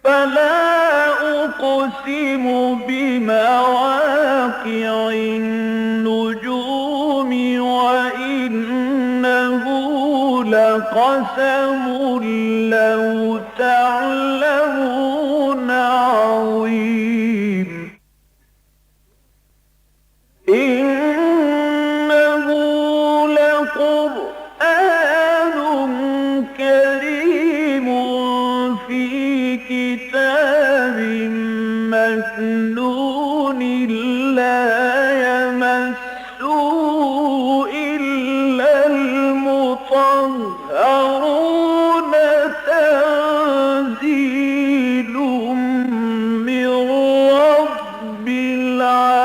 فلا أقسم بمواقع النجوم وإنه لقسم لو تعلمون عظيم إنه لقرآن كريم في كتاب مكنون لا يمسه إلا المطهرون تنزيل من رب العالمين.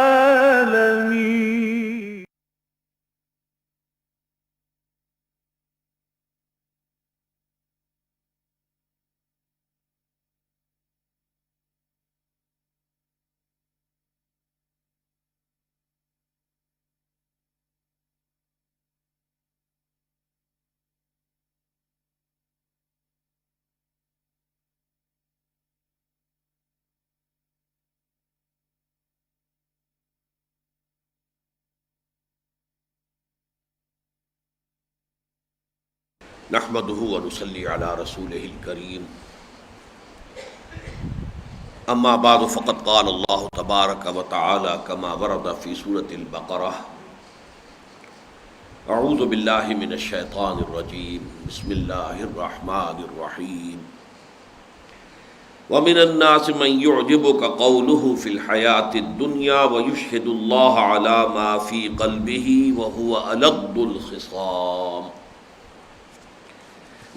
نحمده ونصلي على رسوله الكريم اما بعد فقد قال الله تبارك وتعالى كما ورد في سورة البقرة اعوذ بالله من الشيطان الرجيم بسم الله الرحمن الرحيم ومن الناس من يعجبك قوله في الحياة الدنيا ويشهد الله على ما في قلبه وهو ألد الخصام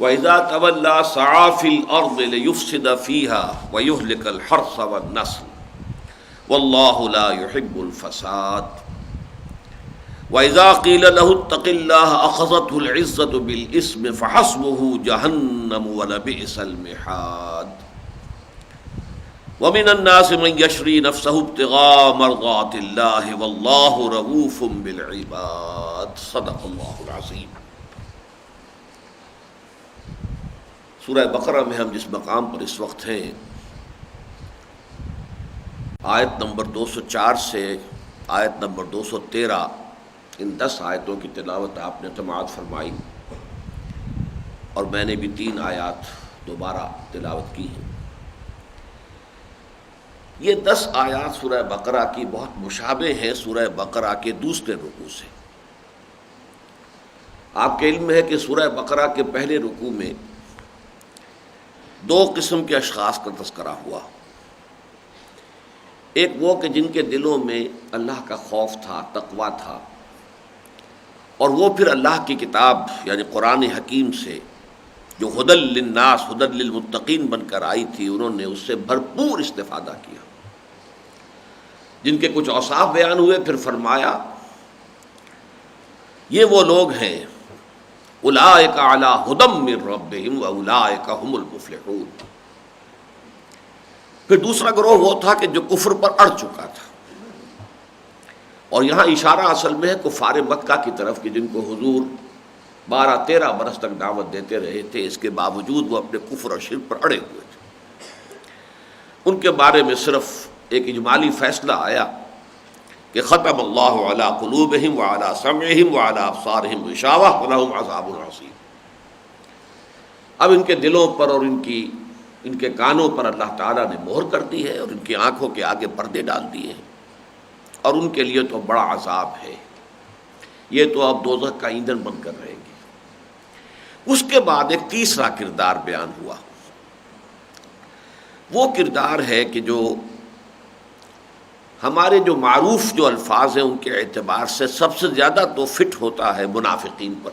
وَإِذَا تَوَلَّى سَعَىٰ فِي الْأَرْضِ لِيُفْسِدَ فِيهَا وَيُهْلِكَ الْحَرْثَ وَالنَّسْلَ وَاللَّهُ لَا يُحِبُّ الْفَسَادَ وَإِذَا قِيلَ لَهُ اتَّقِ اللَّهَ أَخَذَتْهُ الْعِزَّةُ بِالْإِثْمِ فَحَسْبُهُ جَهَنَّمُ وَلَبِئْسَ الْمِحَادُ وَمِنَ النَّاسِ مَن يَشْرِي نَفْسَهُ ابْتِغَاءَ مَرْضَاتِ اللَّهِ وَاللَّهُ رَءُوفٌ بِالْعِبَادِ صدق اللہ العظیم۔ سورہ بقرہ میں ہم جس مقام پر اس وقت ہیں، آیت نمبر 204 سے آیت نمبر 213، ان 10 آیتوں کی تلاوت آپ نے سماعت فرمائی، اور میں نے بھی 3 آیات دوبارہ تلاوت کی ہیں۔ یہ 10 آیات سورہ بقرہ کی بہت مشابہ ہیں سورہ بقرہ کے دوسرے رکوع سے۔ آپ کے علم میں ہے کہ سورہ بقرہ کے پہلے رکوع میں 2 قسم کے اشخاص کا تذکرہ ہوا۔ ایک وہ کہ جن کے دلوں میں اللہ کا خوف تھا، تقویٰ تھا، اور وہ پھر اللہ کی کتاب یعنی قرآن حکیم سے جو ہدی للناس ہدی للمتقین بن کر آئی تھی، انہوں نے اس سے بھرپور استفادہ کیا۔ جن کے کچھ اوصاف بیان ہوئے، پھر فرمایا یہ وہ لوگ ہیں اولئک علی ھدی من ربہم واولئک ھم المفلحون۔ پھر دوسرا گروہ وہ تھا کہ جو کفر پر اڑ چکا تھا، اور یہاں اشارہ اصل میں ہے کفار مکہ کی طرف کہ جن کو حضور 12-13 برس تک دعوت دیتے رہے تھے، اس کے باوجود وہ اپنے کفر اور شرک پر اڑے ہوئے تھے۔ ان کے بارے میں صرف ایک اجمالی فیصلہ آیا کہ ختم اللہ علی قلوبہم وعلی سمعہم وعلی ابصارہم غشاوہ ولہم عذاب عظیم۔ اب ان کے دلوں پر اور ان کے کانوں پر اللہ تعالیٰ نے مہر کر دی ہے، اور ان کی آنکھوں کے آگے پردے ڈال دیے ہیں، اور ان کے لیے تو بڑا عذاب ہے، یہ تو اب دوزخ کا ایندھن بن کر رہیں گے۔ اس کے بعد ایک تیسرا کردار بیان ہوا۔ وہ کردار ہے کہ جو ہمارے جو معروف جو الفاظ ہیں ان کے اعتبار سے سب سے زیادہ تو فٹ ہوتا ہے منافقین پر،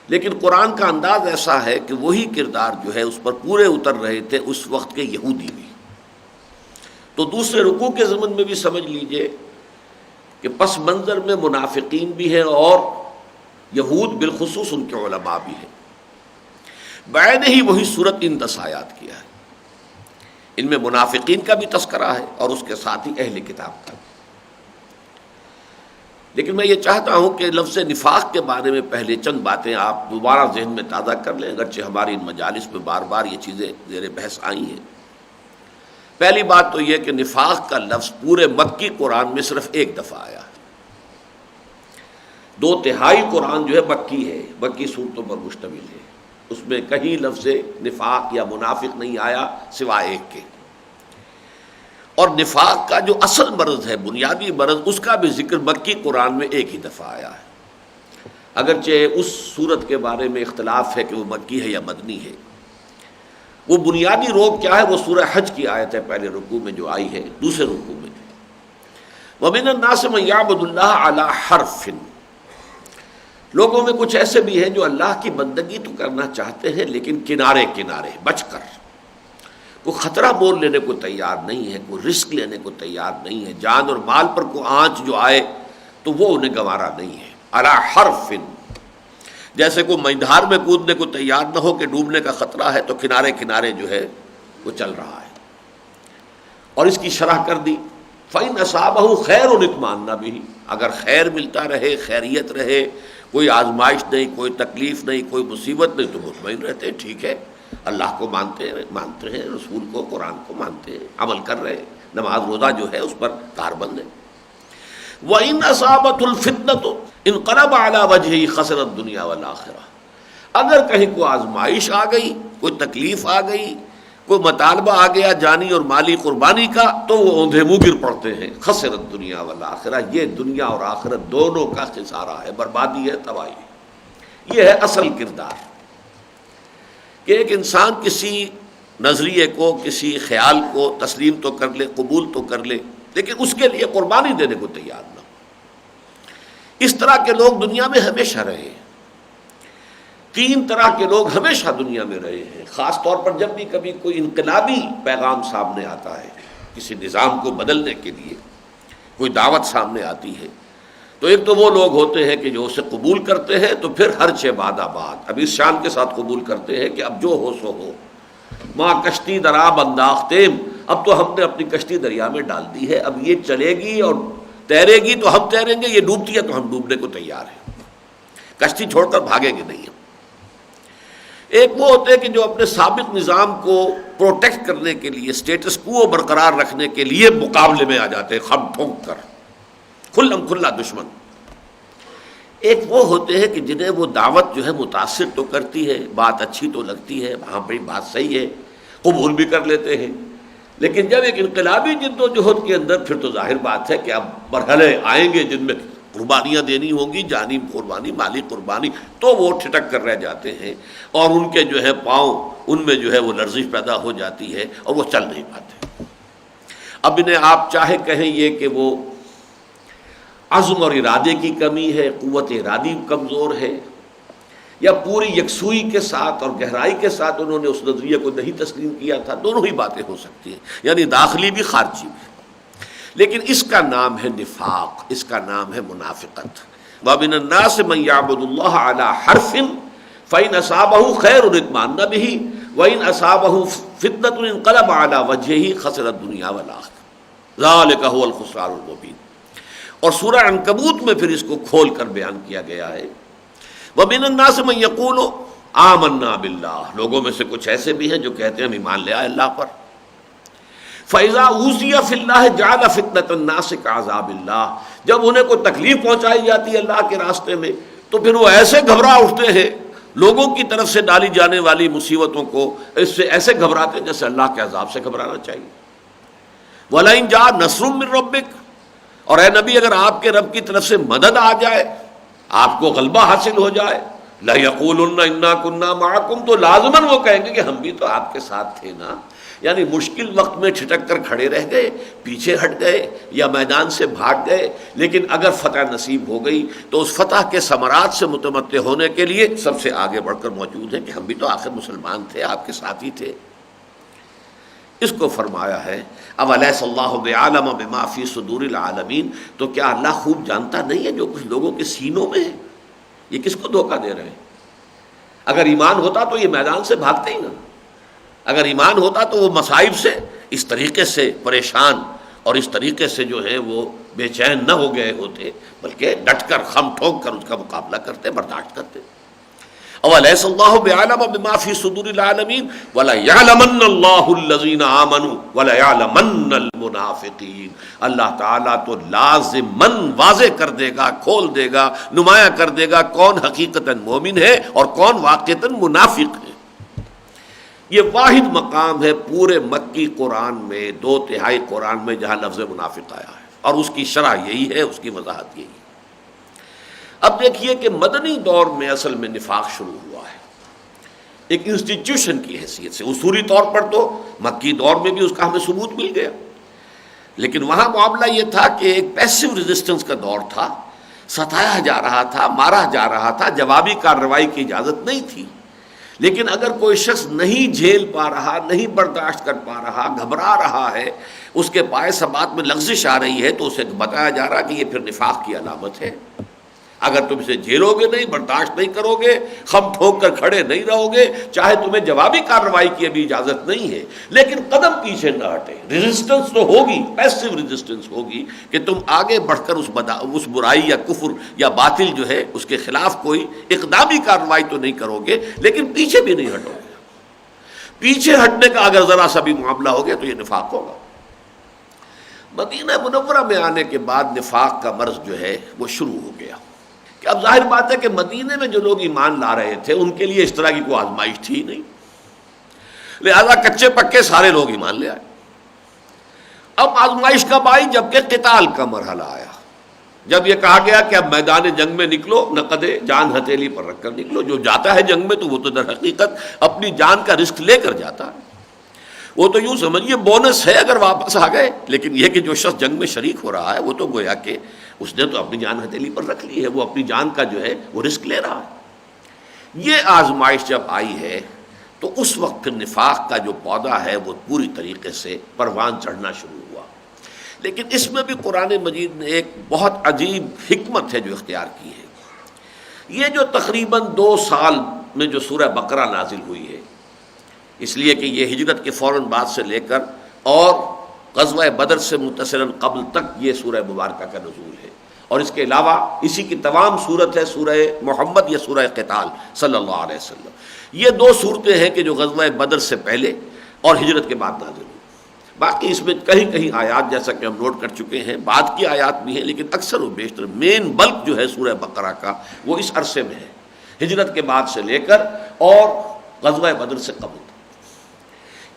لیکن قرآن کا انداز ایسا ہے کہ وہی کردار جو ہے اس پر پورے اتر رہے تھے اس وقت کے یہودی بھی۔ تو دوسرے رکوع کے ضمن میں بھی سمجھ لیجئے کہ پس منظر میں منافقین بھی ہیں اور یہود بالخصوص ان کے علماء بھی ہیں۔ بعین ہی وہی صورت ان 10 آیات کیا ہے، ان میں منافقین کا بھی تذکرہ ہے اور اس کے ساتھ ہی اہل کتاب کا۔ لیکن میں یہ چاہتا ہوں کہ لفظ نفاق کے بارے میں پہلے چند باتیں آپ دوبارہ ذہن میں تازہ کر لیں، اگرچہ ہماری ان مجالس میں بار بار یہ چیزیں زیر بحث آئی ہیں۔ پہلی بات تو یہ کہ نفاق کا لفظ پورے مکی قرآن میں صرف ایک دفعہ آیا ہے۔ 2/3 قرآن جو ہے مکی ہے، مکی صورتوں پر مشتمل ہے، اس میں کہیں لفظ نفاق یا منافق نہیں آیا سوائے ایک کے۔ اور نفاق کا جو اصل مرض ہے، بنیادی مرض، اس کا بھی ذکر مکی قرآن میں ایک ہی دفعہ آیا ہے، اگرچہ اس صورت کے بارے میں اختلاف ہے کہ وہ مکی ہے یا مدنی ہے۔ وہ بنیادی روگ کیا ہے؟ وہ سورہ حج کی آیت ہے، پہلے رکوع میں جو آئی ہے، دوسرے رکوع میں وَمِنَ النَّاسِ مَن يَعْبُدُ اللَّهَ عَلَى حَرْفٍ، لوگوں میں کچھ ایسے بھی ہیں جو اللہ کی بندگی تو کرنا چاہتے ہیں لیکن کنارے کنارے بچ کر، کوئی خطرہ مول لینے کو تیار نہیں ہے، کوئی رسک لینے کو تیار نہیں ہے، جان اور مال پر کوئی آنچ جو آئے تو وہ انہیں گوارا نہیں ہے۔ عَلَى حَرْفٍ، جیسے کوئی میدان میں کودنے کو تیار نہ ہو کہ ڈوبنے کا خطرہ ہے، تو کنارے کنارے جو ہے وہ چل رہا ہے۔ اور اس کی شرح کر دی فَإِنْ أَصَابَهُ خَيْرٌ اطْمَأَنَّ بِهِ، اگر خیر ملتا رہے، خیریت رہے، کوئی آزمائش نہیں، کوئی تکلیف نہیں، کوئی مصیبت نہیں، تو مطمئن رہتے ہیں، ٹھیک ہے، اللہ کو مانتے ہیں، رسول کو، قرآن کو مانتے ہیں، عمل کر رہے ہیں، نماز روزہ جو ہے اس پر کاربند ہے۔ وَإِنْ أَصَابَتْهُ الْفِتْنَةُ انقلب علی وجہہ خسر الدنیا والآخرہ، اگر کہیں کوئی آزمائش آ گئی، کوئی تکلیف آ گئی، کوئی مطالبہ آ گیا جانی اور مالی قربانی کا، تو وہ اوندھے منہ گر پڑتے ہیں۔ خسر الدنیا والآخرہ، یہ دنیا اور آخرت دونوں کا خسارہ ہے، بربادی ہے، تباہی ہے۔ یہ ہے اصل کردار کہ ایک انسان کسی نظریے کو، کسی خیال کو تسلیم تو کر لے، قبول تو کر لے، لیکن اس کے لیے قربانی دینے کو تیار نہ ہو۔ اس طرح کے لوگ دنیا میں ہمیشہ رہے، 3 طرح کے لوگ ہمیشہ دنیا میں رہے ہیں، خاص طور پر جب بھی کبھی کوئی انقلابی پیغام سامنے آتا ہے، کسی نظام کو بدلنے کے لیے کوئی دعوت سامنے آتی ہے، تو ایک تو وہ لوگ ہوتے ہیں کہ جو اسے قبول کرتے ہیں، تو پھر ہر چہ باد آباد، اب اس شان کے ساتھ قبول کرتے ہیں کہ اب جو ہو سو ہو، ماں کشتی درآب انداختیم، اب تو ہم نے اپنی کشتی دریا میں ڈال دی ہے، اب یہ چلے گی اور تیرے گی تو ہم تیریں گے، یہ ڈوبتی ہے تو ہم ڈوبنے کو تیار ہیں، کشتی چھوڑ کر بھاگیں گے نہیں ہم۔ ایک وہ ہوتے ہیں کہ جو اپنے سابق نظام کو پروٹیکٹ کرنے کے لیے، اسٹیٹس کو برقرار رکھنے کے لیے مقابلے میں آ جاتے ہیں، خم پھونک کر، کھلم کھلا دشمن۔ ایک وہ ہوتے ہیں کہ جنہیں وہ دعوت جو ہے متاثر تو کرتی ہے، بات اچھی تو لگتی ہے، ہاں بھائی بات صحیح ہے، قبول بھی کر لیتے ہیں، لیکن جب ایک انقلابی جد و جہد کے اندر، پھر تو ظاہر بات ہے کہ اب مرحلے آئیں گے جن میں قربانیاں دینی ہوں گی، جانی قربانی، مالی قربانی، تو وہ ٹھٹک کر رہ جاتے ہیں، اور ان کے جو ہے پاؤں، ان میں جو ہے وہ لرزش پیدا ہو جاتی ہے اور وہ چل نہیں پاتے۔ اب انہیں آپ چاہے کہیں یہ کہ وہ عزم اور ارادے کی کمی ہے، قوت ارادی کمزور ہے، یا پوری یکسوئی کے ساتھ اور گہرائی کے ساتھ انہوں نے اس نظریے کو نہیں تسلیم کیا تھا، دونوں ہی باتیں ہو سکتی ہیں، یعنی داخلی بھی خارجی بھی، لیکن اس کا نام ہے نفاق، اس کا نام ہے منافقت۔ وَمِنَ النَّاسِ مَن يَعْبُدُ اللَّهَ عَلَى حَرْفٍ فَإِنْ أَصَابَهُ خَيْرٌ اطْمَأَنَّ بِهِ وَإِنْ أَصَابَهُ فِتْنَةٌ انقلب عَلَى وَجْهِهِ خَسِرَ الدُّنْيَا وَالْآخِرَةَ ذَلِكَ هُوَ الْخُسْرَانُ الْمُبِينُ۔ اور سورہ عنکبوت میں پھر اس کو کھول کر بیان کیا گیا ہے، وَمِنَ النَّاسِ مَن يَقُولُ آمَنَّا بِاللَّهِ، لوگوں میں سے کچھ ایسے بھی ہیں جو کہتے ہیں ہم ایمان لے آئے اللہ پر، فَإِذَا أُوذِيَ فِي اللَّهِ جَعَلَ فِتْنَةَ النَّاسِ كَعَذَابِ اللَّهِ، جب انہیں کوئی تکلیف پہنچائی جاتی ہے اللہ کے راستے میں، تو پھر وہ ایسے گھبرا اٹھتے ہیں، لوگوں کی طرف سے ڈالی جانے والی مصیبتوں کو اس سے ایسے گھبراتے ہیں جیسے اللہ کے عذاب سے گھبرانا چاہیے۔ وَلَئِن جَاءَ نَصْرٌ مِّن رَبِّكَ، اور اے نبی اگر آپ کے رب کی طرف سے مدد آ جائے، آپ کو غلبہ حاصل ہو جائے، لَيَقُولُنَّ إِنَّا كُنَّا مَعَكُمْ، تو لازماً وہ کہیں گے کہ ہم بھی تو آپ کے ساتھ تھے نا، یعنی مشکل وقت میں چھٹک کر کھڑے رہ گئے، پیچھے ہٹ گئے یا میدان سے بھاگ گئے، لیکن اگر فتح نصیب ہو گئی تو اس فتح کے ثمرات سے متمتع ہونے کے لیے سب سے آگے بڑھ کر موجود ہیں کہ ہم بھی تو آخر مسلمان تھے، آپ کے ساتھ ہی تھے۔ اس کو فرمایا ہے اولیس اللہ بعالم بما فی صدور العالمین، تو کیا اللہ خوب جانتا نہیں ہے جو کچھ لوگوں کے سینوں میں ہے؟ یہ کس کو دھوکہ دے رہے ہیں؟ اگر ایمان ہوتا تو یہ میدان سے بھاگتے ہی نہ، اگر ایمان ہوتا تو وہ مصائب سے اس طریقے سے پریشان اور اس طریقے سے جو ہے وہ بے چین نہ ہو گئے ہوتے، بلکہ ڈٹ کر خم ٹھوک کر اس کا مقابلہ کرتے، برداشت کرتے۔ اولیس اللہ بعلم بما فی صدور العالمین ولیعلمن اللہ الذین آمنوا ولیعلمن المنافقین۔ اللہ تعالیٰ تو لازماً واضح کر دے گا، کھول دے گا، نمایاں کر دے گا کون حقیقتاً مومن ہے اور کون واقعتاً منافق ہے۔ یہ واحد مقام ہے پورے مکی قرآن میں، 2/3 قرآن میں، جہاں لفظ منافق آیا ہے، اور اس کی شرح یہی ہے، اس کی وضاحت یہی ہے۔ اب دیکھیے کہ مدنی دور میں اصل میں نفاق شروع ہوا ہے ایک انسٹیٹیوشن کی حیثیت سے۔ اصولی طور پر تو مکی دور میں بھی اس کا ہمیں ثبوت مل گیا، لیکن وہاں معاملہ یہ تھا کہ ایک پیسو ریزسٹنس کا دور تھا، ستایا جا رہا تھا، مارا جا رہا تھا، جوابی کارروائی کی اجازت نہیں تھی۔ لیکن اگر کوئی شخص نہیں جھیل پا رہا، نہیں برداشت کر پا رہا، گھبرا رہا ہے، اس کے پائے ثبات میں لغزش آ رہی ہے، تو اسے بتایا جا رہا کہ یہ پھر نفاق کی علامت ہے۔ اگر تم اسے جھیلو گے نہیں، برداشت نہیں کرو گے، خم ٹھوک کر کھڑے نہیں رہو گے، چاہے تمہیں جوابی کارروائی کی ابھی اجازت نہیں ہے، لیکن قدم پیچھے نہ ہٹے، ریزسٹنس تو ہوگی، پیسو ریزسٹنس ہوگی کہ تم آگے بڑھ کر اس برائی یا کفر یا باطل جو ہے اس کے خلاف کوئی اقدامی کارروائی تو نہیں کرو گے، لیکن پیچھے بھی نہیں ہٹو گے۔ پیچھے ہٹنے کا اگر ذرا سا بھی معاملہ ہو گیا تو یہ نفاق ہوگا۔ مدینہ منورہ میں آنے کے بعد نفاق کا مرض جو ہے وہ شروع ہو گیا کہ اب ظاہر بات ہے کہ مدینے میں جو لوگ ایمان لا رہے تھے ان کے لیے اس طرح کی کوئی آزمائش تھی نہیں، لہذا کچے پکے سارے لوگ ایمان لے آئے۔ اب آزمائش کب آئی؟ جبکہ قتال کا مرحلہ آیا، جب یہ کہا گیا کہ اب میدان جنگ میں نکلو، نقد جان ہتھیلی پر رکھ کر نکلو۔ جو جاتا ہے جنگ میں تو وہ تو در حقیقت اپنی جان کا رسک لے کر جاتا ہے، وہ تو یوں سمجھیے بونس ہے اگر واپس آ گئے، لیکن یہ کہ جو شخص جنگ میں شریک ہو رہا ہے وہ تو گویا کہ اس نے تو اپنی جان ہتھیلی پر رکھ لی ہے، وہ اپنی جان کا جو ہے وہ رسک لے رہا ہے۔ یہ آزمائش جب آئی ہے تو اس وقت پھر نفاق کا جو پودا ہے وہ پوری طریقے سے پروان چڑھنا شروع ہوا۔ لیکن اس میں بھی قرآن مجید نے ایک بہت عجیب حکمت ہے جو اختیار کی ہے۔ یہ جو تقریباً 2 سال میں جو سورہ بقرہ نازل ہوئی ہے، اس لیے کہ یہ ہجرت کے فوراً بعد سے لے کر اور غزوہ بدر سے متصلاً قبل تک یہ سورہ مبارکہ کا نزول ہے، اور اس کے علاوہ اسی کی تمام صورت ہے سورہ محمد یا سورہ قتال صلی اللہ علیہ وسلم۔ یہ 2 صورتیں ہیں کہ جو غزوہ بدر سے پہلے اور ہجرت کے بعد نازل ہوئی۔ باقی اس میں کہیں کہیں آیات جیسا کہ ہم نوٹ کر چکے ہیں، بعد کی آیات بھی ہیں، لیکن اکثر و بیشتر مین بلک جو ہے سورہ بقرہ کا وہ اس عرصے میں ہے، ہجرت کے بعد سے لے کر اور غزوہ بدر سے قبل تک۔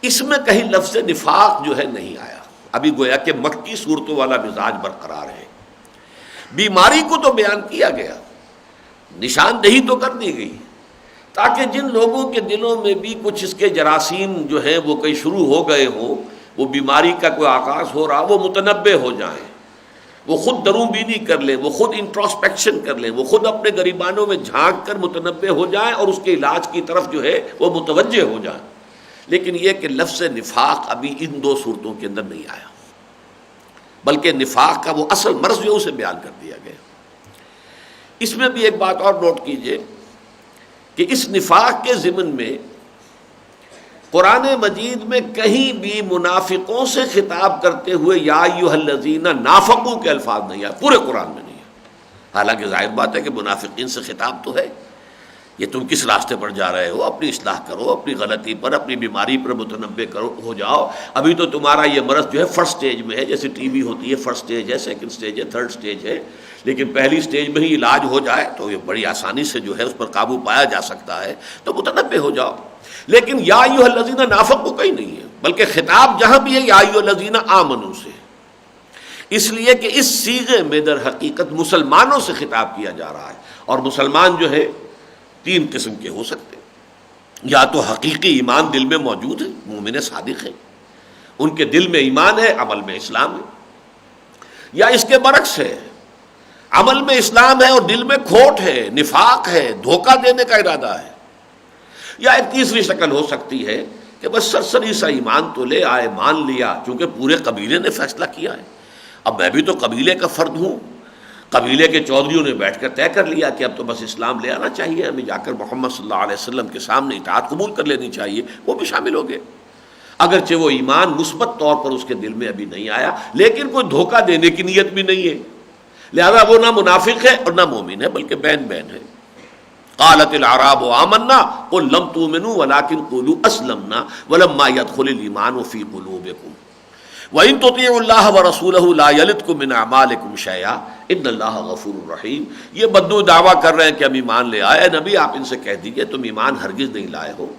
اس میں کہیں لفظ نفاق جو ہے نہیں آیا، ابھی گویا کہ مکی صورتوں والا مزاج برقرار ہے۔ بیماری کو تو بیان کیا گیا، نشاندہی تو کر دی گئی، تاکہ جن لوگوں کے دلوں میں بھی کچھ اس کے جراثیم جو ہیں وہ کہیں شروع ہو گئے ہوں، وہ بیماری کا کوئی آغاز ہو رہا، وہ متنبہ ہو جائیں، وہ خود دروں بینی کر لیں، وہ خود انٹروسپیکشن کر لیں، وہ خود اپنے گریبانوں میں جھانک کر متنبہ ہو جائیں اور اس کے علاج کی طرف جو ہے وہ متوجہ ہو جائیں۔ لیکن یہ کہ لفظ نفاق ابھی ان 2 صورتوں کے اندر نہیں آیا، بلکہ نفاق کا وہ اصل مرض جو اسے بیان کر دیا گیا۔ اس میں بھی ایک بات اور نوٹ کیجئے کہ اس نفاق کے ضمن میں قرآن مجید میں کہیں بھی منافقوں سے خطاب کرتے ہوئے یا ایھا الذین نافقوا کے الفاظ نہیں آئے، پورے قرآن میں نہیں ہے۔ حالانکہ ظاہر بات ہے کہ منافقین سے خطاب تو ہے، یہ تم کس راستے پر جا رہے ہو، اپنی اصلاح کرو، اپنی غلطی پر، اپنی بیماری پر متنبہ کرو، ہو جاؤ۔ ابھی تو تمہارا یہ مرض جو ہے فرسٹ سٹیج میں ہے، جیسے ٹی بی ہوتی ہے، فرسٹ سٹیج ہے، سیکنڈ سٹیج ہے، تھرڈ سٹیج ہے، لیکن پہلی سٹیج میں ہی علاج ہو جائے تو یہ بڑی آسانی سے جو ہے اس پر قابو پایا جا سکتا ہے، تو متنبہ ہو جاؤ۔ لیکن یا ایھا الذین نافقوا کہیں نہیں ہے، بلکہ خطاب جہاں بھی ہے یا ایھا الذین آمنوا سے، اس لیے کہ اس صیغے میں در حقیقت مسلمانوں سے خطاب کیا جا رہا ہے، اور مسلمان جو ہے 3 قسم کے ہو سکتے ہیں، یا تو حقیقی ایمان دل میں موجود ہے، مومن صادق ہے، ان کے دل میں ایمان ہے، عمل میں اسلام ہے، یا اس کے برعکس ہے، عمل میں اسلام ہے اور دل میں کھوٹ ہے، نفاق ہے، دھوکہ دینے کا ارادہ ہے۔ یا ایک تیسری شکل ہو سکتی ہے کہ بس سرسری سا ایمان تو لے آئے، مان لیا، چونکہ پورے قبیلے نے فیصلہ کیا ہے، اب میں بھی تو قبیلے کا فرد ہوں، قبیلے کے چودھریوں نے بیٹھ کر طے کر لیا کہ اب تو بس اسلام لے آنا چاہیے، ہمیں جا کر محمد صلی اللہ علیہ وسلم کے سامنے اطاعت قبول کر لینی چاہیے، وہ بھی شامل ہو گئے۔ اگرچہ وہ ایمان مثبت طور پر اس کے دل میں ابھی نہیں آیا، لیکن کوئی دھوکہ دینے کی نیت بھی نہیں ہے، لہذا وہ نہ منافق ہے اور نہ مومن ہے، بلکہ بین بین ہے۔ قالت الاعراب آمنا قل لم تؤمنوا ولكن قولوا اسلمنا ولما يدخل الايمان في قلوبكم وان تطيعوا الله ورسوله لا يلدكم من اعمالكم شيئا ان الله غفور رحیم۔ یہ بدو دعویٰ کر رہے ہیں کہ ہم ایمان لے آئے، نبی آپ ان سے کہہ دیجئے تم ایمان ہرگز نہیں لائے ہو،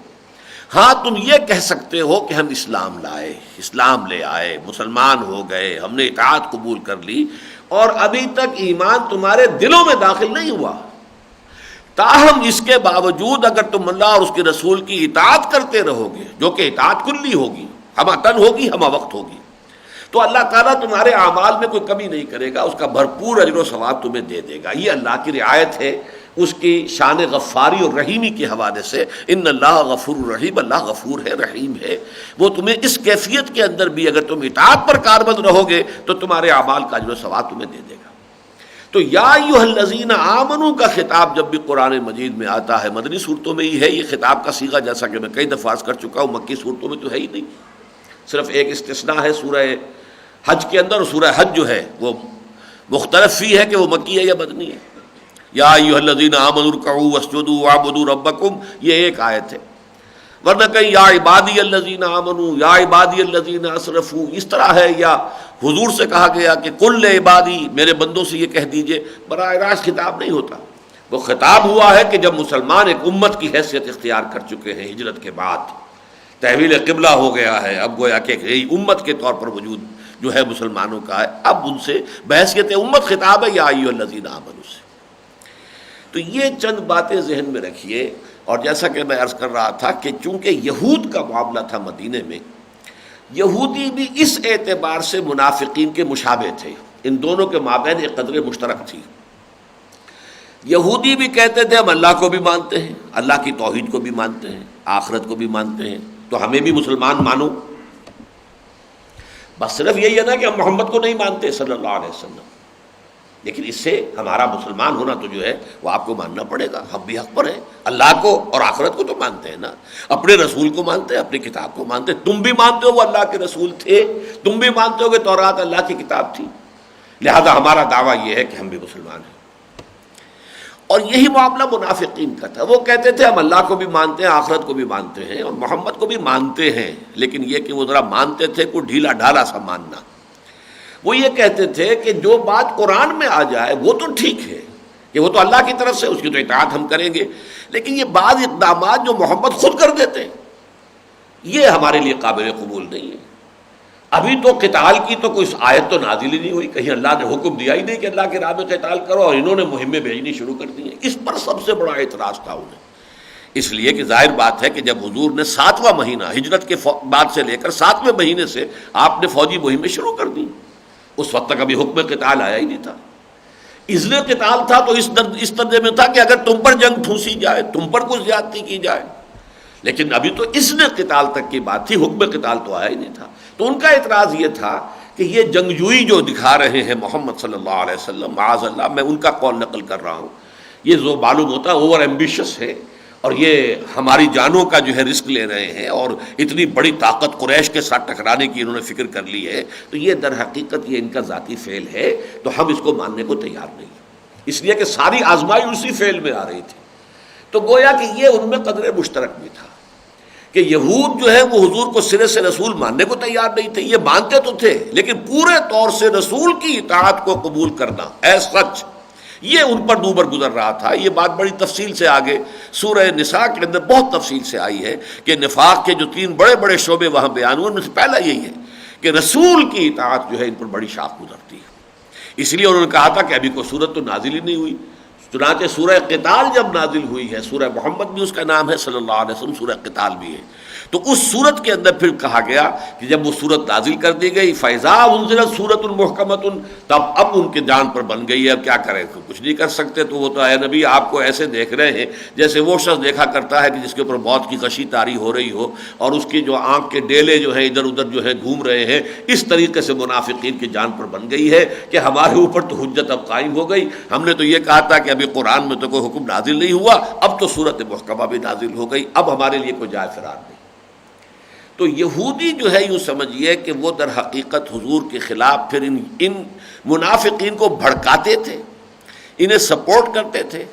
ہاں تم یہ کہہ سکتے ہو کہ ہم اسلام لائے، اسلام لے آئے، مسلمان ہو گئے، ہم نے اطاعت قبول کر لی، اور ابھی تک ایمان تمہارے دلوں میں داخل نہیں ہوا، تاہم اس کے باوجود اگر تم اللہ اور اس کے رسول کی اطاعت کرتے رہو گے، جو کہ اطاعت کلی ہوگی، ہمہ تن ہوگی، ہمہ وقت ہوگی، تو اللہ تعالیٰ تمہارے اعمال میں کوئی کمی نہیں کرے گا، اس کا بھرپور اجر و ثواب تمہیں دے دے گا۔ یہ اللہ کی رعایت ہے اس کی شان غفاری اور رحیمی کے حوالے سے۔ ان اللہ غفور الرحیم، اللہ غفور ہے، رحیم ہے، وہ تمہیں اس کیفیت کے اندر بھی اگر تم اطاعت پر کاربند رہو گے تو تمہارے اعمال کا اجر و ثواب تمہیں دے دے گا۔ تو یا ایھا الذین آمنوا کا خطاب جب بھی قرآن مجید میں آتا ہے، مدنی صورتوں میں ہی ہے یہ خطاب کا صیغہ، جیسا کہ میں کئی دفعہ عرض کر چکا ہوں، مکی صورتوں میں تو ہے ہی نہیں، صرف ایک استثناء ہے سورہ حج کے اندر، اور سورہ حج جو ہے وہ مختلف فی ہے کہ وہ مکی ہے یا مدنی ہے۔ یا ایھا الذین آمنوا ارکعوا واسجدوا واعبدوا ربکم، یہ ایک آیت ہے، ورنہ کہیں یا عبادی الذین آمنوا، یا عبادی الذین اسرفوا اس طرح ہے، یا حضور سے کہا گیا کہ کل عبادی، میرے بندوں سے یہ کہہ دیجئے، براہ راست خطاب نہیں ہوتا، وہ خطاب ہوا ہے کہ جب مسلمان ایک امت کی حیثیت اختیار کر چکے ہیں، ہجرت کے بعد تحویل قبلہ ہو گیا ہے، اب گویا کہ ایک امت کے طور پر وجود جو ہے مسلمانوں کا ہے، اب ان سے بحیثیت امت خطاب ہے یا ایھا الذین آمنوا سے۔ تو یہ چند باتیں ذہن میں رکھیے، اور جیسا کہ میں عرض کر رہا تھا کہ چونکہ یہود کا معاملہ تھا مدینے میں، یہودی بھی اس اعتبار سے منافقین کے مشابہ تھے، ان دونوں کے مابین ایک قدر مشترک تھی۔ یہودی بھی کہتے تھے ہم اللہ کو بھی مانتے ہیں، اللہ کی توحید کو بھی مانتے ہیں، آخرت کو بھی مانتے ہیں، تو ہمیں بھی مسلمان مانو۔ بس صرف یہی ہے نا کہ ہم محمد کو نہیں مانتے صلی اللہ علیہ وسلم، لیکن اس سے ہمارا مسلمان ہونا تو جو ہے وہ آپ کو ماننا پڑے گا، ہم بھی حق پر ہیں، اللہ کو اور آخرت کو تو مانتے ہیں نا، اپنے رسول کو مانتے ہیں، اپنی کتاب کو مانتے ہیں، تم بھی مانتے ہو وہ اللہ کے رسول تھے، تم بھی مانتے ہو کہ تورات اللہ کی کتاب تھی، لہذا ہمارا دعویٰ یہ ہے کہ ہم بھی مسلمان ہیں۔ اور یہی معاملہ منافقین کا تھا، وہ کہتے تھے ہم اللہ کو بھی مانتے ہیں، آخرت کو بھی مانتے ہیں، اور محمد کو بھی مانتے ہیں، لیکن یہ کہ وہ ذرا مانتے تھے کوئی ڈھیلا ڈھالا سا ماننا۔ وہ یہ کہتے تھے کہ جو بات قرآن میں آ جائے وہ تو ٹھیک ہے کہ وہ تو اللہ کی طرف سے، اس کی تو اطاعت ہم کریں گے، لیکن یہ بعض اقدامات جو محمد خود کر دیتے ہیں یہ ہمارے لیے قابل قبول نہیں ہے۔ ابھی تو قتال کی تو کوئی آیت تو نازل ہی نہیں ہوئی، کہیں اللہ نے حکم دیا ہی نہیں کہ اللہ کے راہ میں قتال کرو، اور انہوں نے مہمیں بھیجنی شروع کر دی ہیں۔ اس پر سب سے بڑا اعتراض تھا انہیں، اس لیے کہ ظاہر بات ہے کہ جب حضور نے 7واں مہینہ ہجرت کے بعد سے لے کر 7ویں مہینے سے آپ نے فوجی مہمیں شروع کر دی، اس وقت تک ابھی حکم قتال آیا ہی نہیں تھا۔ اذن قتال تھا تو اس درجے میں تھا کہ اگر تم پر جنگ ٹھونسی جائے، تم پر کچھ زیادتی کی جائے، لیکن ابھی تو اذن قتال تک کی بات تھی، حکم قتال تو آیا ہی نہیں تھا۔ تو ان کا اعتراض یہ تھا کہ یہ جنگجوئی جو دکھا رہے ہیں محمد صلی اللہ علیہ وسلم، معاذ اللہ میں ان کا قول نقل کر رہا ہوں، یہ جو معلوم ہوتا ہے اوور ایمبیشس ہے، اور یہ ہماری جانوں کا جو ہے رسک لے رہے ہیں، اور اتنی بڑی طاقت قریش کے ساتھ ٹکرانے کی انہوں نے فکر کر لی ہے، تو یہ در حقیقت یہ ان کا ذاتی فعل ہے، تو ہم اس کو ماننے کو تیار نہیں، اس لیے کہ ساری آزمائی اسی فعل میں آ رہی تھی۔ تو گویا کہ یہ ان میں قدر مشترک بھی تھا کہ یہود جو ہے وہ حضور کو سرے سے رسول ماننے کو تیار نہیں تھے، یہ مانتے تو تھے لیکن پورے طور سے رسول کی اطاعت کو قبول کرنا ایز سچ یہ ان پر دوبر گزر رہا تھا۔ یہ بات بڑی تفصیل سے آگے سورہ نساء کے اندر بہت تفصیل سے آئی ہے کہ نفاق کے جو 3 بڑے بڑے شعبے وہاں بیان ہوئے، ان میں سے پہلا یہی ہے کہ رسول کی اطاعت جو ہے ان پر بڑی شاخ گزرتی ہے۔ اس لیے انہوں نے کہا تھا کہ ابھی کوئی صورت تو نازل ہی نہیں ہوئی، چنانچہ سورہ قتال جب نازل ہوئی ہے، سورہ محمد بھی اس کا نام ہے صلی اللہ علیہ وسلم، سورہ قتال بھی ہے، تو اس صورت کے اندر پھر کہا گیا کہ جب وہ صورت نازل کر دی گئی فَإِذَا أُنزِلَتْ سُورَةٌ مُحْكَمَةٌ، تب اب ان کے جان پر بن گئی ہے، اب کیا کریں، کچھ نہیں کر سکتے۔ تو وہ تو اے نبی آپ کو ایسے دیکھ رہے ہیں جیسے وہ شخص دیکھا کرتا ہے کہ جس کے اوپر موت کی غشی طاری ہو رہی ہو، اور اس کی جو آنکھ کے ڈیلے جو ہیں ادھر ادھر جو ہے گھوم رہے ہیں، اس طریقے سے منافقین کی جان پر بن گئی ہے کہ ہمارے اوپر تو حجت اب قائم ہو گئی، ہم نے تو یہ کہا تھا کہ ابھی قرآن میں تو کوئی حکم نازل نہیں ہوا، اب تو سورت محکمہ بھی نازل ہو گئی، اب ہمارے لیے کوئی جائے فرار نہیں۔ تو یہودی جو ہے یوں سمجھیے کہ وہ در حقیقت حضور کے خلاف پھر ان منافقین کو بھڑکاتے تھے، انہیں سپورٹ کرتے تھے،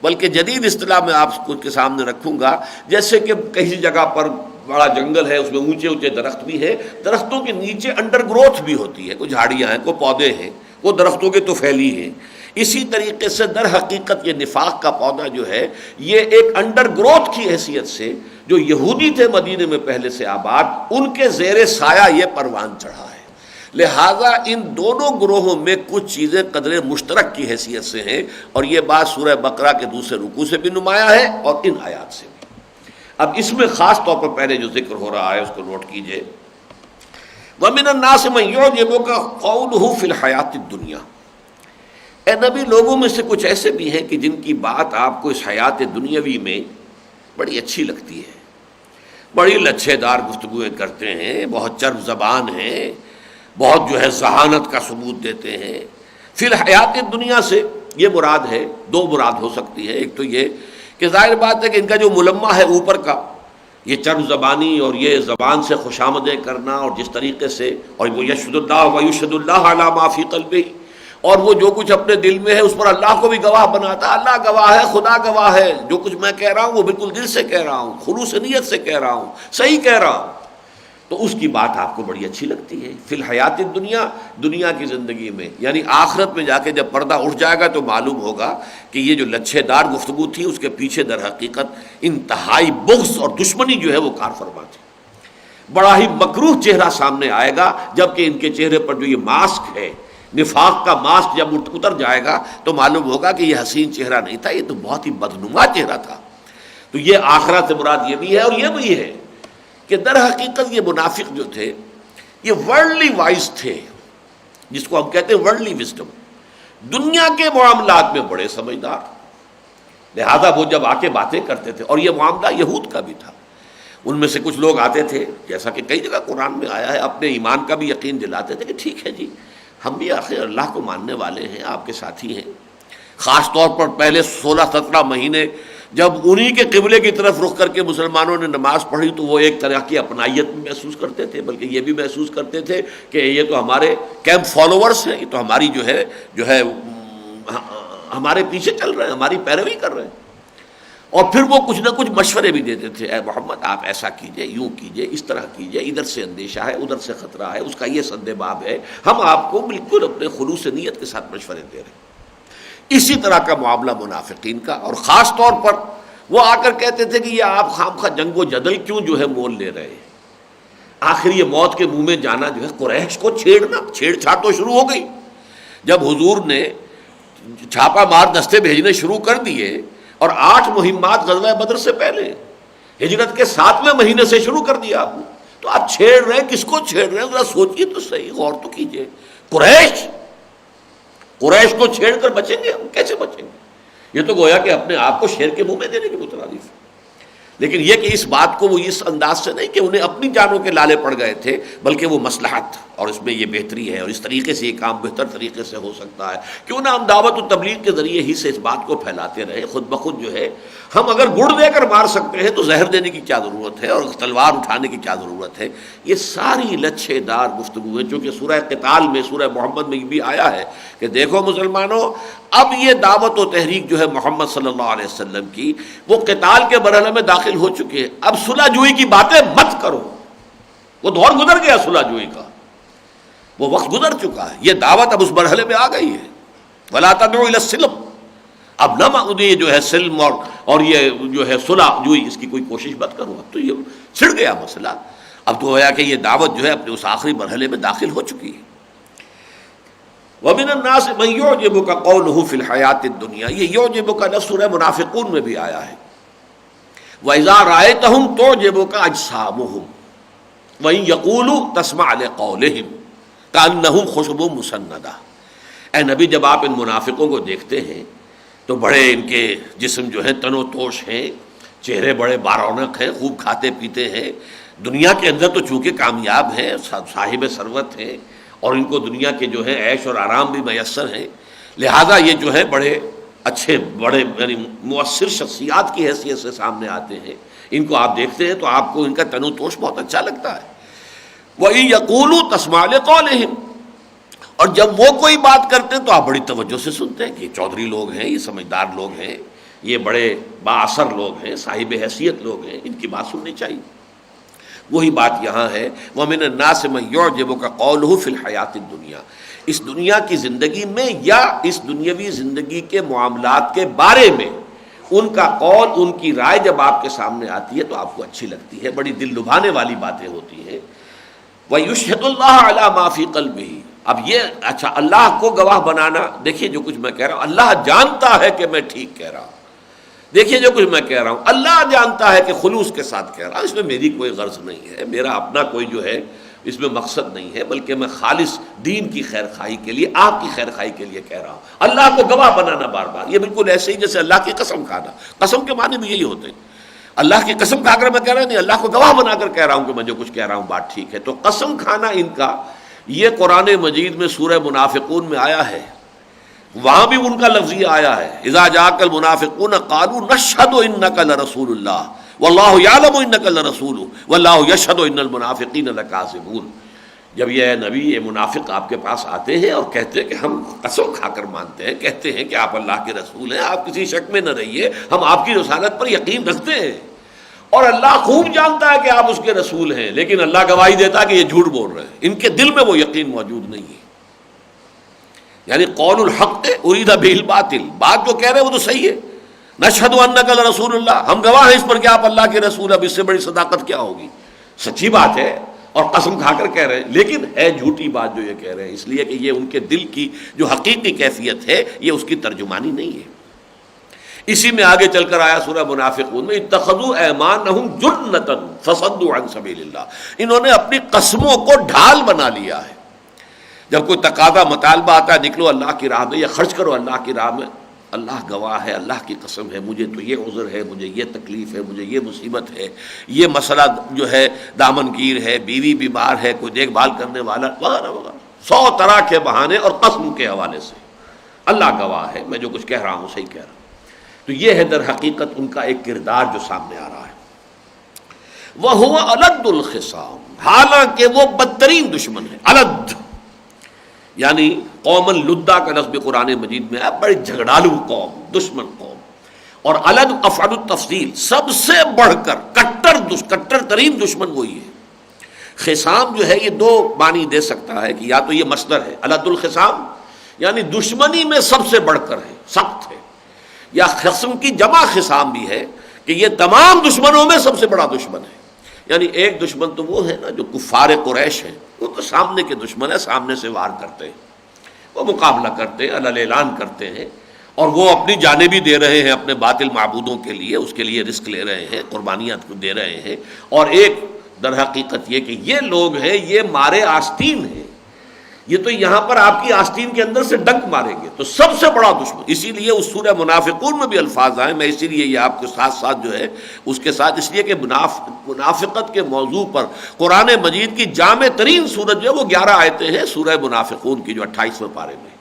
بلکہ جدید اصطلاح میں آپ کو کے سامنے رکھوں گا، جیسے کہ کسی جگہ پر بڑا جنگل ہے، اس میں اونچے اونچے درخت بھی ہیں، درختوں کے نیچے انڈر گروتھ بھی ہوتی ہے، کوئی جھاڑیاں ہیں، کوئی پودے ہیں، وہ درختوں کے طفیلی ہیں، اسی طریقے سے در حقیقت یہ نفاق کا پودا جو ہے یہ ایک انڈر گروتھ کی حیثیت سے جو یہودی تھے مدینے میں پہلے سے آباد، ان کے زیر سایہ یہ پروان چڑھا ہے۔ لہذا ان دونوں گروہوں میں کچھ چیزیں قدر مشترک کی حیثیت سے ہیں، اور یہ بات سورہ بقرہ کے دوسرے رکوع سے بھی نمایاں ہے اور ان آیات سے بھی۔ اب اس میں خاص طور پر پہلے جو ذکر ہو رہا ہے اس کو نوٹ کیجئے، وَمِنَ النَّاسِ مَن يُعْجِبُكَ قَوْلُهُ فِي الْحَيَاةِ الدُّنْيَا، اے نبی لوگوں میں سے کچھ ایسے بھی ہیں کہ جن کی بات آپ کو اس حیات دنیاوی میں بڑی اچھی لگتی ہے، بڑی لچھے دار گفتگویں کرتے ہیں، بہت چرب زبان ہیں، بہت جو ہے ذہانت کا ثبوت دیتے ہیں۔ فی الحیات دنیا سے یہ مراد ہے، دو مراد ہو سکتی ہے، ایک تو یہ کہ ظاہر بات ہے کہ ان کا جو ملمہ ہے اوپر کا، یہ چرب زبانی اور یہ زبان سے خوشامدیں کرنا، اور جس طریقے سے، اور وہ یشهد اللہ ویشهد اللہ علی ما فی قلبہ، اور وہ جو کچھ اپنے دل میں ہے اس پر اللہ کو بھی گواہ بناتا، اللہ گواہ ہے، خدا گواہ ہے، جو کچھ میں کہہ رہا ہوں وہ بالکل دل سے کہہ رہا ہوں، خلوص نیت سے کہہ رہا ہوں، صحیح کہہ رہا ہوں، تو اس کی بات آپ کو بڑی اچھی لگتی ہے۔ فی الحیات الدنیا، دنیا کی زندگی میں، یعنی آخرت میں جا کے جب پردہ اٹھ جائے گا تو معلوم ہوگا کہ یہ جو لچھے دار گفتگو تھی اس کے پیچھے در حقیقت انتہائی بغض اور دشمنی جو ہے وہ کار فرما تھی۔ بڑا ہی مکروہ چہرہ سامنے آئے گا، جبکہ ان کے چہرے پر جو یہ ماسک ہے، نفاق کا ماسک جب اتر جائے گا تو معلوم ہوگا کہ یہ حسین چہرہ نہیں تھا، یہ تو بہت ہی بدنما چہرہ تھا۔ تو یہ آخرت سے مراد یہ بھی ہے، اور یہ بھی ہے کہ در حقیقت یہ منافق جو تھے یہ ورلڈلی وائز تھے، جس کو ہم کہتے ہیں ورلڈلی وزڈم، دنیا کے معاملات میں بڑے سمجھدار، لہذا وہ جب آ کے باتیں کرتے تھے، اور یہ معاملہ یہود کا بھی تھا، ان میں سے کچھ لوگ آتے تھے، جیسا کہ کئی جگہ قرآن میں آیا ہے، اپنے ایمان کا بھی یقین دلاتے تھے کہ ٹھیک ہے جی، ہم بھی آخر اللہ کو ماننے والے ہیں، آپ کے ساتھی ہیں۔ خاص طور پر پہلے 16-17 مہینے جب انہی کے قبلے کی طرف رخ کر کے مسلمانوں نے نماز پڑھی تو وہ ایک طرح کی اپنائیت بھی محسوس کرتے تھے، بلکہ یہ بھی محسوس کرتے تھے کہ یہ تو ہمارے کیمپ فالوورز ہیں، یہ تو ہماری جو ہے ہمارے پیچھے چل رہے ہیں، ہماری پیروی کر رہے ہیں۔ اور پھر وہ کچھ نہ کچھ مشورے بھی دیتے تھے، اے محمد آپ ایسا کیجئے، یوں کیجئے، اس طرح کیجئے، ادھر سے اندیشہ ہے، ادھر سے خطرہ ہے، اس کا یہ سد باب ہے، ہم آپ کو بالکل اپنے خلوص نیت کے ساتھ مشورے دے رہے ہیں۔ اسی طرح کا معاملہ منافقین کا، اور خاص طور پر وہ آ کر کہتے تھے کہ یہ آپ خامخواہ جنگ و جدل کیوں جو ہے مول لے رہے ہیں، آخر یہ موت کے منہ میں جانا جو ہے، قریش کو چھیڑنا، چھیڑ چھاڑ تو شروع ہو گئی۔ جب حضور نے چھاپا مار دستے بھیجنے شروع کر دیے، اور 8 مہمات غزوہ بدر سے پہلے ہجرت کے 7ویں مہینے سے شروع کر دیا آپ نے، تو آپ چھیڑ رہے ہیں، کس کو چھیڑ رہے ہیں ذرا سوچئے تو صحیح، غور تو کیجئے۔ قریش کو چھیڑ کر بچیں گے ہم؟ کیسے بچیں گے؟ یہ تو گویا کہ اپنے آپ کو شیر کے منہ میں دینے کی مترادف ہے۔ لیکن یہ کہ اس بات کو وہ اس انداز سے نہیں کہ انہیں اپنی جانوں کے لالے پڑ گئے تھے، بلکہ وہ مصلحت اور اس میں یہ بہتری ہے، اور اس طریقے سے یہ کام بہتر طریقے سے ہو سکتا ہے، کیوں نہ ہم دعوت و تبلیغ کے ذریعے ہی سے اس بات کو پھیلاتے رہے۔ خود بخود جو ہے ہم اگر گڑ دے کر مار سکتے ہیں تو زہر دینے کی کیا ضرورت ہے، اور تلوار اٹھانے کی کیا ضرورت ہے؟ یہ ساری لچھے دار گفتگو ہے، چونکہ سورہ قتال میں، سورہ محمد میں بھی آیا ہے کہ دیکھو مسلمانوں، اب یہ دعوت و تحریک جو ہے محمد صلی اللہ علیہ وسلم کی، وہ قتال کے مرحلے میں داخل ہو چکی ہے، اب صلح جوئی کی باتیں مت کرو، وہ دور گزر گیا صلح جوئی کا، وہ وقت گزر چکا ہے، یہ دعوت اب اس مرحلے میں آ گئی ہے۔ وَلَا تَدْعُوا إِلَى السِّلْمِ، اب نہ یہ جو ہے سلم اور یہ جو ہے صلح جوئی، اس کی کوئی کوشش مت کرو، اب تو یہ چھڑ گیا مسئلہ، اب تو ہوا کہ یہ دعوت جو ہے اپنے اس آخری مرحلے میں داخل ہو چکی ہے۔ وَمِنَ النَّاسِ مَن يُعْجِبُكَ قَوْلُهُ فِي الْحَيَاةِ الدُّنْيَا، یہ يُعْجِبُكَ نہ سورہ منافقون میں بھی آیا ہے، وَإِذَا رَأَيْتَهُمْ تُعْجِبُكَ أَجْسَامُهُمْ وَإِن يَقُولُوا تَسْمَعْ لِقَوْلِهِمْ كَأَنَّهُمْ خُشُبٌ مُّسَنَّدَةٌ، اے نبی جب آپ ان منافقوں کو دیکھتے ہیں تو بڑے ان کے جسم جو ہیں تن و توش ہیں، چہرے بڑے بارونق ہیں، خوب کھاتے پیتے ہیں، دنیا کے اندر تو چونکہ کامیاب ہیں، صاحب ثروت ہیں، اور ان کو دنیا کے جو ہے عیش اور آرام بھی میسر ہیں، لہذا یہ جو ہے بڑے اچھے، بڑے یعنی مؤثر شخصیات کی حیثیت سے سامنے آتے ہیں، ان کو آپ دیکھتے ہیں تو آپ کو ان کا تنو توش بہت اچھا لگتا ہے. وَإِن يَقُولُوا تَسْمَعْ لِقَوْلِهِمْ، اور جب وہ کوئی بات کرتے ہیں تو آپ بڑی توجہ سے سنتے ہیں کہ یہ چودھری لوگ ہیں، یہ سمجھدار لوگ ہیں، یہ بڑے بااثر لوگ ہیں، صاحب حیثیت لوگ ہیں، ان کی بات سننی چاہیے. وہی بات یہاں ہے، وَمِنَ النَّاسِ مَن يُعْجِبُكَ قَوْلُهُ فِي الْحَيَاةِ الدُّنْيَا، اس دنیا کی زندگی میں یا اس دنیاوی زندگی کے معاملات کے بارے میں ان کا قول، ان کی رائے جب آپ کے سامنے آتی ہے تو آپ کو اچھی لگتی ہے، بڑی دل لبھانے والی باتیں ہوتی ہیں. وَيُشْهِدُ اللَّهَ عَلَى مَا فِي قَلْبِهِ، اب یہ اچھا اللہ کو گواہ بنانا، دیکھیے جو کچھ میں کہہ رہا ہوں اللہ جانتا ہے کہ میں ٹھیک کہہ رہا ہوں، دیکھیے جو کچھ میں کہہ رہا ہوں اللہ جانتا ہے کہ خلوص کے ساتھ کہہ رہا ہوں، اس میں میری کوئی غرض نہیں ہے، میرا اپنا کوئی جو ہے اس میں مقصد نہیں ہے، بلکہ میں خالص دین کی خیر خواہی کے لیے، آپ کی خیر خواہی کے لیے کہہ رہا ہوں. اللہ کو گواہ بنانا بار بار، یہ بالکل ایسے ہی جیسے اللہ کی قسم کھانا، قسم کے معنی بھی یہی ہوتے ہیں. اللہ کی قسم کھا کر میں کہہ رہا نہیں، اللہ کو گواہ بنا کر کہہ رہا ہوں کہ میں جو کچھ کہہ رہا ہوں بات ٹھیک ہے. تو قسم کھانا ان کا یہ قرآن مجید میں سورہ منافقون میں آیا ہے، وہاں بھی ان کا لفظیہ آیا ہے، اذا جاءک المنافقون قالوا نشهد انک لرسول اللہ واللہ یعلم انک لرسولہ واللہ یشہد ان المنافقین لکاذبون. جب یہ نبی، یہ منافق آپ کے پاس آتے ہیں اور کہتے ہیں کہ ہم قسم کھا کر مانتے ہیں، کہتے ہیں کہ آپ اللہ کے رسول ہیں، آپ کسی شک میں نہ رہیے، ہم آپ کی رسالت پر یقین رکھتے ہیں، اور اللہ خوب جانتا ہے کہ آپ اس کے رسول ہیں، لیکن اللہ گواہی دیتا ہے کہ یہ جھوٹ بول رہے ہیں، ان کے دل میں وہ یقین موجود نہیں ہے. یعنی قول الحق ارید بہ الباطل، بات جو کہہ رہے ہیں وہ تو صحیح ہے، نشہد انک لرسول اللہ، ہم گواہ ہیں اس پر کہ آپ اللہ کے رسول، اب اس سے بڑی صداقت کیا ہوگی؟ سچی بات ہے اور قسم کھا کر کہہ رہے ہیں، لیکن ہے جھوٹی بات جو یہ کہہ رہے ہیں، اس لیے کہ یہ ان کے دل کی جو حقیقی کیفیت ہے یہ اس کی ترجمانی نہیں ہے. اسی میں آگے چل کر آیا سورہ منافقون میں، اتخذوا ایمانہم جنۃ فصدوا عن سبیل اللہ، انہوں نے اپنی قسموں کو ڈھال بنا لیا ہے. جب کوئی تقاضا مطالبہ آتا ہے نکلو اللہ کی راہ میں یا خرچ کرو اللہ کی راہ میں، اللہ گواہ ہے، اللہ کی قسم ہے، مجھے تو یہ عذر ہے، مجھے یہ تکلیف ہے، مجھے یہ مصیبت ہے، یہ مسئلہ جو ہے دامن گیر ہے، بیوی بیمار ہے، کوئی دیکھ بھال کرنے والا وغیرہ وغیرہ، 100 طرح کے بہانے اور قسم کے حوالے سے. اللہ گواہ ہے میں جو کچھ کہہ رہا ہوں صحیح کہہ رہا ہوں. تو یہ ہے در حقیقت ان کا ایک کردار جو سامنے آ رہا ہے. وَهُوَ أَلَدُّ الْخِصَامِ، حالانکہ وہ بدترین دشمن ہے. الد یعنی قوم لدہ کا لفظ قرآن مجید میں ہے، بڑی جھگڑالو قوم، دشمن قوم. اور الد افعل التفضیل، سب سے بڑھ کر کٹر ترین دشمن وہی ہے. خصام جو ہے یہ دو معنی دے سکتا ہے کہ یا تو یہ مصدر ہے الد الخصام، یعنی دشمنی میں سب سے بڑھ کر ہے، سخت ہے، یا خصم کی جمع خصام بھی ہے کہ یہ تمام دشمنوں میں سب سے بڑا دشمن ہے. یعنی ایک دشمن تو وہ ہے نا جو کفار قریش ہیں، وہ تو سامنے کے دشمن ہے، سامنے سے وار کرتے ہیں، وہ مقابلہ کرتے ہیں، علل اعلان کرتے ہیں، اور وہ اپنی جانیں بھی دے رہے ہیں اپنے باطل معبودوں کے لیے، اس کے لیے رزق لے رہے ہیں، قربانیاں دے رہے ہیں. اور ایک در حقیقت یہ کہ یہ لوگ ہیں یہ مارے آستین ہیں، یہ تو یہاں پر آپ کی آستین کے اندر سے ڈنک ماریں گے، تو سب سے بڑا دشمن. اسی لیے اس سورہ منافقون میں بھی الفاظ آئے، میں اسی لیے یہ آپ کے ساتھ ساتھ جو ہے اس کے ساتھ، اس لیے کہ منافقت کے موضوع پر قرآن مجید کی جامع ترین سورت جو ہے وہ 11 آیتیں ہیں سورہ منافقون کی جو 28ویں پارے میں.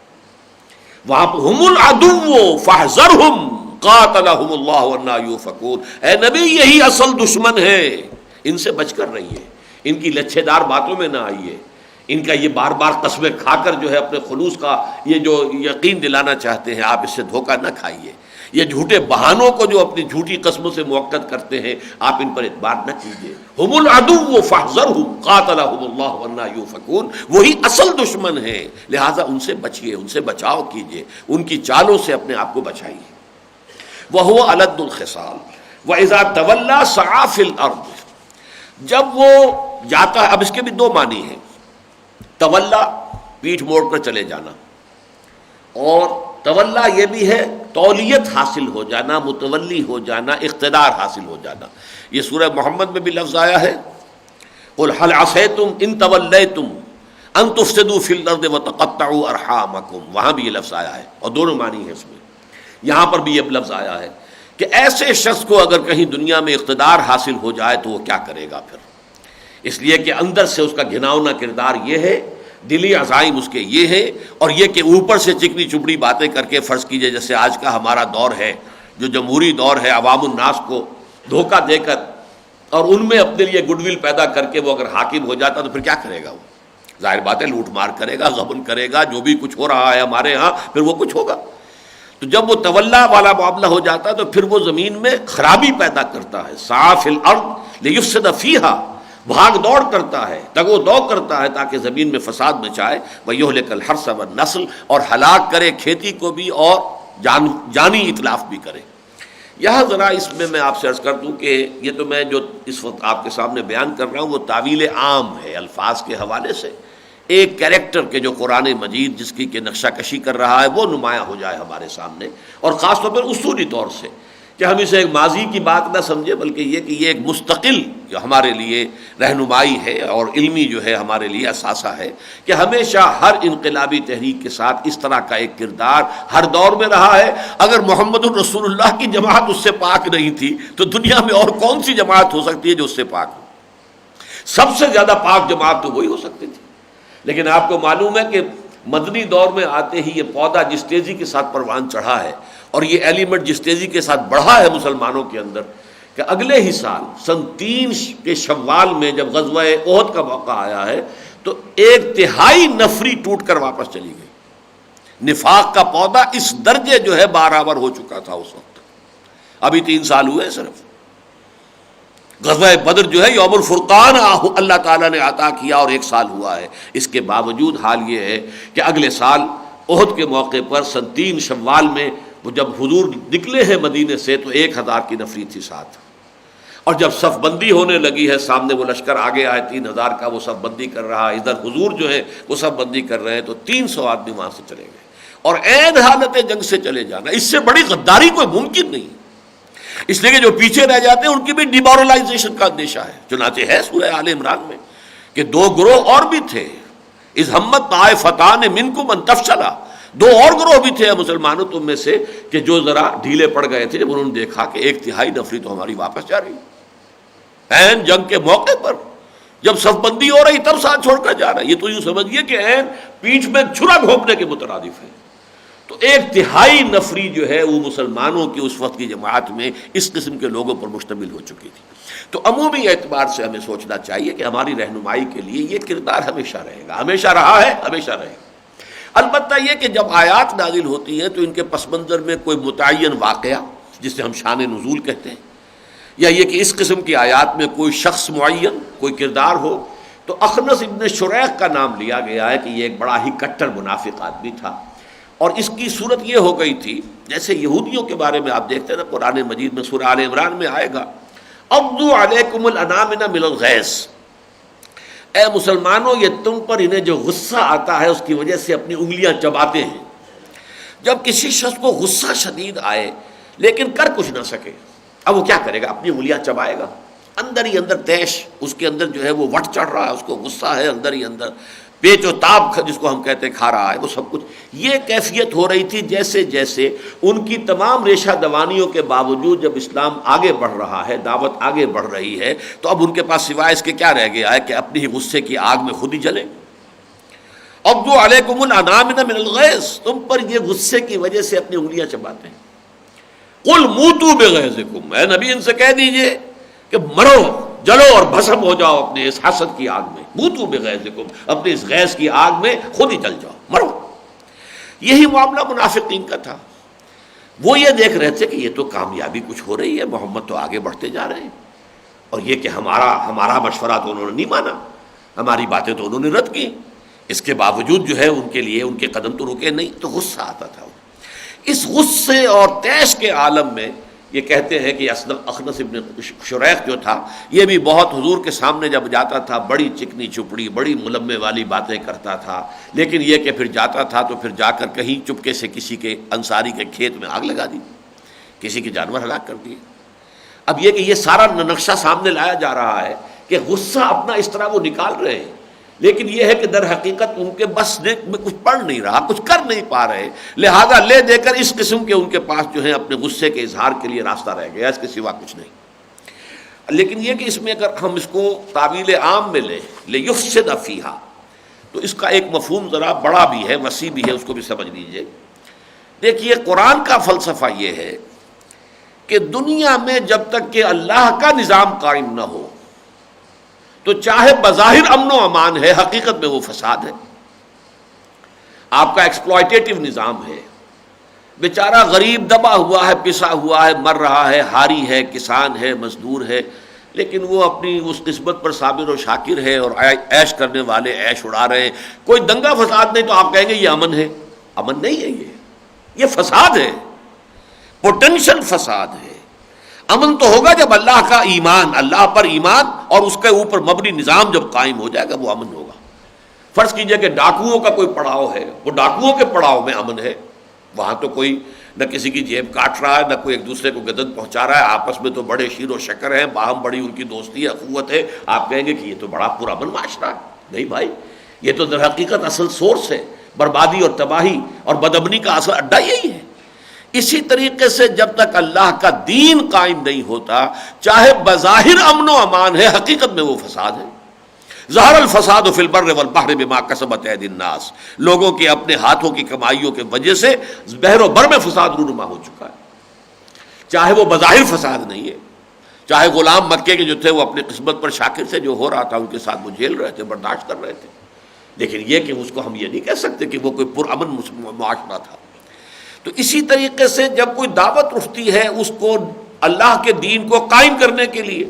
وہاں پر ہم العدو فاحذرہم قاتلہم اللہ انا یؤفکون، اے نبی یہی اصل دشمن ہے، ان سے بچ کر رہیے، ان کی لچھے دار باتوں میں نہ آئیے، ان کا یہ بار بار قسمیں کھا کر جو ہے اپنے خلوص کا یہ جو یقین دلانا چاہتے ہیں آپ اس سے دھوکہ نہ کھائیے. یہ جھوٹے بہانوں کو جو اپنی جھوٹی قسموں سے موقت کرتے ہیں آپ ان پر اعتبار نہ کیجیے. ہم العدو فاحذرہم قاتلہم اللہ انا یؤفکون، وہی اصل دشمن ہے، لہٰذا ان سے بچیے، ان سے بچاؤ کیجیے، ان کی چالوں سے اپنے آپ کو بچائیے. وَهُوَ أَلَدُّ الْخِصَامِ وَإِذَا تَوَلَّى سَعَىٰ فِي الْأَرْضِ، جب وہ جاتا ہے، اب اس کے بھی دو معنی ہیں، تولا پیٹھ موڑ کر چلے جانا، اور تولا یہ بھی ہے تولیت حاصل ہو جانا، متولی ہو جانا، اقتدار حاصل ہو جانا. یہ سورہ محمد میں بھی لفظ آیا ہے، قُلْ هَلْ عَصَيْتُمْ إِن تَوَلَّيْتُمْ أَن تُفْسِدُوا فِي الْأَرْضِ وَتَقَطَّعُوا أَرْحَامَكُمْ، وہاں بھی یہ لفظ آیا ہے اور دونوں معنی ہیں اس میں. یہاں پر بھی یہ لفظ آیا ہے کہ ایسے شخص کو اگر کہیں دنیا میں اقتدار حاصل ہو جائے تو وہ کیا کرے گا پھر، اس لیے کہ اندر سے اس کا گھناؤنا کردار یہ ہے، دلی عزائم اس کے یہ ہے، اور یہ کہ اوپر سے چکنی چپڑی باتیں کر کے، فرض کیجئے جیسے آج کا ہمارا دور ہے جو جمہوری دور ہے، عوام الناس کو دھوکہ دے کر اور ان میں اپنے لیے گڈ ول پیدا کر کے وہ اگر حاکم ہو جاتا تو پھر کیا کرے گا؟ وہ ظاہر بات ہے لوٹ مار کرے گا، غبن کرے گا، جو بھی کچھ ہو رہا ہے ہمارے ہاں پھر وہ کچھ ہوگا۔ تو جب وہ تولا والا معاملہ ہو جاتا ہے تو پھر وہ زمین میں خرابی پیدا کرتا ہے، سعی فی الارض لیفسد فیہا، بھاگ دوڑ کرتا ہے، دگ و دو کرتا ہے تاکہ زمین میں فساد مچائے، وَيُهْلِكَ الْحَرْثَ وَالنَّسْلَ، اور ہلاک کرے کھیتی کو بھی اور جانی اتلاف بھی کرے۔ یہاں ذرا اس میں آپ سے عرض کر دوں کہ یہ تو میں جو اس وقت آپ کے سامنے بیان کر رہا ہوں وہ تعویل عام ہے الفاظ کے حوالے سے، ایک کیریکٹر کے جو قرآن مجید جس کی کہ نقشہ کشی کر رہا ہے وہ نمایاں ہو جائے ہمارے سامنے، اور خاص طور پر اصولی طور سے کہ ہم اسے ایک ماضی کی بات نہ سمجھے بلکہ یہ کہ یہ ایک مستقل جو ہمارے لیے رہنمائی ہے اور علمی جو ہے ہمارے لیے اثاثہ ہے کہ ہمیشہ ہر انقلابی تحریک کے ساتھ اس طرح کا ایک کردار ہر دور میں رہا ہے۔ اگر محمد الرسول اللہ کی جماعت اس سے پاک نہیں تھی تو دنیا میں اور کون سی جماعت ہو سکتی ہے جو اس سے پاک ہو؟ سب سے زیادہ پاک جماعت تو وہی ہو سکتی تھی۔ لیکن آپ کو معلوم ہے کہ مدنی دور میں آتے ہی یہ پودا جس تیزی کے ساتھ پروان چڑھا ہے اور یہ ایلیمنٹ جس تیزی کے ساتھ بڑھا ہے مسلمانوں کے اندر کہ اگلے ہی سال سن 3 کے شوال میں جب غزوہ احد کا موقع آیا ہے تو 1/3 نفری ٹوٹ کر واپس چلی گئی۔ نفاق کا پودا اس درجے جو ہے برابر ہو چکا تھا اس وقت، ابھی 3 سال ہوئے صرف۔ غزوہ بدر جو ہے یوم الفرقان اللہ تعالیٰ نے عطا کیا اور 1 سال ہوا ہے، اس کے باوجود حال یہ ہے کہ اگلے سال احد کے موقع پر سن 3 شوال میں وہ جب حضور نکلے ہیں مدینے سے تو 1000 کی نفری تھی ساتھ، اور جب صف بندی ہونے لگی ہے سامنے وہ لشکر آگے آئے 3000 کا، وہ صف بندی کر رہا ہے، ادھر حضور جو ہے وہ صف بندی کر رہے ہیں، تو 300 آدمی وہاں سے چلے گئے اور عین حالت جنگ سے چلے جانا، اس سے بڑی غداری کوئی ممکن نہیں، اس لیے کہ جو پیچھے رہ جاتے ہیں ان کی بھی ڈیمورلائزیشن کا اندیشہ ہے۔ چنانچہ ہے سورہ آل عمران میں کہ 2 گروہ اور بھی تھے، اذ ہمت طائفتان منکم ان تفشلا، 2 اور گروہ بھی تھے مسلمانوں تم میں سے کہ جو ذرا ڈھیلے پڑ گئے تھے جب انہوں نے دیکھا کہ 1/3 نفری تو ہماری واپس جا رہی، عین جنگ کے موقع پر جب صف بندی ہو رہی تب ساتھ چھوڑ کر جا رہا ہے، یہ تو یوں سمجھیے کہ عین پیٹھ میں چھرا گھونپنے کے مترادف ہے۔ تو 1/3 نفری جو ہے وہ مسلمانوں کی اس وقت کی جماعت میں اس قسم کے لوگوں پر مشتمل ہو چکی تھی۔ تو عمومی اعتبار سے ہمیں سوچنا چاہیے کہ ہماری رہنمائی کے لیے یہ کردار ہمیشہ رہے گا، ہمیشہ رہا ہے، ہمیشہ رہے گا۔ البتہ یہ کہ جب آیات نازل ہوتی ہیں تو ان کے پس منظر میں کوئی متعین واقعہ جسے ہم شان نزول کہتے ہیں، یا یہ کہ اس قسم کی آیات میں کوئی شخص معین کوئی کردار ہو، تو اخنس ابن شریق کا نام لیا گیا ہے کہ یہ ایک بڑا ہی کٹر منافق آدمی تھا، اور اس کی صورت یہ ہو گئی تھی جیسے یہودیوں کے بارے میں آپ دیکھتے ہیں نا قرآن مجید میں سورہ آل عمران میں آئے گا، عضوا علیکم الانامل من الغیظ، اے مسلمانوں یہ تم پر انہیں جو غصہ آتا ہے اس کی وجہ سے اپنی انگلیاں چباتے ہیں۔ جب کسی شخص کو غصہ شدید آئے لیکن کر کچھ نہ سکے، اب وہ کیا کرے گا؟ اپنی انگلیاں چبائے گا، اندر ہی اندر تیش اس کے اندر جو ہے وہ وٹ چڑھ رہا ہے، اس کو غصہ ہے اندر ہی اندر، پیچ و تاب جس کو ہم کہتے ہیں کھا رہا ہے وہ سب کچھ۔ یہ کیفیت ہو رہی تھی جیسے جیسے ان کی تمام ریشہ دوانیوں کے باوجود جب اسلام آگے بڑھ رہا ہے، دعوت آگے بڑھ رہی ہے، تو اب ان کے پاس سوائے اس کے کیا رہ گیا ہے کہ اپنی ہی غصے کی آگ میں خود ہی جلے۔ عضوا علیکم الانامل من الغیظ، تم پر یہ غصے کی وجہ سے اپنی انگلیاں چباتے ہیں۔ قل موتوا بغیظکم، اے نبی ان سے کہہ دیجئے کہ مرو، جلو اور بھسم ہو جاؤ اپنے اس حسد کی آگ میں، موتوا بغیظکم، اپنے اس غیظ کی آگ میں خود ہی جل جاؤ، مرو۔ یہی معاملہ منافقین کا تھا، وہ یہ دیکھ رہے تھے کہ یہ تو کامیابی کچھ ہو رہی ہے، محمد تو آگے بڑھتے جا رہے ہیں، اور یہ کہ ہمارا مشورہ تو انہوں نے نہیں مانا، ہماری باتیں تو انہوں نے رد کی، اس کے باوجود جو ہے ان کے لیے ان کے قدم تو رکے نہیں، تو غصہ آتا تھا۔ اس غصے اور تیش کے عالم میں یہ کہتے ہیں کہ اخنس ابن شریق جو تھا یہ بھی بہت حضور کے سامنے جب جاتا تھا بڑی چکنی چپڑی بڑی ملمے والی باتیں کرتا تھا، لیکن یہ کہ پھر جاتا تھا تو پھر جا کر کہیں چپکے سے کسی کے انصاری کے کھیت میں آگ لگا دی، کسی کے جانور ہلاک کر دیے۔ اب یہ کہ یہ سارا نقشہ سامنے لایا جا رہا ہے کہ غصہ اپنا اس طرح وہ نکال رہے ہیں، لیکن یہ ہے کہ در حقیقت ان کے بس میں کچھ پڑھ نہیں رہا، کچھ کر نہیں پا رہے، لہذا لے دے کر اس قسم کے ان کے پاس جو ہے اپنے غصے کے اظہار کے لیے راستہ رہ گیا، اس کے سوا کچھ نہیں۔ لیکن یہ کہ اس میں اگر ہم اس کو تعویل عام میں لیں لیفسد فیہا، تو اس کا ایک مفہوم ذرا بڑا بھی ہے، وسیع بھی ہے، اس کو بھی سمجھ لیجئے۔ دیکھیے قرآن کا فلسفہ یہ ہے کہ دنیا میں جب تک کہ اللہ کا نظام قائم نہ ہو، تو چاہے بظاہر امن و امان ہے، حقیقت میں وہ فساد ہے۔ آپ کا ایکسپلائٹیٹو نظام ہے، بیچارہ غریب دبا ہوا ہے، پسا ہوا ہے، مر رہا ہے، ہاری ہے، کسان ہے، مزدور ہے، لیکن وہ اپنی اس قسمت پر صابر و شاکر ہے اور عیش کرنے والے عیش اڑا رہے ہیں۔ کوئی دنگا فساد نہیں تو آپ کہیں گے یہ امن ہے۔ امن نہیں ہے، یہ فساد ہے، پوٹینشل فساد ہے۔ امن تو ہوگا جب اللہ کا ایمان، اللہ پر ایمان اور اس کے اوپر مبنی نظام جب قائم ہو جائے گا، وہ امن ہوگا۔ فرض کیجئے کہ ڈاکوؤں کا کوئی پڑاؤ ہے، وہ ڈاکوؤں کے پڑاؤ میں امن ہے، وہاں تو کوئی نہ کسی کی جیب کاٹ رہا ہے، نہ کوئی ایک دوسرے کو گدن پہنچا رہا ہے، آپس میں تو بڑے شیر و شکر ہیں، باہم بڑی ان کی دوستی ہے، اخوت ہے۔ آپ کہیں گے کہ یہ تو بڑا پرامن معاشرہ ہے۔ نہیں بھائی، یہ تو در حقیقت اصل سورس ہے، بربادی اور تباہی اور بدامنی کا اصل اڈا یہی ہے۔ اسی طریقے سے جب تک اللہ کا دین قائم نہیں ہوتا، چاہے بظاہر امن و امان ہے، حقیقت میں وہ فساد ہے۔ ظہر الفساد فی البر والبحر بما کسبت ایدی الناس، لوگوں کے اپنے ہاتھوں کی کمائیوں کی وجہ سے بحر و بر میں فساد رونما ہو چکا ہے، چاہے وہ بظاہر فساد نہیں ہے، چاہے غلام مکے کے جو تھے وہ اپنی قسمت پر شاکر سے جو ہو رہا تھا ان کے ساتھ وہ جھیل رہے تھے، برداشت کر رہے تھے، لیکن یہ کہ اس کو ہم یہ نہیں کہہ سکتے کہ وہ کوئی پرامن معاشرہ تھا۔ تو اسی طریقے سے جب کوئی دعوت اٹھتی ہے اس کو اللہ کے دین کو قائم کرنے کے لیے،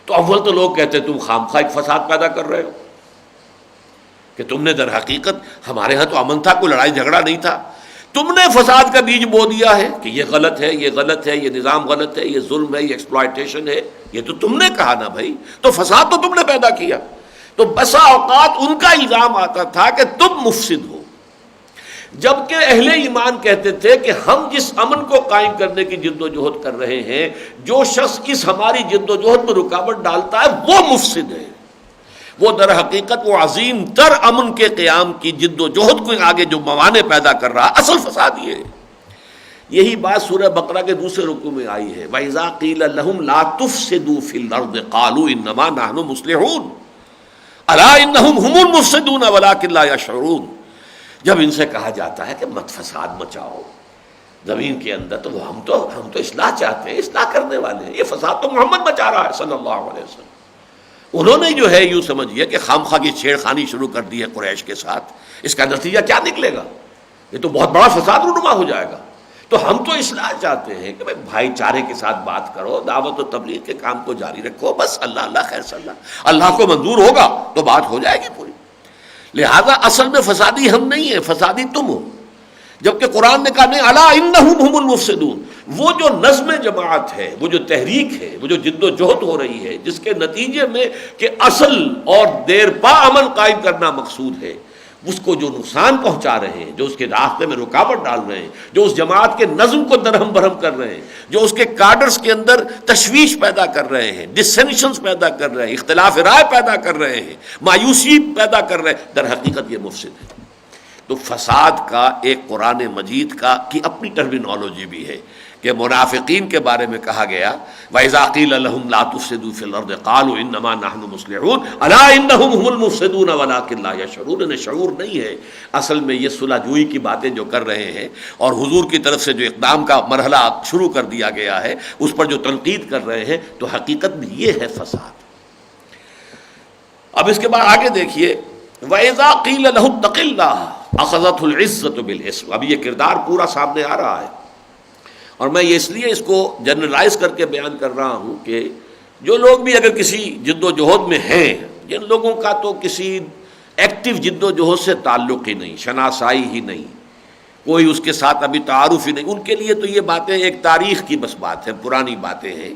تو اول تو لوگ کہتے ہیں تم خامخواہ ایک فساد پیدا کر رہے ہو، کہ تم نے در حقیقت ہمارے ہاں تو امن تھا، کوئی لڑائی جھگڑا نہیں تھا، تم نے فساد کا بیج بو دیا ہے کہ یہ غلط ہے، یہ غلط ہے، یہ نظام غلط ہے، یہ ظلم ہے، یہ ایکسپلائٹیشن ہے، یہ تو تم نے کہا نا بھائی، تو فساد تو تم نے پیدا کیا۔ تو بسا اوقات ان کا الزام آتا تھا کہ تم مفسد ہو، جبکہ اہل ایمان کہتے تھے کہ ہم جس امن کو قائم کرنے کی جد و جہد کر رہے ہیں، جو شخص اس ہماری جد و جہد میں رکاوٹ ڈالتا ہے وہ مفسد ہے، وہ در حقیقت وہ عظیم تر امن کے قیام کی جد و جہد کو آگے جو موانع پیدا کر رہا، اصل فساد یہ ہے۔ یہی بات سورہ بقرہ کے دوسرے رکوع میں آئی ہے، وَإِذَا قِيلَ لَهُمْ لَا تُفْسِدُوا فِي الْأَرْضِ قَالُوا إِنَّمَا نَحْنُ مُصْلِحُونَ أَلَا إِنَّهُمْ هُمُ الْمُفْسِدُونَ وَلَكِنْ لَا يَشْعُرُونَ۔ جب ان سے کہا جاتا ہے کہ مت فساد مچاؤ زمین کے اندر، تو ہم تو اصلاح چاہتے ہیں، اصلاح کرنے والے ہیں، یہ فساد تو محمد مچا رہا ہے صلی اللہ علیہ وسلم۔ انہوں نے جو ہے یوں سمجھیے کہ خامخواہ کی چھیڑ خانی شروع کر دی ہے قریش کے ساتھ، اس کا نتیجہ کیا نکلے گا؟ یہ تو بہت بڑا فساد رونما ہو جائے گا۔ تو ہم تو اصلاح چاہتے ہیں کہ بھائی چارے کے ساتھ بات کرو، دعوت و تبلیغ کے کام کو جاری رکھو، بس اللہ خیر صلی اللہ، اللہ کو منظور ہوگا تو بات ہو جائے گی پوری۔ لہذا اصل میں فسادی ہم نہیں ہیں، فسادی تم ہو، جبکہ قرآن نے کہا نہیں، الا انہم ہم المفسدون۔ وہ جو نظم جماعت ہے، وہ جو تحریک ہے، وہ جو جد و جہد ہو رہی ہے، جس کے نتیجے میں کہ اصل اور دیر پا امن قائم کرنا مقصود ہے، اس کو جو نقصان پہنچا رہے ہیں، جو اس کے راستے میں رکاوٹ ڈال رہے ہیں، جو اس جماعت کے نظم کو درہم برہم کر رہے ہیں، جو اس کے کارڈرز کے اندر تشویش پیدا کر رہے ہیں، ڈسسینشنز پیدا کر رہے ہیں، اختلاف رائے پیدا کر رہے ہیں، مایوسی پیدا کر رہے ہیں، در حقیقت یہ مفسد ہے۔ تو فساد کا ایک قرآن مجید کی اپنی ٹرمینالوجی بھی ہے کہ منافقین کے بارے میں کہا گیا وَإِذَا قِيلَ لَهُمْ لَا تُفْسِدُوا فِي الْأَرْضِ قَالُوا إِنَّمَا نَحْنُ مُصْلِحُونَ أَلَا إِنَّهُمْ هُمُ الْمُفْسِدُونَ وَلَكِنْ لَا يَشْعُرُونَ۔ انہیں شعور نہیں ہے، اصل میں یہ صلح جوئی کی باتیں جو کر رہے ہیں اور حضور کی طرف سے جو اقدام کا مرحلہ شروع کر دیا گیا ہے اس پر جو تنقید کر رہے ہیں، تو حقیقت میں یہ ہے فساد۔ اب اس کے بعد آگے دیکھیے وَإِذَا قِيلَ لَهُ اتَّقِ اللَّهَ أَخَذَتْهُ الْعِزَّةُ بِالْإِثْمِ۔ اب یہ کردار پورا سامنے آ رہا ہے، اور میں یہ اس لیے اس کو جنرلائز کر کے بیان کر رہا ہوں کہ جو لوگ بھی اگر کسی جد و جہد میں ہیں، جن لوگوں کا تو کسی ایکٹیو جد و جہد سے تعلق ہی نہیں، شناسائی ہی نہیں، کوئی اس کے ساتھ ابھی تعارف ہی نہیں، ان کے لیے تو یہ باتیں ایک تاریخ کی بس بات ہے، پرانی باتیں ہیں،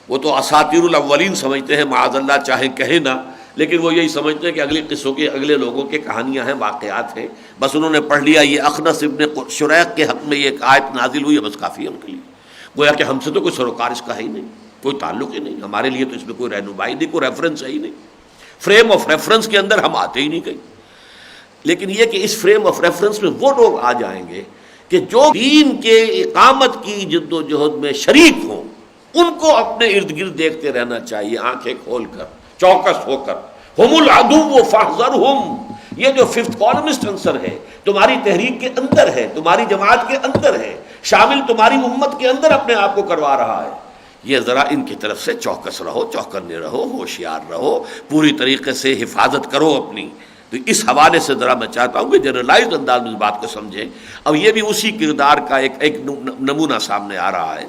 وہ تو اساطیر الاولین سمجھتے ہیں، معاذ اللہ چاہے کہیں نہ، لیکن وہ یہی سمجھتے ہیں کہ اگلی قصوں کے اگلے لوگوں کے کہانیاں ہیں، واقعات ہیں، بس انہوں نے پڑھ لیا یہ اخنس ابن شریق کے حق میں یہ ایک آیت نازل ہوئی ہے، بس کافی ہے ان کے لیے، گویا کہ ہم سے تو کوئی سروکار اس کا ہے ہی نہیں، کوئی تعلق ہی نہیں، ہمارے لیے تو اس میں کوئی رہنمائی نہیں، کوئی ریفرنس ہے ہی نہیں، فریم آف ریفرنس کے اندر ہم آتے ہی نہیں کہیں۔ لیکن یہ کہ اس فریم آف ریفرنس میں وہ لوگ آ جائیں گے کہ جو دین کے اقامت کی جد و جہد میں شریک ہوں، ان کو اپنے ارد گرد دیکھتے رہنا چاہیے، آنکھیں کھول کر، چوکس ہو کر۔ ہم العدو فاحذرہم، یہ جو ففتھ کالمسٹ آنسر ہے تمہاری تحریک کے اندر ہے، تمہاری جماعت کے اندر ہے، شامل تمہاری امت کے اندر اپنے آپ کو کروا رہا ہے یہ ذرا ان کی طرف سے چوکس رہو، چوکنے رہو، ہوشیار رہو، پوری طریقے سے حفاظت کرو اپنی۔ تو اس حوالے سے ذرا میں چاہتا ہوں کہ جنرلائزڈ انداز میں اس بات کو سمجھیں۔ اب یہ بھی اسی کردار کا ایک نمونہ سامنے آ رہا ہے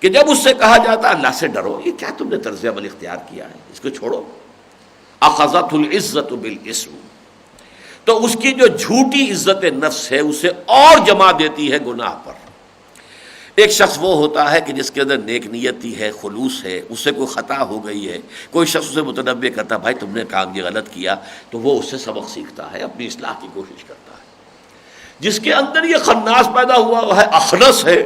کہ جب اس سے کہا جاتا اللہ سے ڈرو، یہ کیا تم نے طرز عمل اختیار کیا ہے، اس کو چھوڑو۔ اخذت العزت بالاسم، تو اس کی جو جھوٹی عزت نفس ہے اسے اور جما دیتی ہے گناہ پر۔ ایک شخص وہ ہوتا ہے کہ جس کے اندر نیک نیتی ہے، خلوص ہے، اس سے کوئی خطا ہو گئی ہے، کوئی شخص اسے متنبہ کرتا بھائی تم نے کام یہ غلط کیا، تو وہ اس سے سبق سیکھتا ہے، اپنی اصلاح کی کوشش کرتا ہے۔ جس کے اندر یہ خناس پیدا ہوا ہے، اخنس ہے،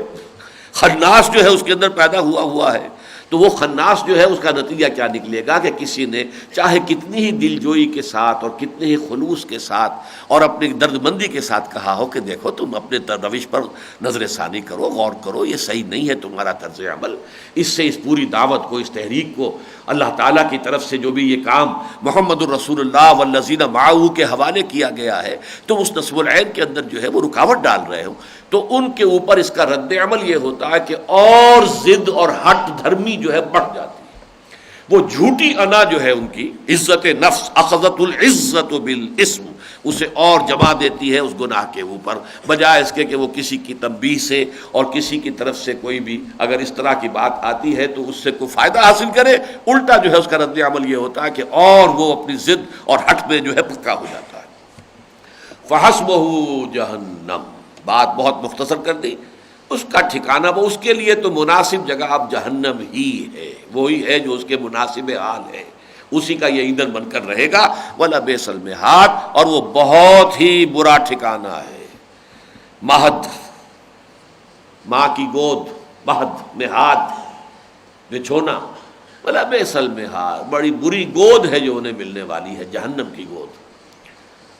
خناس جو ہے اس کے اندر پیدا ہوا ہے، تو وہ خناس جو ہے اس کا نتیجہ کیا نکلے گا کہ کسی نے چاہے کتنی ہی دل جوئی کے ساتھ اور کتنے ہی خلوص کے ساتھ اور اپنی درد مندی کے ساتھ کہا ہو کہ دیکھو تم اپنے روش پر نظر ثانی کرو، غور کرو، یہ صحیح نہیں ہے تمہارا طرز عمل، اس سے اس پوری دعوت کو، اس تحریک کو اللہ تعالیٰ کی طرف سے جو بھی یہ کام محمد الرسول اللہ والذین معہ کے حوالے کیا گیا ہے، تم اس نصب العین کے اندر جو ہے وہ رکاوٹ ڈال رہے ہو، تو ان کے اوپر اس کا رد عمل یہ ہوتا ہے کہ اور ضد اور ہٹ دھرمی جو ہے بڑھ جاتی ہے۔ وہ جھوٹی انا جو ہے ان کی عزت نفس، اخذت العزت بالاسم، اسے اور جما دیتی ہے اس گناہ کے اوپر، بجائے اس کے کہ وہ کسی کی تنبیہ سے اور کسی کی طرف سے کوئی بھی اگر اس طرح کی بات آتی ہے تو اس سے کوئی فائدہ حاصل کرے، الٹا جو ہے اس کا رد عمل یہ ہوتا ہے کہ اور وہ اپنی ضد اور ہٹ میں جو ہے پکا ہو جاتا ہے۔ فحسبہ جہنم، بات بہت مختصر کر دی، اس کا ٹھکانہ وہ اس کے لیے تو مناسب جگہ اب جہنم ہی ہے، وہی ہے جو اس کے مناسب حال ہے، اسی کا یہ ایندھن بن کر رہے گا۔ وَلَبِئْسَ الْمِہَادُ، اور وہ بہت ہی برا ٹھکانہ ہے۔ مہد، ماں کی گود، مہد، مہاد، بچھونا، وَلَبِئْسَ الْمِہَادُ، بڑی بری گود ہے جو انہیں ملنے والی ہے، جہنم کی گود۔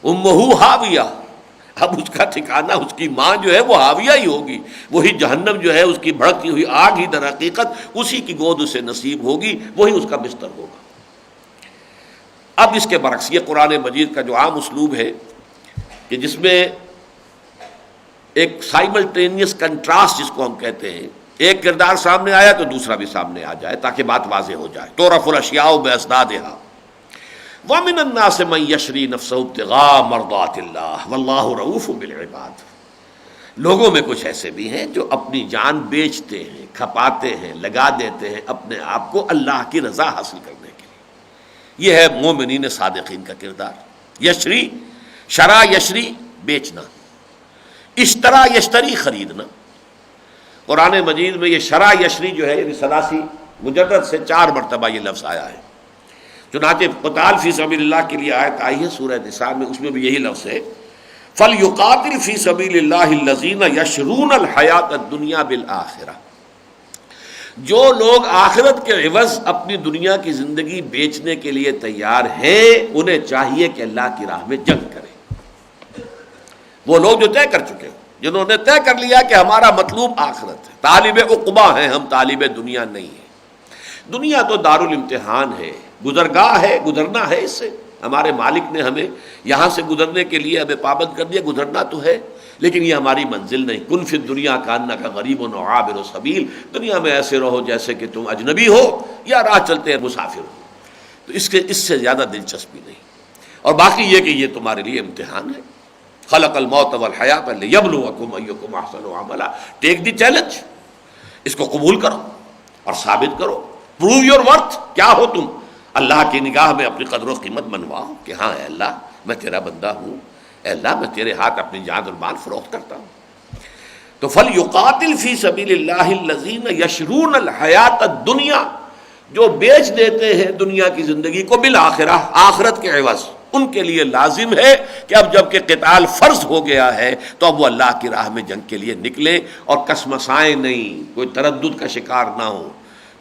اُمُّهُ ہاویہ، اب اس کا ٹھکانہ، اس کی ماں جو ہے وہ ہاویہ ہی ہوگی، وہی جہنم جو ہے اس کی بھڑکتی ہوئی آگ ہی در حقیقت اسی کی گود اسے نصیب ہوگی، وہی اس کا بستر ہوگا۔ اب اس کے برعکس یہ قرآن مجید کا جو عام اسلوب ہے کہ جس میں ایک سائملٹینیس کنٹراسٹ جس کو ہم کہتے ہیں، ایک کردار سامنے آیا تو دوسرا بھی سامنے آ جائے تاکہ بات واضح ہو جائے۔ تُعْرَفُ الْأَشْيَاءُ بِأَصْدَادِهَا وَمِنَ النَّاسِ مَن يَشْرِي نَفْسَهُ ابْتِغَاءَ مَرْضَاتِ اللَّهِ وَاللَّهُ رَءُوفٌ بِالْعِبَادِ، لوگوں میں کچھ ایسے بھی ہیں جو اپنی جان بیچتے ہیں، کھپاتے ہیں، لگا دیتے ہیں اپنے آپ کو اللہ کی رضا حاصل کرنے کے لیے۔ یہ ہے مومنین صادقین کا کردار۔ یشری، شرا یشری، بیچنا، اشترا یشتری، خریدنا۔ قرآن مجید میں یہ شرا یشری جو ہے یعنی ثلاثی مجرد سے 4 مرتبہ یہ لفظ آیا ہے۔ چنانچہ قتال فی سبیل اللہ کے لیے آیت آئی ہے سورہ نساء میں، اس میں بھی یہی لفظ ہے، فَلْيُقَاتِلْ فِي سَبِيلِ اللَّهِ الَّذِينَ يَشْرُونَ الْحَيَاةَ الدُّنْيَا بِالْآخِرَةِ، جو لوگ آخرت کے عوض اپنی دنیا کی زندگی بیچنے کے لیے تیار ہیں، انہیں چاہیے کہ اللہ کی راہ میں جنگ کریں۔ وہ لوگ جو طے کر چکے، جنہوں نے طے کر لیا کہ ہمارا مطلوب آخرت ہے، طالب عقبہ ہیں ہم، طالب دنیا نہیں ہے۔ دنیا تو دارالامتحان ہے، گزرگاہ ہے، گزرنا ہے اس سے۔ ہمارے مالک نے ہمیں یہاں سے گزرنے کے لیے ہمیں پابند کر دیا، گزرنا تو ہے لیکن یہ ہماری منزل نہیں۔ کن فی الدنیا کانک غریب و عابر سبیل، دنیا میں ایسے رہو جیسے کہ تم اجنبی ہو یا راہ چلتے مسافر ہو، تو اس سے زیادہ دلچسپی نہیں۔ اور باقی یہ کہ یہ تمہارے لیے امتحان ہے۔ خلق الموت والحیات لیبلوکم ایکم احسن عملا، ٹیک دی چیلنج، اس کو قبول کرو اور ثابت کرو، پروو یور ورتھ، کیا ہو تم، اللہ کی نگاہ میں اپنی قدر و قیمت منواؤ کہ ہاں اے اللہ میں تیرا بندہ ہوں، اے اللہ میں تیرے ہاتھ اپنی جان اور مال فروخت کرتا ہوں۔ تو فَلْيُقَاتِلْ فِي سَبِيلِ اللَّهِ الَّذِينَ يَشْرُونَ الْحَيَاةَ الدُّنْيَا، جو بیچ دیتے ہیں دنیا کی زندگی کو بالآخرہ، آخرت کے عوض، ان کے لیے لازم ہے کہ اب جب کہ قتال فرض ہو گیا ہے تو اب وہ اللہ کی راہ میں جنگ کے لیے نکلیں اور کسمسائیں نہیں، کوئی تردد کا شکار نہ ہو،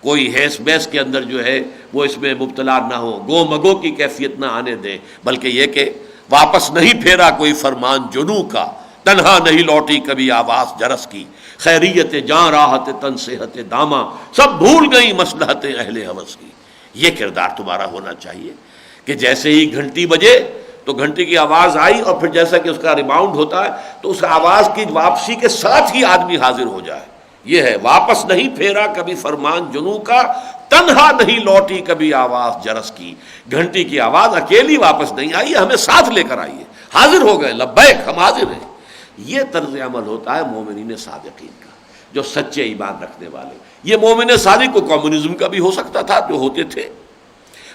کوئی ہیس بیس کے اندر جو ہے وہ اس میں مبتلا نہ ہو، گو مگو کی کیفیت نہ آنے دیں، بلکہ یہ کہ واپس نہیں پھیرا کوئی فرمان جنو کا، تنہا نہیں لوٹی کبھی آواز جرس کی، خیریت جاں راحت تن صحت داماں، سب بھول گئی مصلحت اہل ہوس کی۔ یہ کردار تمہارا ہونا چاہیے کہ جیسے ہی گھنٹی بجے تو گھنٹی کی آواز آئی اور پھر جیسا کہ اس کا ریباؤنڈ ہوتا ہے تو اس آواز کی واپسی کے ساتھ ہی آدمی حاضر ہو جائے، یہ ہے واپس نہیں پھیرا کبھی فرمان جنوں کا، تنہا نہیں لوٹی کبھی آواز جرس کی، گھنٹی کی آواز اکیلی واپس نہیں آئی، ہمیں ساتھ لے کر آئیے، حاضر ہو گئے، لبیک ہم حاضر ہیں۔ یہ طرز عمل ہوتا ہے مومنین صادقین کا، جو سچے ایمان رکھنے والے۔ یہ مومن صادق کو کمیونزم کا بھی ہو سکتا تھا، جو ہوتے تھے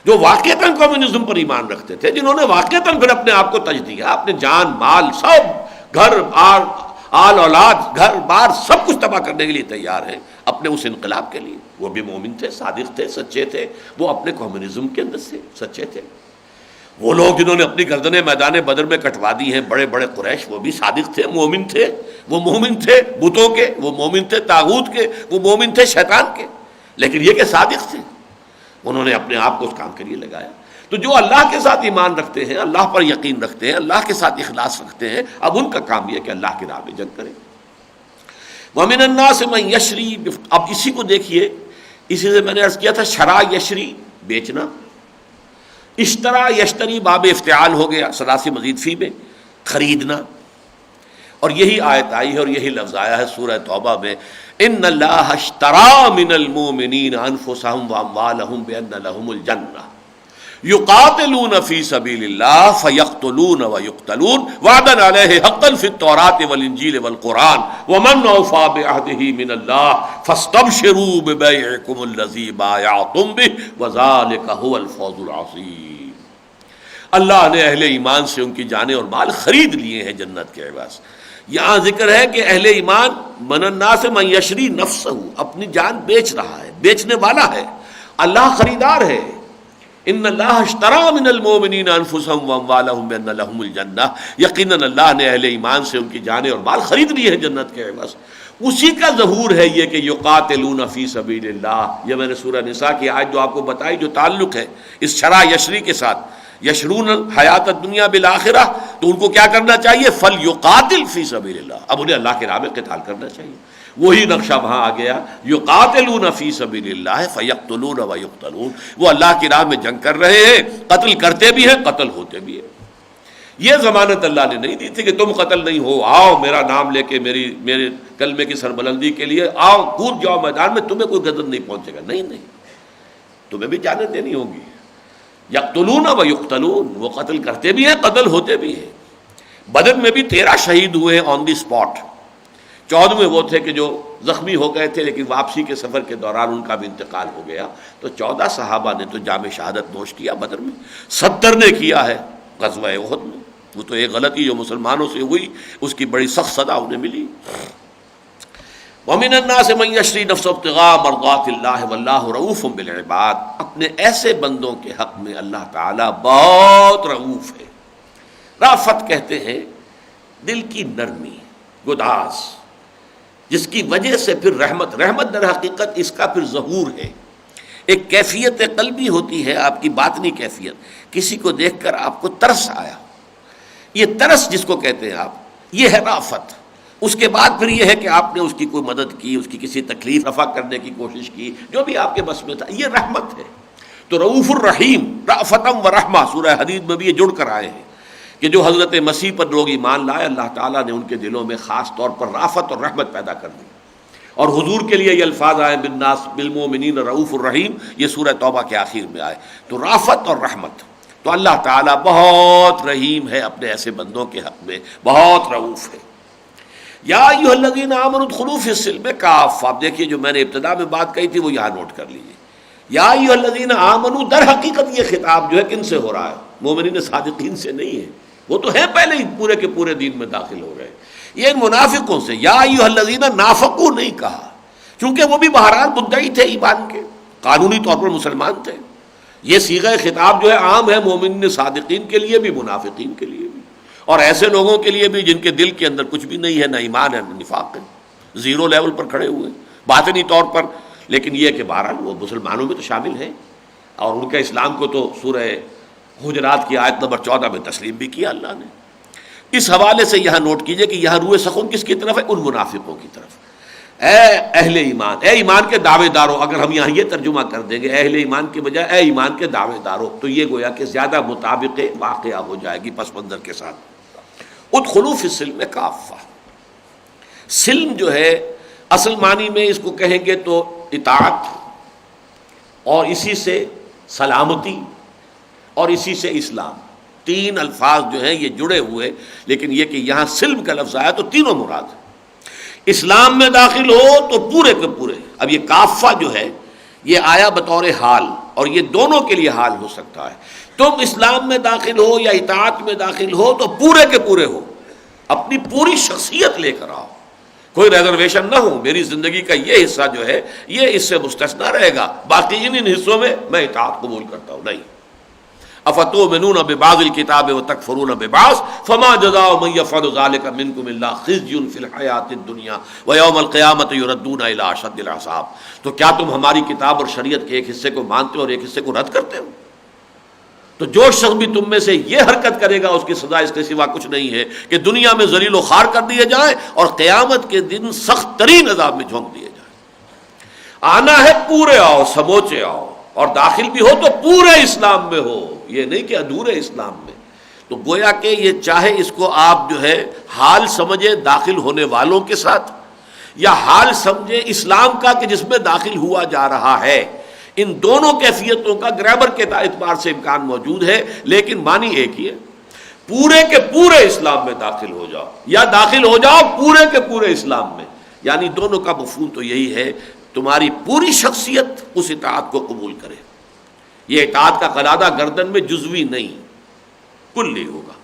جو واقعتاً کمیونزم پر ایمان رکھتے تھے، جنہوں نے واقعتاً پھر اپنے آپ کو تج دیا، اپنے جان مال سب، گھر بار آل اولاد، گھر بار سب کچھ تباہ کرنے کے لیے تیار ہیں اپنے اس انقلاب کے لیے۔ وہ بھی مومن تھے، صادق تھے، سچے تھے، وہ اپنے کمیونزم کے اندر سے سچے تھے۔ وہ لوگ جنہوں نے اپنی گردنیں میدان بدر میں کٹوا دی ہیں، بڑے بڑے قریش، وہ بھی صادق تھے، مومن تھے، وہ مومن تھے بتوں کے، وہ مومن تھے طاغوت کے، وہ مومن تھے شیطان کے، لیکن یہ کہ صادق تھے، انہوں نے اپنے آپ کو اس کام کے لیے لگایا۔ تو جو اللہ کے ساتھ ایمان رکھتے ہیں، اللہ پر یقین رکھتے ہیں، اللہ کے ساتھ اخلاص رکھتے ہیں، اب ان کا کام یہ کہ اللہ کی راہ میں جنگ کریں۔ وَمِنَ النَّاسِ مَن يَشْرِي، اب اسی کو دیکھیے، اسی سے میں نے عرض کیا تھا شرا یشری، بیچنا، اشترا یشتری باب افتعال ہو گیا ثلاثی مزید فی میں، خریدنا، اور یہی آیت آئی ہے اور یہی لفظ آیا ہے سورہ توبہ میں، ان اللہ اشترا من المؤمنین انفسهم واموالهم بان لهم الجنہ یقاتلون فی سبیل اللہ فیقتلون ویقتلون وعدا علیہ حقا فی التوراۃ والانجیل والقرآن ومن اوفی بعہدہ من اللہ فاستبشروا ببیعکم الذی بایعتم بہ وذلک هو الفوز العظیم۔ اللہ نے اہل ایمان سے ان کی جانیں اور مال خرید لیے ہیں جنت کے عوض۔ یہاں ذکر ہے کہ اہل ایمان من الناس من یشری نفسہ، اپنی جان بیچ رہا ہے، بیچنے والا ہے، اللہ خریدار ہے۔ ان اللہ اشترا من المؤمنین انفسهم واموالهم بان لهم الجنہ، یقیناً اللہ نے اہل ایمان سے ان کی جانیں اور مال خرید لیے ہیں جنت کے عوض۔ اسی کا ظہور ہے یہ کہ یقاتلون فی سبیل اللہ، یہ میں نے سورہ نساء کی آیت جو آپ کو بتائی، جو تعلق ہے اس شرع یشری کے ساتھ، یشرون حیات الدنیا بالآخرہ، تو ان کو کیا کرنا چاہیے؟ فلیقاتل فی سبیل اللہ، اب انہیں اللہ کے راہ میں قتال کرنا چاہیے۔ وہی نقشہ وہاں آ گیا، یقاتلون فی سبیل اللہ فیقتلون ویقتلون، وہ اللہ کی راہ میں جنگ کر رہے ہیں، قتل کرتے بھی ہیں، قتل ہوتے بھی ہیں۔ یہ ضمانت اللہ نے نہیں دی تھی کہ تم قتل نہیں ہو، آؤ میرا نام لے کے میرے کلمے کی سربلندی کے لیے آؤ، کود جاؤ میدان میں، تمہیں کوئی غضب نہیں پہنچے گا، نہیں نہیں، تمہیں بھی جانیں دینی ہوگی۔ یقتلون ویقتلون، وہ قتل کرتے بھی ہیں، قتل ہوتے بھی ہیں۔ بدر میں بھی 13 شہید ہوئے آن دی اسپاٹ، 14ویں وہ تھے کہ جو زخمی ہو گئے تھے لیکن واپسی کے سفر کے دوران ان کا بھی انتقال ہو گیا، تو 14 صحابہ نے تو جام شہادت نوش کیا بدر میں، 70 نے کیا ہے غزوہ احد میں۔ وہ تو ایک غلطی جو مسلمانوں سے ہوئی، اس کی بڑی سخت سزا انہیں ملی۔ وَمِنَ النَّاسِ مَن يَشْرِي نَفْسَهُ ابْتِغَاءَ مَرْضَاتِ اللَّهِ وَاللَّهُ رَءُوفٌ بِالْعِبَادِ، اپنے ایسے بندوں کے حق میں اللہ تعالیٰ بہت رؤوف ہے۔ رافت کہتے ہیں دل کی نرمی، گداز، جس کی وجہ سے پھر رحمت در حقیقت اس کا پھر ظہور ہے۔ ایک کیفیت قلبی ہوتی ہے، آپ کی باطنی کیفیت، کسی کو دیکھ کر آپ کو ترس آیا، یہ ترس جس کو کہتے ہیں آپ، یہ ہے رافت۔ اس کے بعد پھر یہ ہے کہ آپ نے اس کی کوئی مدد کی، اس کی کسی تکلیف رفع کرنے کی کوشش کی، جو بھی آپ کے بس میں تھا، یہ رحمت ہے۔ تو رؤوف الرحیم، رأفتم و رحمہ، سورہ حدید میں بھی یہ جڑ کر آئے ہیں کہ جو حضرت مسیح پر لوگ ایمان لائے، اللہ تعالیٰ نے ان کے دلوں میں خاص طور پر رافت اور رحمت پیدا کر دی۔ اور حضور کے لیے یہ الفاظ آئے بالناس بالمؤمنین رؤوف الرحیم، یہ سورہ توبہ کے آخر میں آئے۔ تو رافت اور رحمت، تو اللہ تعالیٰ بہت رحیم ہے اپنے ایسے بندوں کے حق میں، بہت رؤوف ہے۔ یا ایھا الذین آمنوا ادخلوا فی السلم کافہ، اب دیکھیے جو میں نے ابتدا میں بات کہی تھی وہ یہاں نوٹ کر لیجیے۔ یا ایھا الذین آمنوا، در حقیقت یہ خطاب جو ہے کن سے ہو رہا ہے؟ مومنین صادقین سے نہیں ہے، وہ تو ہیں پہلے ہی پورے کے پورے دین میں داخل ہو گئے، یہ منافقوں سے۔ یا ایھا الذین نافقوا نہیں کہا، چونکہ وہ بھی بہرحال مدعی تھے ایمان کے، قانونی طور پر مسلمان تھے۔ یہ صیغہ خطاب جو ہے عام ہے مومنین صادقین کے لیے بھی، منافقین کے لیے بھی، اور ایسے لوگوں کے لیے بھی جن کے دل کے اندر کچھ بھی نہیں ہے، نہ ایمان ہے نہ نفاق ہے، زیرو لیول پر کھڑے ہوئے باطنی طور پر، لیکن یہ کہ بہرحال وہ مسلمانوں میں تو شامل ہیں، اور ان کا اسلام کو تو سورہ حجرات کی آیت نمبر 14 میں تسلیم بھی کیا اللہ نے۔ اس حوالے سے یہاں نوٹ کیجئے کہ یہاں روح سخن کس کی طرف ہے؟ ان منافقوں کی طرف۔ اے اہل ایمان، اے ایمان کے دعوے داروں، اگر ہم یہاں یہ ترجمہ کر دیں گے اہل ایمان کے بجائے اے ایمان کے دعوے داروں، تو یہ گویا کہ زیادہ مطابق واقعہ ہو جائے گی پس منظر کے ساتھ۔ ادخلوا فی السلم کافہ، سلم جو ہے اصل معنی میں اس کو کہیں گے تو اطاعت، اور اسی سے سلامتی، اور اسی سے اسلام، تین الفاظ جو ہیں یہ جڑے ہوئے، لیکن یہ کہ یہاں سلم کا لفظ آیا تو تینوں مراد ہے۔ اسلام میں داخل ہو تو پورے کے پورے، اب یہ کافہ جو ہے یہ آیا بطور حال، اور یہ دونوں کے لیے حال ہو سکتا ہے۔ تم اسلام میں داخل ہو یا اطاعت میں داخل ہو تو پورے کے پورے ہو، اپنی پوری شخصیت لے کر آؤ، کوئی ریزرویشن نہ ہو، میری زندگی کا یہ حصہ جو ہے یہ اس سے مستثنا رہے گا، باقی ان حصوں میں میں اطاعت قبول کرتا ہوں، نہیں۔ افتؤمنون ببعض الکتاب وتکفرون ببعض فما جزاء من يفعل ذلك منكم الا خزي في الحیاۃ الدنیا ویوم القیامۃ يردون الى اشد العذاب۔ تو کیا تم ہماری کتاب اور شریعت کے ایک حصے کو مانتے ہو اور ایک حصے کو رد کرتے ہو؟ تو جو شخص بھی تم میں سے یہ حرکت کرے گا اس کی سزا اس کے سوا کچھ نہیں ہے کہ دنیا میں ذلیل و خوار کر دیے جائیں اور قیامت کے دن سخت ترین عذاب میں جھونک دیے جائیں۔ آنا ہے پورے آؤ، سموچے آؤ، اور داخل بھی ہو تو پورے اسلام میں ہو، یہ نہیں کہ ادھورے اسلام میں۔ تو گویا کہ یہ چاہے اس کو آپ جو ہے حال سمجھے داخل ہونے والوں کے ساتھ، یا حال سمجھے اسلام کا کہ جس میں داخل ہوا جا رہا ہے، ان دونوں کیفیتوں کا گرامر کے اعتبار سے امکان موجود ہے، لیکن معنی ایک ہی ہے، پورے کے پورے اسلام میں داخل ہو جاؤ یا داخل ہو جاؤ پورے کے پورے اسلام میں، یعنی دونوں کا مفہوم تو یہی ہے، تمہاری پوری شخصیت اس اطاعت کو قبول کرے۔ یہ اطاعت کا قلادہ گردن میں جزوی نہیں، کلی ہوگا،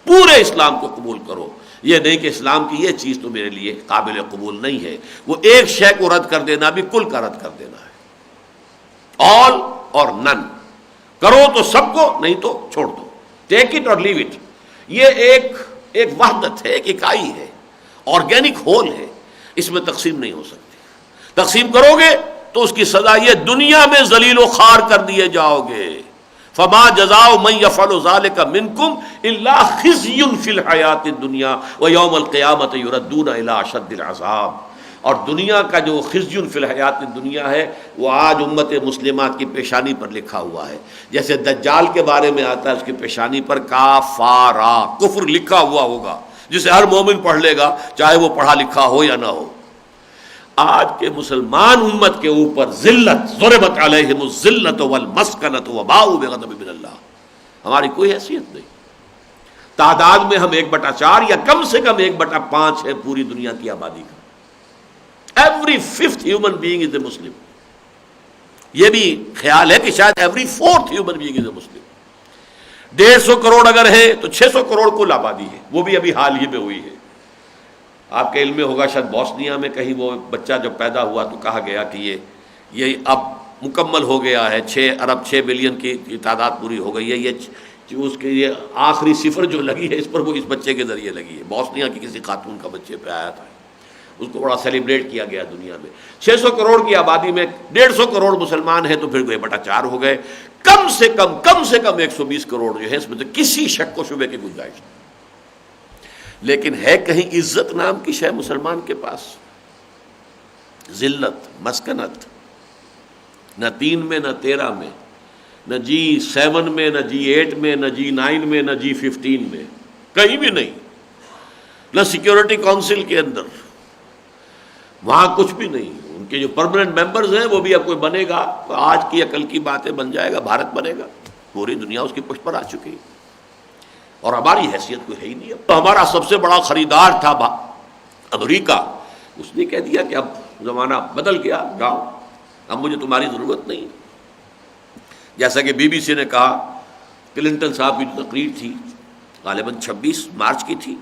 پورے اسلام کو قبول کرو، یہ نہیں کہ اسلام کی یہ چیز تو میرے لیے قابل قبول نہیں ہے، وہ ایک شے کو رد کر دینا بھی کل کا رد کر دینا ہے، آل اور نن، کرو تو سب کو، نہیں تو چھوڑ دو، ٹیک اٹ اور لیو اٹ۔ یہ ایک وحدت ہے، ایک اکائی ہے، آرگینک ہول ہے، اس میں تقسیم نہیں ہو سکتی۔ تقسیم کرو گے تو اس کی سزا یہ دنیا میں ذلیل و خوار کر دیے جاؤ گے۔ فما جزاء من يفعل ذلك منكم الا خزي في الحیاۃ الدنیا ويوم القیامۃ يردون الى اشد العذاب۔ اور دنیا کا جو خزي في الحیاۃ الدنیا ہے وہ آج امت مسلمہ کی پیشانی پر لکھا ہوا ہے، جیسے دجال کے بارے میں آتا ہے اس کی پیشانی پر کافارا، کفر لکھا ہوا ہوگا، جسے ہر مومن پڑھ لے گا چاہے وہ پڑھا لکھا ہو یا نہ ہو۔ آج کے مسلمان امت کے اوپر ذلت، ضربت علیہم الذلۃ والمسکنۃ وباؤوا بغضب من اللہ، ہماری کوئی حیثیت نہیں۔ تعداد میں ہم 1/4 یا کم سے کم 1/5 ہے پوری دنیا کی آبادی کا۔ Every 5th human being is a Muslim. یہ بھی خیال ہے کہ شاید every 4th human being is a Muslim. 150 crore اگر ہے تو 600 کروڑ کل آبادی ہے، وہ بھی ابھی حال ہی میں ہوئی ہے۔ آپ کے علم میں ہوگا شاید بوسنیا میں کہیں وہ بچہ جب پیدا ہوا تو کہا گیا کہ یہ اب مکمل ہو گیا ہے، 6 ارب 6 بلین کی تعداد پوری ہو گئی ہے، یہ اس کے یہ آخری صفر جو لگی ہے اس پر وہ اس بچے کے ذریعے لگی ہے، بوسنیا کی کسی خاتون کا بچے پہ آیا تھا، اس کو بڑا سیلیبریٹ کیا گیا دنیا میں۔ 600 کروڑ کی آبادی میں 150 کروڑ مسلمان ہیں تو پھر 1/4 ہو گئے، کم سے کم 120 کروڑ جو ہے اس میں تو کسی شک و شبے کی گنجائش نہیں۔ لیکن ہے کہیں عزت نام کی شے مسلمان کے پاس؟ ذلت، مسکنت، نہ 3 میں نہ 13 میں، نہ G7 میں نہ G8 میں نہ G9 میں نہ G15 میں، کہیں بھی نہیں، نہ سیکیورٹی کونسل کے اندر، وہاں کچھ بھی نہیں۔ ان کے جو پرماننٹ ممبرز ہیں وہ بھی اب کوئی بنے گا، آج کی عقل کی باتیں بن جائے گا، بھارت بنے گا، پوری دنیا اس کی پشت پر آ چکی ہے، اور ہماری حیثیت کوئی ہے ہی نہیں۔ اب تو ہمارا سب سے بڑا خریدار تھا امریکہ، اس نے کہہ دیا کہ اب زمانہ بدل گیا، جاؤ، اب مجھے تمہاری ضرورت نہیں۔ جیسا کہ BBC نے کہا، کلنٹن صاحب کی جو تقریر تھی غالباً 26 مارچ کی تھی،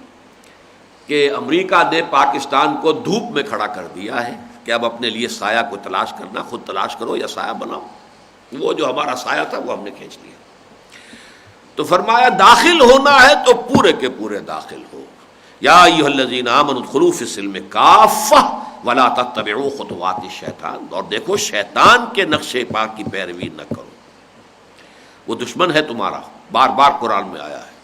کہ امریکہ نے پاکستان کو دھوپ میں کھڑا کر دیا ہے کہ اب اپنے لیے سایہ کو تلاش کرنا، خود تلاش کرو یا سایہ بناؤ۔ وہ جو ہمارا سایہ تھا وہ ہم نے کھینچ لیا۔ تو فرمایا داخل ہونا ہے تو پورے کے پورے داخل ہو۔ یا ایھا الذین آمنوا ادخلوا فی السلم کافہ ولا تتبعوا خطوات الشیطان، اور دیکھو شیطان کے نقش پا کی پیروی نہ کرو، وہ دشمن ہے تمہارا، بار بار قرآن میں آیا ہے،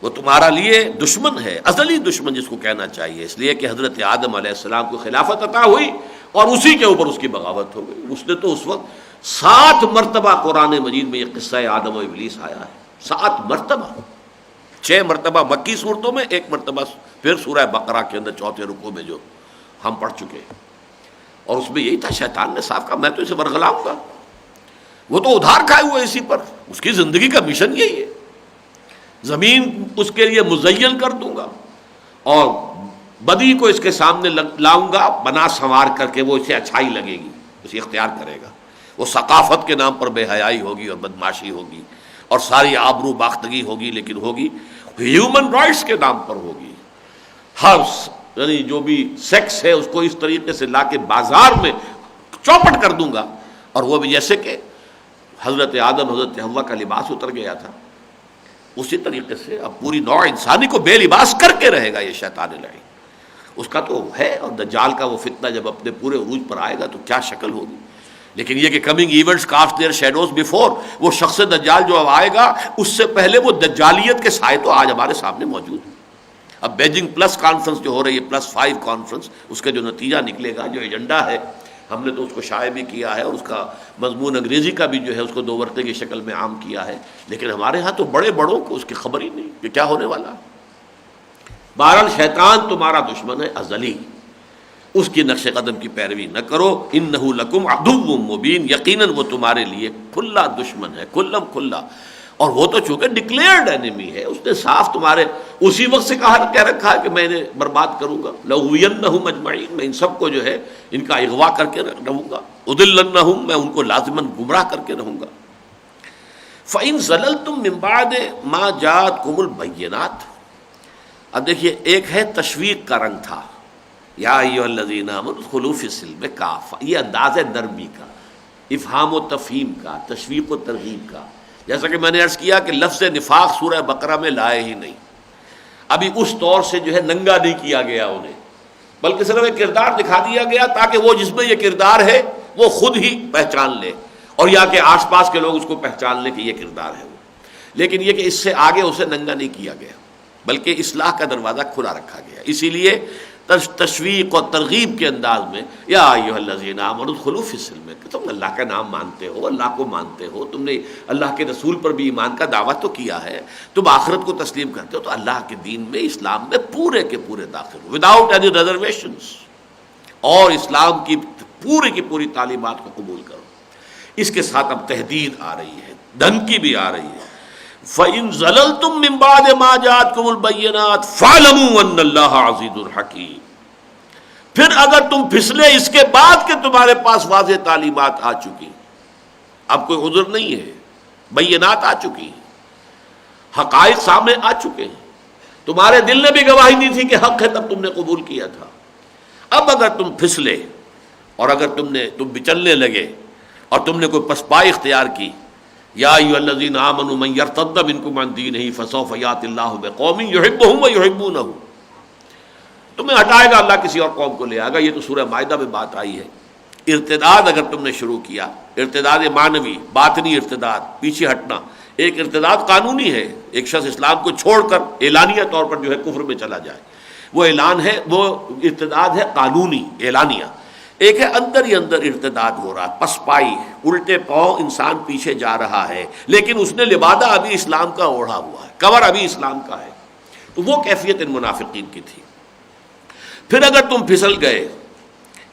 وہ تمہارا لیے دشمن ہے، ازلی دشمن جس کو کہنا چاہیے، اس لیے کہ حضرت آدم علیہ السلام کو خلافت عطا ہوئی اور اسی کے اوپر اس کی بغاوت ہو گئی۔ اس نے تو اس وقت 7 مرتبہ قرآن مجید میں یہ قصہ آدم و ابلیس آیا ہے، 7 مرتبہ، 6 مرتبہ مکی صورتوں میں، 1 مرتبہ پھر سورہ بقرہ کے اندر 4تھے رکوع میں جو ہم پڑھ چکے ہیں، اور اس میں یہی تھا، شیطان نے صاف کہا میں تو اسے ورغلاؤں گا، وہ تو ادھار کھائے ہوئے اسی پر، اس کی زندگی کا مشن یہی ہے، زمین اس کے لیے مزین کر دوں گا اور بدی کو اس کے سامنے لاؤں گا بنا سنوار کر کے، وہ اسے اچھائی لگے گی، اسے اختیار کرے گا، وہ ثقافت کے نام پر بے حیائی ہوگی اور بدماشی ہوگی اور ساری آبرو باختگی ہوگی، لیکن ہوگی ہیومن رائٹس کے نام پر ہوگی، ہر یعنی جو بھی سیکس ہے اس کو اس طریقے سے لا کے بازار میں چوپٹ کر دوں گا، اور وہ بھی جیسے کہ حضرت آدم حضرت حوا کا لباس اتر گیا تھا، اسی طریقے سے اب پوری نوع انسانی کو بے لباس کر کے رہے گا یہ شیطان لعین، اس کا تو ہے، اور دجال کا وہ فتنہ جب اپنے پورے عروج پر آئے گا تو کیا شکل ہوگی، لیکن یہ کہ coming events cast their shadows before, وہ شخص دجال جو اب آئے گا اس سے پہلے وہ دجالیت کے سائے تو آج ہمارے سامنے موجود ہیں۔ اب بیجنگ پلس کانفرنس جو ہو رہی ہے، +5 کانفرنس، اس کا جو نتیجہ نکلے گا، جو ایجنڈا ہے، ہم نے تو اس کو شائع بھی کیا ہے، اور اس کا مضمون انگریزی کا بھی جو ہے اس کو 2 ورقے کی شکل میں عام کیا ہے، لیکن ہمارے ہاں تو بڑے بڑوں کو اس کی خبر ہی نہیں کہ کیا ہونے والا ہے۔ بہرحال شیطان تمہارا دشمن ہے ازلی، اس کی نقش قدم کی پیروی نہ کرو، انہ لکم عدو مبین، یقیناً وہ تمہارے لیے کھلا دشمن ہے، کھلم کھلا، اور وہ تو چونکہ ڈکلیئرڈ اینیمی ہے، اس نے صاف تمہارے اسی وقت سے کہہ رکھا ہے کہ میں انہیں برباد کروں گا، لأغوینہم اجمعین، میں ان سب کو جو ہے ان کا اغوا کر کے رہوں گا، اضلنہم، میں ان کو لازماً گمراہ کر کے رہوں گا۔ فإن زللتم من بعد ما جاءتکم البینات، اب دیکھیے ایک ہے تشویق کا رنگ تھا، یا ایھا الذین آمنوا ادخلوا فی السلم کافہ، یہ انداز ہے نرمی کا، افہام و تفہیم کا، تشویق و ترغیب کا، جیسا کہ میں نے عرض کیا کہ لفظ نفاق سورہ بقرہ میں لائے ہی نہیں، ابھی اس طور سے جو ہے ننگا نہیں کیا گیا انہیں، بلکہ صرف ایک کردار دکھا دیا گیا تاکہ وہ جس میں یہ کردار ہے وہ خود ہی پہچان لے، اور یا کہ آس پاس کے لوگ اس کو پہچان لیں کہ یہ کردار ہے وہ، لیکن یہ کہ اس سے آگے اسے ننگا نہیں کیا گیا، بلکہ اصلاح کا دروازہ کھلا رکھا گیا۔ اسی لیے تشویق اور ترغیب کے انداز میں، یا ایھا الذین آمنوا ادخلوا فی السلم، کہ تم اللہ کا نام مانتے ہو، اللہ کو مانتے ہو، تم نے اللہ کے رسول پر بھی ایمان کا دعویٰ تو کیا ہے، تم آخرت کو تسلیم کرتے ہو، تو اللہ کے دین میں، اسلام میں پورے کے پورے داخل ہو وداؤٹ اینی ریزرویشنز، اور اسلام کی پوری تعلیمات کو قبول کرو۔ اس کے ساتھ اب تحدید آ رہی ہے، دھمکی بھی آ رہی ہے، فَإِن زَلَلْتُم مِّن بَعْدِ مَا جَاءَتْكُمُ الْبَيِّنَاتُ فَاعْلَمُوا أَنَّ اللَّهَ عَزِيزٌ حَكِيمٌ، پھر اگر تم پھسلے اس کے بعد کہ تمہارے پاس واضح تعلیمات آ چکی، اب کوئی عذر نہیں ہے، بینات آ چکی ہیں، حقائق سامنے آ چکے ہیں، تمہارے دل نے بھی گواہی دی تھی کہ حق ہے، تب تم نے قبول کیا تھا، اب اگر تم پھسلے اور اگر تم بچلنے لگے اور تم نے کوئی پسپائی اختیار کی، یا ایھا الذین آمنوا من یرتد منکم عن دینہ فسوف یأتی اللہ بقوم یحبہم ویحبونہ، تمہیں ہٹائے گا اللہ کسی اور قوم کو لے آئے گا، یہ تو سورہ مائدہ میں بات آئی ہے۔ ارتداد اگر تم نے شروع کیا، ارتداد معنوی، باطنی ارتداد، پیچھے ہٹنا، ایک ارتداد قانونی ہے، ایک شخص اسلام کو چھوڑ کر اعلانیہ طور پر جو ہے کفر میں چلا جائے، وہ اعلان ہے، وہ ارتداد ہے قانونی اعلانیہ، ایک ہے اندر ہی اندر ارتداد ہو رہا، پسپائی، الٹے پاؤں انسان پیچھے جا رہا ہے، لیکن اس نے لبادہ ابھی اسلام کا اوڑھا ہوا ہے، کور ابھی اسلام کا ہے، تو وہ کیفیت ان منافقین کی تھی۔ پھر اگر تم پھسل گئے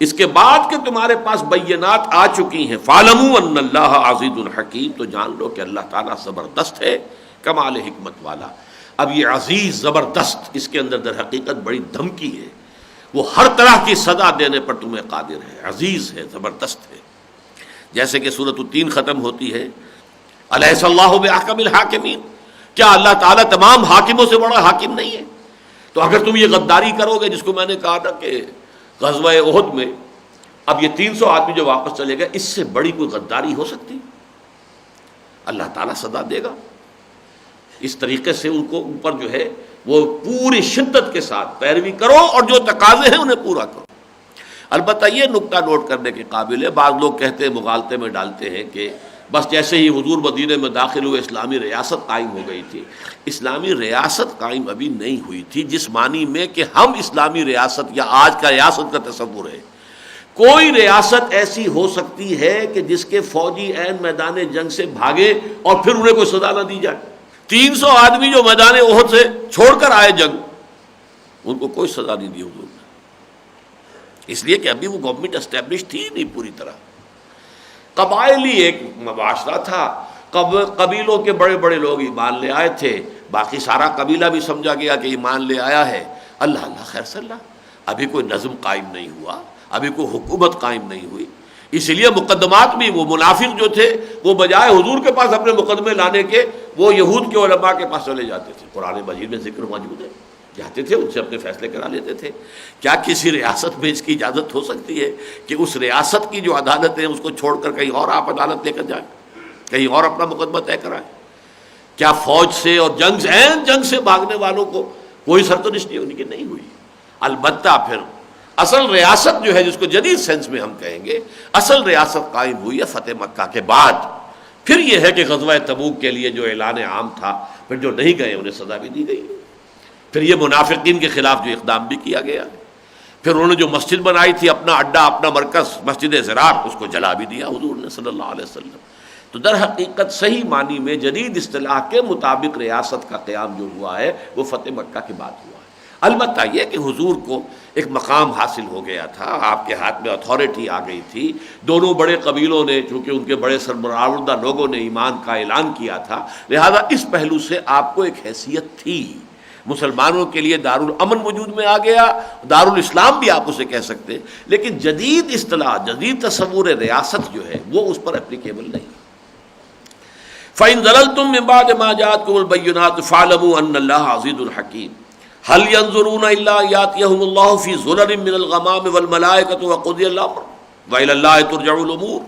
اس کے بعد کہ تمہارے پاس بینات آ چکی ہیں، فَاعْلَمُوا أَنَّ اللَّهَ عَزِيزٌ حَكِيمٌ، تو جان لو کہ اللہ تعالیٰ زبردست ہے، کمال حکمت والا۔ اب یہ عزیز، زبردست، اس کے اندر در حقیقت بڑی دھمکی ہے، وہ ہر طرح کی سزا دینے پر تمہیں قادر ہے، عزیز ہے، زبردست ہے۔ جیسے کہ سورۃ التین ختم ہوتی ہے، أَلَيْسَ اللَّهُ بِأَحْكَمِ الْحَاكِمِينَ، کیا اللہ تعالیٰ تمام حاکموں سے بڑا حاکم نہیں ہے؟ تو اگر تم یہ غداری کرو گے، جس کو میں نے کہا تھا کہ غزوہ احد میں اب یہ 300 آدمی جو واپس چلے گئے، اس سے بڑی کوئی غداری ہو سکتی؟ اللہ تعالیٰ سزا دے گا۔ اس طریقے سے ان کو اوپر جو ہے وہ پوری شدت کے ساتھ پیروی کرو اور جو تقاضے ہیں انہیں پورا کرو۔ البتہ یہ نکتہ نوٹ کرنے کے قابل ہے، بعض لوگ کہتے ہیں، مغالطے میں ڈالتے ہیں کہ بس جیسے ہی حضور مدینے میں داخل ہوئے اسلامی ریاست قائم ہو گئی تھی۔ اسلامی ریاست قائم ابھی نہیں ہوئی تھی، جس معنی میں کہ ہم اسلامی ریاست یا آج کا ریاست کا تصور ہے۔ کوئی ریاست ایسی ہو سکتی ہے کہ جس کے فوجی عین میدان جنگ سے بھاگے اور پھر انہیں کوئی سزا نہ دی جائے۔ 300 آدمی جو میدان احد سے چھوڑ کر آئے جنگ، ان کو کوئی سزا نہیں دی حضور نے۔ اس لیے کہ ابھی وہ گورنمنٹ اسٹیبلش تھی نہیں پوری طرح، قبائلی ایک معاشرہ تھا، قبیلوں کے بڑے بڑے لوگ ایمان لے آئے تھے، باقی سارا قبیلہ بھی سمجھا گیا کہ ایمان لے آیا ہے، اللہ اللہ خیر صلی اللہ، ابھی کوئی نظم قائم نہیں ہوا، ابھی کوئی حکومت قائم نہیں ہوئی، اسی لیے مقدمات بھی وہ منافق جو تھے وہ بجائے حضور کے پاس اپنے مقدمے لانے کے وہ یہود کے علماء کے پاس چلے جاتے تھے، قرآن مجید میں ذکر موجود ہے، جاتے تھے ان سے اپنے فیصلے کرا لیتے تھے۔ کیا کسی ریاست میں اس کی اجازت ہو سکتی ہے کہ اس ریاست کی جو عدالت ہے اس کو چھوڑ کر کہیں اور آپ عدالت لے کر جائیں، کہیں اور اپنا مقدمہ طے کرائیں؟ کیا فوج سے اور جنگ سے بھاگنے والوں کو کوئی سرتنشی ہونے کی نہیں ہوئی؟ البتہ پھر اصل ریاست جو ہے جس کو جدید سینس میں ہم کہیں گے اصل ریاست قائم ہوئی ہے فتح مکہ کے بعد۔ پھر یہ ہے کہ غزوہ تبوک کے لیے جو اعلان عام تھا، پھر جو نہیں گئے انہیں سزا بھی دی گئی، پھر یہ منافقین کے خلاف جو اقدام بھی کیا گیا، پھر انہوں نے جو مسجد بنائی تھی اپنا اڈا اپنا مرکز مسجد زرار، اس کو جلا بھی دیا حضور نے صلی اللہ علیہ وسلم۔ تو در حقیقت صحیح معنی میں جدید اصطلاح کے مطابق ریاست کا قیام جو ہوا ہے وہ فتح مکہ کے بعد ہوا ہے۔ البتہ یہ کہ حضور کو ایک مقام حاصل ہو گیا تھا، آپ کے ہاتھ میں اتھارٹی آ گئی تھی، دونوں بڑے قبیلوں نے چونکہ ان کے بڑے سربراہ لوگوں نے ایمان کا اعلان کیا تھا، لہذا اس پہلو سے آپ کو ایک حیثیت تھی۔ مسلمانوں کے لیے دارالامن وجود میں آ گیا، دارالاسلام بھی آپ اسے کہہ سکتے ہیں، لیکن جدید اصطلاح جدید تصور ریاست جو ہے وہ اس پر اپلیکیبل نہیں۔ فَإِن ضَلَلْتُم مِّن بَعْدِ مَا جَاءَتْكُمُ الْبَيِّنَاتُ فَاعْلَمُوا أَنَّ اللَّهَ عَزِيزٌ حَكِيمٌ هَلْ يَنظُرُونَ إِلَّا أَن يَأْتِيَهُمُ اللَّهُ فِي ظُلَلٍ مِّنَ الْغَمَامِ وَالْمَلَائِكَةُ وَقُضِيَ الْأَمْرُ وَإِلَى اللَّهِ تُرْجَعُ الْأُمُورُ۔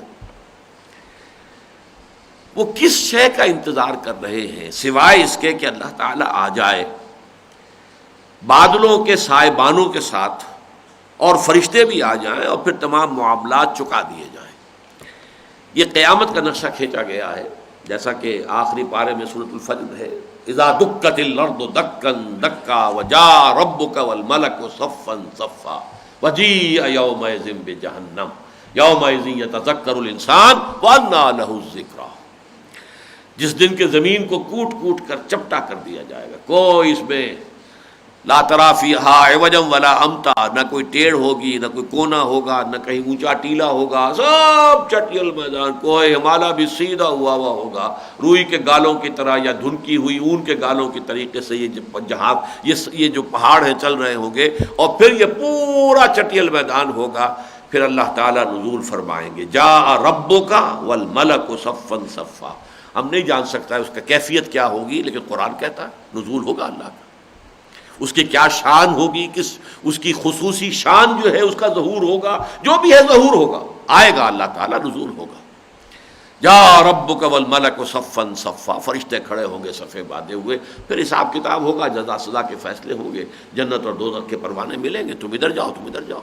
وہ کس شے کا انتظار کر رہے ہیں سوائے اس کے کہ اللہ تعالیٰ آ جائے بادلوں کے سائبانوں کے ساتھ اور فرشتے بھی آ جائیں اور پھر تمام معاملات چکا دیے جائیں۔ یہ قیامت کا نقشہ کھینچا گیا ہے، جیسا کہ آخری پارے میں سورۃ الفجر ہے، اذا دکت الارض دکا دکا وجاء ربک والملک صفا صفا وجیء یومئذ بجہنم یومئذ یتذکر الانسان وانى له الذکریٰ۔ جس دن کے زمین کو کوٹ کوٹ کر چپٹا کر دیا جائے گا، کوئی اس میں لا تری فیہا عوجا ولا امتا، نہ کوئی ٹیڑھ ہوگی نہ کوئی کونا ہوگا نہ کہیں اونچا ٹیلا ہوگا، سب چٹیل میدان، کوئی ہمالا بھی سیدھا ہوا ہوگا روئی کے گالوں کی طرح یا دھنکی ہوئی اون کے گالوں کی طریقے سے یہ جو پہاڑ ہیں چل رہے ہوں گے، اور پھر یہ پورا چٹیل میدان ہوگا۔ پھر اللہ تعالیٰ نزول فرمائیں گے، جاء ربک والملک صفا صفا۔ ہم نہیں جان سکتا ہے اس کا کیفیت کیا ہوگی، لیکن قرآن کہتا ہے نزول ہوگا اللہ کا۔ اس کی کیا شان ہوگی، اس کی خصوصی شان جو ہے اس کا ظہور ہوگا، جو بھی ہے ظہور ہوگا، آئے گا اللہ تعالیٰ، نزول ہوگا۔ جاء ربک والملک صفا صفا، فرشتے کھڑے ہوں گے صفے باندھے ہوئے، پھر حساب کتاب ہوگا، جزا سزا کے فیصلے ہوں گے، جنت اور دوزخ کے پروانے ملیں گے، تم ادھر جاؤ تم ادھر جاؤ۔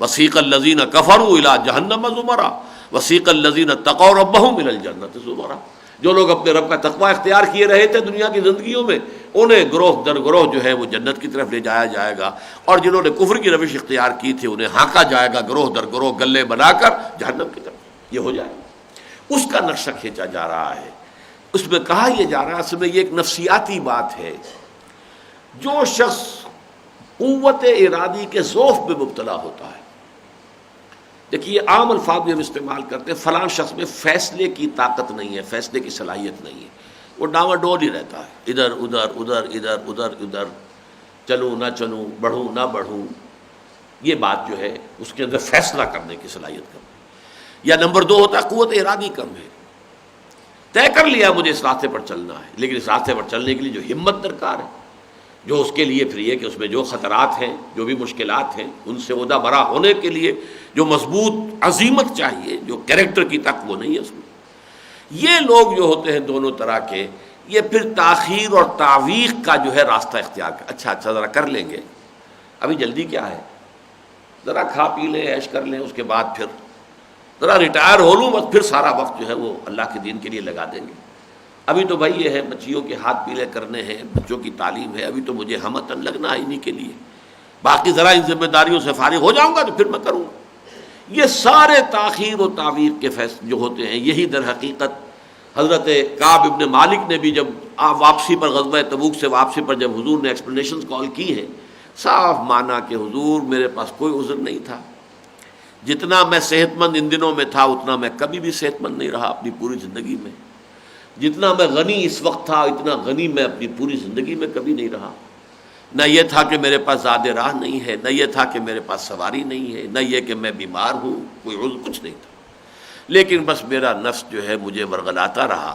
وسیق الذین کفروا الی جہنم زمرا وسیق الذین اتقوا ربهم الی الجنۃ زمرا۔ جو لوگ اپنے رب کا تقوی اختیار کیے رہے تھے دنیا کی زندگیوں میں، انہیں گروہ در گروہ جو ہے وہ جنت کی طرف لے جایا جائے گا، اور جنہوں نے کفر کی روش اختیار کی تھی انہیں ہانکا جائے گا گروہ در گروہ گلے بنا کر جہنم کی طرف۔ یہ ہو جائے گا، اس کا نقشہ کھینچا جا رہا ہے۔ اس میں کہا یہ جا رہا ہے، اصل میں یہ ایک نفسیاتی بات ہے۔ جو شخص قوت ارادی کے ذوف میں مبتلا ہوتا ہے، دیکھیے عام الفاظ میں ہم استعمال کرتے ہیں، فلاں شخص میں فیصلے کی طاقت نہیں ہے، فیصلے کی صلاحیت نہیں ہے، وہ ڈاواں ڈول ہی رہتا ہے، ادھر ادھر ادھر ادھر ادھر ادھر، چلوں نہ چلوں، بڑھوں نہ بڑھوں۔ یہ بات جو ہے اس کے اندر فیصلہ کرنے کی صلاحیت کم ہے۔ یا نمبر دو ہوتا ہے قوت ارادی کم ہے، طے کر لیا مجھے اس راستے پر چلنا ہے، لیکن اس راستے پر چلنے کے لیے جو ہمت درکار ہے، جو اس کے لیے پھر یہ کہ اس میں جو خطرات ہیں، جو بھی مشکلات ہیں، ان سے عہدہ برا ہونے کے لیے جو مضبوط عزیمت چاہیے، جو کریکٹر کی تک وہ نہیں ہے اس میں۔ یہ لوگ جو ہوتے ہیں دونوں طرح کے، یہ پھر تاخیر اور تعویق کا جو ہے راستہ اختیار کر، اچھا ذرا کر لیں گے، ابھی جلدی کیا ہے، ذرا کھا پی لیں عیش کر لیں، اس کے بعد پھر ذرا ریٹائر ہو لوں، بس پھر سارا وقت جو ہے وہ اللہ کے دین کے لیے لگا دیں گے۔ ابھی تو بھائی یہ ہے بچیوں کے ہاتھ پیلے کرنے ہیں، بچوں کی تعلیم ہے، ابھی تو مجھے ہمتن لگنا ہے انہیں کے لیے، باقی ذرا ان ذمہ داریوں سے فارغ ہو جاؤں گا تو پھر میں کروں گا۔ یہ سارے تاخیر و تعویق کے فیصلے جو ہوتے ہیں، یہی در حقیقت حضرت کعب ابن مالک نے بھی جب واپسی پر غزوہ تبوک سے واپسی پر جب حضور نے ایکسپلینیشنز کال کی ہیں، صاف مانا کہ حضور میرے پاس کوئی عذر نہیں تھا، جتنا میں صحت مند ان دنوں میں تھا اتنا میں کبھی بھی صحت مند نہیں رہا اپنی پوری زندگی میں. جتنا میں غنی اس وقت تھا اتنا غنی میں اپنی پوری زندگی میں کبھی نہیں رہا. نہ یہ تھا کہ میرے پاس زیادہ راہ نہیں ہے، نہ یہ تھا کہ میرے پاس سواری نہیں ہے، نہ یہ کہ میں بیمار ہوں، کوئی عذر کچھ نہیں تھا. لیکن بس میرا نفس جو ہے مجھے ورغلاتا رہا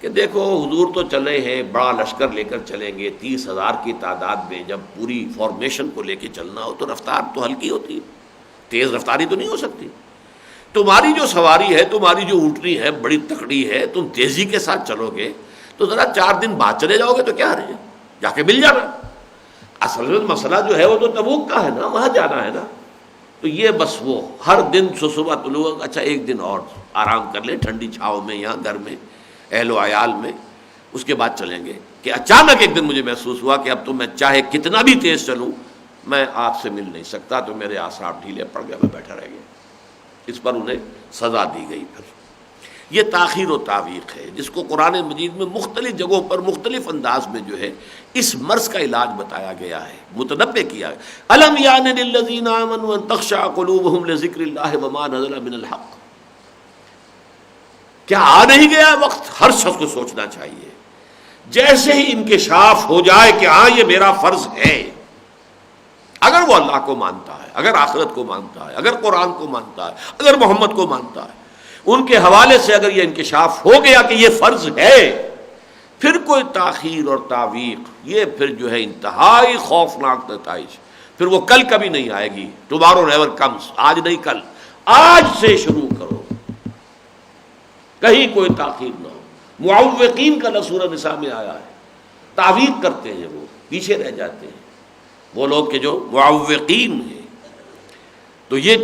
کہ دیکھو حضور تو چلے ہیں، بڑا لشکر لے کر چلیں گے، 30,000 کی تعداد میں جب پوری فارمیشن کو لے کے چلنا ہو تو رفتار تو ہلکی ہوتی ہے، تیز رفتاری تو نہیں ہو سکتی. تمہاری جو سواری ہے، تمہاری جو اونٹنی ہے بڑی تکڑی ہے، تم تیزی کے ساتھ چلو گے تو ذرا 4 دن بعد چلے جاؤ گے تو کیا رہے، جا کے مل جانا. اصل میں مسئلہ جو ہے وہ تو تبوک کا ہے نا، وہاں جانا ہے نا. تو یہ بس وہ ہر دن صبح طلوع، اچھا ایک دن اور آرام کر لیں ٹھنڈی چھاؤں میں، یہاں گھر میں اہل و عیال میں، اس کے بعد چلیں گے. کہ اچانک ایک دن مجھے محسوس ہوا کہ اب تو میں چاہے کتنا بھی تیز چلوں میں آپ سے مل نہیں سکتا. تو میرے اعصاب ڈھیلے پڑ گئے، میں بیٹھا رہ گیا. اس پر انہیں سزا دی گئی. پھر یہ تاخیر و تعویق ہے جس کو قرآن مجید میں مختلف جگہوں پر مختلف انداز میں جو ہے اس مرض کا علاج بتایا گیا ہے، متنبہ کیا ہے. الم یعن للذین آمنوا ان تخشع قلوبہم لذکر اللہ وما نزل من الحق. کیا آ نہیں گیا وقت؟ ہر شخص کو سوچنا چاہیے جیسے ہی انکشاف ہو جائے کہ ہاں یہ میرا فرض ہے، اگر وہ اللہ کو مانتا ہے، اگر آخرت کو مانتا ہے، اگر قرآن کو مانتا ہے، اگر محمد کو مانتا ہے، ان کے حوالے سے اگر یہ انکشاف ہو گیا کہ یہ فرض ہے، پھر کوئی تاخیر اور تعویق یہ پھر جو ہے انتہائی خوفناک نتائج. پھر وہ کل کبھی نہیں آئے گی. ٹمارو نیور کمز، آج نہیں کل، آج سے شروع کرو، کہیں کوئی تاخیر نہ ہو. معوقین کا لفظ سورہ نساء میں آیا ہے. تعویق کرتے ہیں، وہ پیچھے رہ جاتے ہیں، وہ لوگ کہ جو معوقین ہیں. تو یہ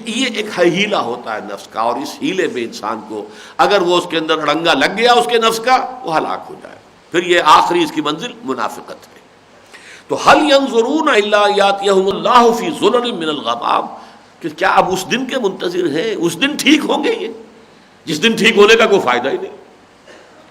ایک ہیلا ہوتا ہے نفس کا، اور اس ہیلے میں انسان کو اگر وہ اس کے اندر اڑنگا لگ گیا اس کے نفس کا، وہ ہلاک ہو جائے. پھر یہ آخری اس کی منزل منافقت ہے. تو هل ينظرون الا ياتيهم الله في ظلل من الغمام، کہ کیا اب اس دن کے منتظر ہیں؟ اس دن ٹھیک ہوں گے یہ، جس دن ٹھیک ہونے کا کوئی فائدہ ہی نہیں.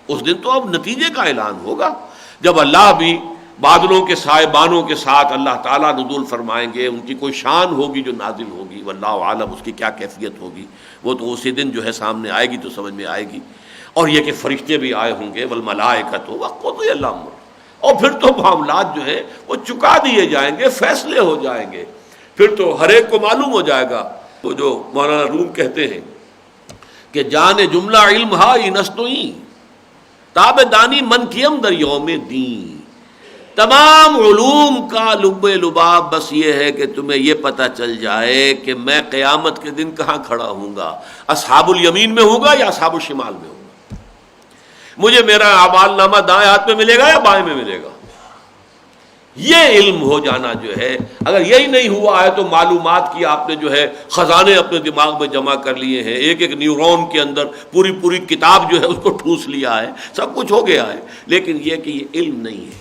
اس دن تو اب نتیجے کا اعلان ہوگا جب اللہ بھی بادلوں کے سائبانوں کے ساتھ اللہ تعالیٰ نزول فرمائیں گے. ان کی کوئی شان ہوگی جو نازل ہوگی، واللہ عالم اس کی کیا کیفیت ہوگی، وہ تو اسی دن جو ہے سامنے آئے گی تو سمجھ میں آئے گی. اور یہ کہ فرشتے بھی آئے ہوں گے، والملائکۃ وقضی الامر، اور پھر تو معاملات جو ہیں وہ چکا دیے جائیں گے، فیصلے ہو جائیں گے. پھر تو ہر ایک کو معلوم ہو جائے گا. وہ جو مولانا روم کہتے ہیں کہ جان جملہ علم ہائی نستوئی تاب دانی من کیم در یوم دین. تمام علوم کا لب لباب بس یہ ہے کہ تمہیں یہ پتہ چل جائے کہ میں قیامت کے دن کہاں کھڑا ہوں گا، اصحاب الیمین میں ہوں گا یا اصحاب الشمال میں ہوں گا. مجھے میرا اعمال نامہ دائیں ہاتھ میں ملے گا یا بائیں میں ملے گا. یہ علم ہو جانا جو ہے، اگر یہی نہیں ہوا ہے تو معلومات کی آپ نے جو ہے خزانے اپنے دماغ میں جمع کر لیے ہیں، ایک ایک نیورون کے اندر پوری کتاب جو ہے اس کو ٹھوس لیا ہے، سب کچھ ہو گیا ہے. لیکن یہ کہ یہ علم نہیں ہے.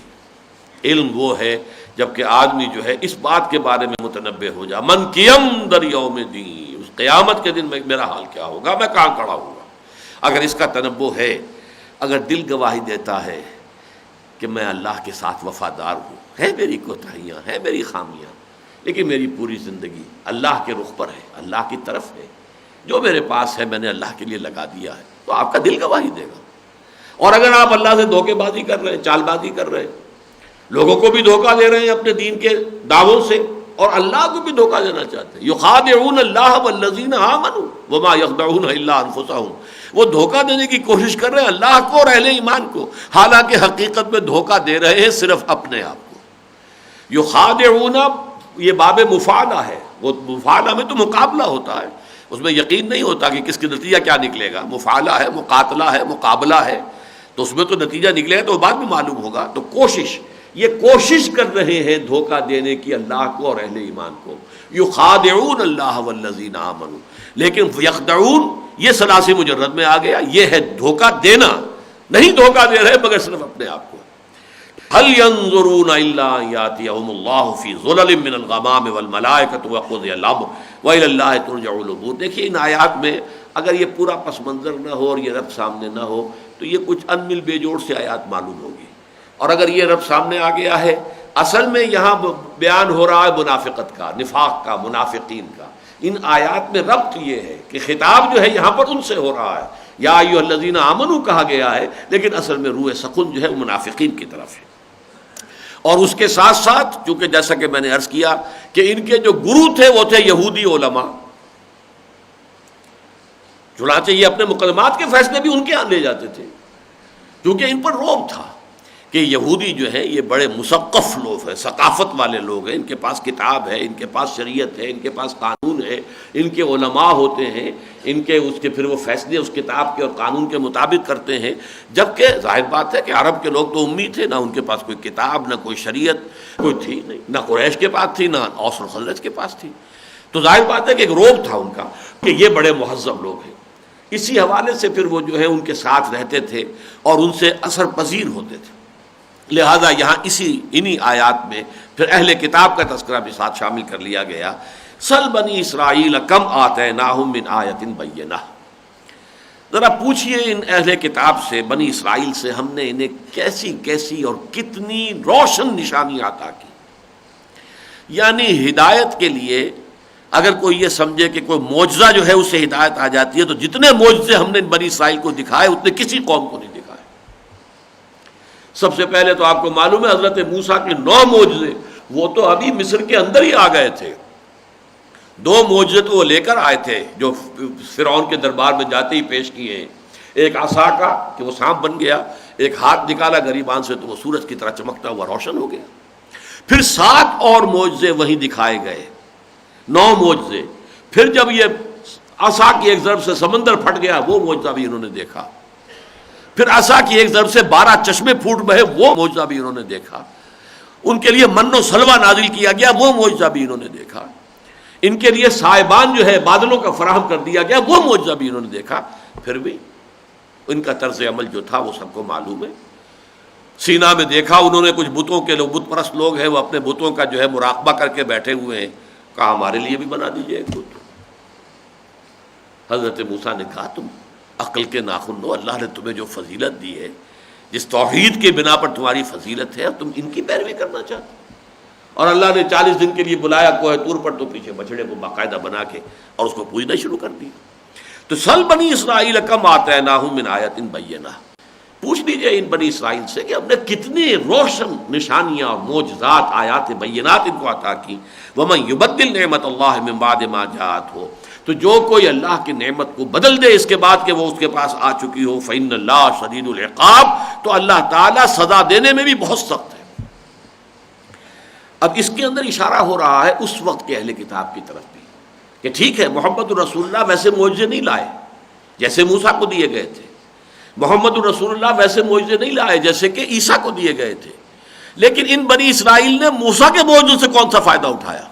علم وہ ہے جب کہ آدمی جو ہے اس بات کے بارے میں متنبہ ہو جائے، من کیم در یوم دین، اس قیامت کے دن میں میرا حال کیا ہوگا، میں کہاں کھڑا ہوں گا. اگر اس کا تنبہ ہے، اگر دل گواہی دیتا ہے کہ میں اللہ کے ساتھ وفادار ہوں، ہے میری کوتاہیاں، ہے میری خامیاں، لیکن میری پوری زندگی اللہ کے رخ پر ہے، اللہ کی طرف ہے، جو میرے پاس ہے میں نے اللہ کے لیے لگا دیا ہے، تو آپ کا دل گواہی دے گا. اور اگر آپ اللہ سے دھوکے بازی کر رہے ہیں، چال بازی کر رہے ہیں، لوگوں کو بھی دھوکہ دے رہے ہیں اپنے دین کے دعووں سے، اور اللہ کو بھی دھوکہ دینا چاہتے ہیں، یخادعون اللہ والذین آمنوا وما یخدعون الا انفسهم، وہ دھوکہ دینے کی کوشش کر رہے ہیں اللہ کو اور اہل ایمان کو، حالانکہ حقیقت میں دھوکہ دے رہے ہیں صرف اپنے آپ کو. یخادعون یہ باب مفاعلہ ہے، وہ مفاعلہ میں تو مقابلہ ہوتا ہے، اس میں یقین نہیں ہوتا کہ کس کے نتیجہ کیا نکلے گا. مفاعلہ ہے، مقاتلہ ہے، مقابلہ ہے، تو اس میں تو نتیجہ نکلے گا تو بعد میں معلوم ہوگا. تو یہ کوشش کر رہے ہیں دھوکہ دینے کی اللہ کو اور اہل ایمان کو. یخادعون اللہ والذین آمنوا، لیکن یخدعون یہ ثلاثی مجرد میں آ گیا، یہ ہے دھوکہ دینا. نہیں دھوکہ دے رہے مگر صرف اپنے آپ کو. هل ينظرون الا ان ياتيهم الله في ظلل من الغمام والملائکۃ وقضی الامر والى الله ترجع الامور. دیکھیے ان آیات میں اگر یہ پورا پس منظر نہ ہو اور یہ رب سامنے نہ ہو تو یہ کچھ انمل بے جوڑ سے آیات معلوم ہوگی. اور اگر یہ رب سامنے آ گیا ہے، اصل میں یہاں بیان ہو رہا ہے منافقت کا، نفاق کا، منافقین کا. ان آیات میں ربط یہ ہے کہ خطاب جو ہے یہاں پر ان سے ہو رہا ہے، یا ایھا الذین آمنوا کہا گیا ہے، لیکن اصل میں روح سخن جو ہے وہ منافقین کی طرف ہے۔ اور اس کے ساتھ ساتھ چونکہ جیسا کہ میں نے عرض کیا کہ ان کے جو گرو تھے وہ تھے یہودی علماء، چنانچہ یہ اپنے مقدمات کے فیصلے بھی ان کے ہاں لے جاتے تھے، کیونکہ ان پر رعب تھا کہ یہودی جو ہیں یہ بڑے مثقف لوگ ہیں، ثقافت والے لوگ ہیں، ان کے پاس کتاب ہے، ان کے پاس شریعت ہے، ان کے پاس قانون ہے، ان کے علماء ہوتے ہیں، ان کے اس کے پھر وہ فیصلے اس کتاب کے اور قانون کے مطابق کرتے ہیں، جبکہ ظاہر بات ہے کہ عرب کے لوگ تو امی تھے، نہ ان کے پاس کوئی کتاب، نہ کوئی شریعت کوئی تھی نہیں، نہ قریش کے پاس تھی، نہ اوس اور خزرج کے پاس تھی، تو ظاہر بات ہے کہ ایک رعب تھا ان کا کہ یہ بڑے مہذب لوگ ہیں۔ اسی حوالے سے پھر وہ جو ہے ان کے ساتھ رہتے تھے اور ان سے اثر پذیر ہوتے تھے، لہذا یہاں انہی آیات میں پھر اہل کتاب کا تذکرہ بھی ساتھ شامل کر لیا گیا۔ سل بنی اسرائیل کم آتیناہم من آیۃ بینہ، ذرا پوچھئے ان اہل کتاب سے، بنی اسرائیل سے، ہم نے انہیں کیسی کیسی اور کتنی روشن نشانی عطا کی۔ یعنی ہدایت کے لیے اگر کوئی یہ سمجھے کہ کوئی معجزہ جو ہے اس سے ہدایت آ جاتی ہے، تو جتنے معجزے ہم نے بنی اسرائیل کو دکھائے اتنے کسی قوم کو نہیں دکھائے۔ سب سے پہلے تو آپ کو معلوم ہے حضرت موسیٰ کے 9 معجزے، وہ تو ابھی مصر کے اندر ہی آ گئے تھے۔ 2 معجزے تو وہ لے کر آئے تھے جو فرعون کے دربار میں جاتے ہی پیش کیے ہیں، ایک عصا کا کہ وہ سانپ بن گیا، ایک ہاتھ نکالا گریبان سے تو وہ سورج کی طرح چمکتا ہوا روشن ہو گیا۔ پھر 7 اور معجزے وہیں دکھائے گئے، 9 معجزے۔ پھر جب یہ عصا کی ایک ضرب سے سمندر پھٹ گیا، وہ معجزہ بھی انہوں نے دیکھا۔ پھر عصا کی ایک ضرب سے 12 چشمے پھوٹ بہے، وہ معجزہ بھی انہوں نے دیکھا۔ ان کے لیے من و سلوہ نازل کیا گیا، وہ معجزہ بھی انہوں نے دیکھا۔ ان کے لیے سائبان جو ہے بادلوں کا فراہم کر دیا گیا، وہ معجزہ بھی انہوں نے دیکھا۔ پھر بھی ان کا طرز عمل جو تھا وہ سب کو معلوم ہے۔ سینا میں دیکھا انہوں نے کچھ بتوں کے لوگ، بت پرست لوگ ہیں، وہ اپنے بتوں کا جو ہے مراقبہ کر کے بیٹھے ہوئے ہیں، کہا ہمارے لیے بھی بنا دیجئے ایک بت۔ حضرت موسیٰ نے کہا تم عقل کے ناخن ہو، اللہ نے تمہیں جو فضیلت دی ہے، جس توحید کے بنا پر تمہاری فضیلت ہے، تم ان کی پیروی کرنا چاہتے۔ اور اللہ نے 40 دن کے لیے بلایا کوہ طور پر، تو پیچھے بچڑے کو باقاعدہ بنا کے اور اس کو پوجنا شروع کر دیا۔ تو سل بنی اسرائیل کم آتیناہم من آیۃ بینہ، پوچھ لیجئے ان بنی اسرائیل سے کہ ہم نے کتنی روشن نشانیاں اور معجزات، آیات بینات ان کو عطا کی۔ ومن یبدل نعمت اللہ من بعد ما جاءتہ، تو جو کوئی اللہ کی نعمت کو بدل دے اس کے بعد کہ وہ اس کے پاس آ چکی ہو، فإن اللہ شدید العقاب، تو اللہ تعالیٰ سزا دینے میں بھی بہت سخت ہے۔ اب اس کے اندر اشارہ ہو رہا ہے اس وقت کے اہل کتاب کی طرف بھی کہ ٹھیک ہے محمد الرسول اللہ ویسے معجزے نہیں لائے جیسے موسیٰ کو دیے گئے تھے، محمد الرسول اللہ ویسے معجزے نہیں لائے جیسے کہ عیسیٰ کو دیے گئے تھے، لیکن ان بنی اسرائیل نے موسیٰ کے معجزوں سے کون سا فائدہ اٹھایا؟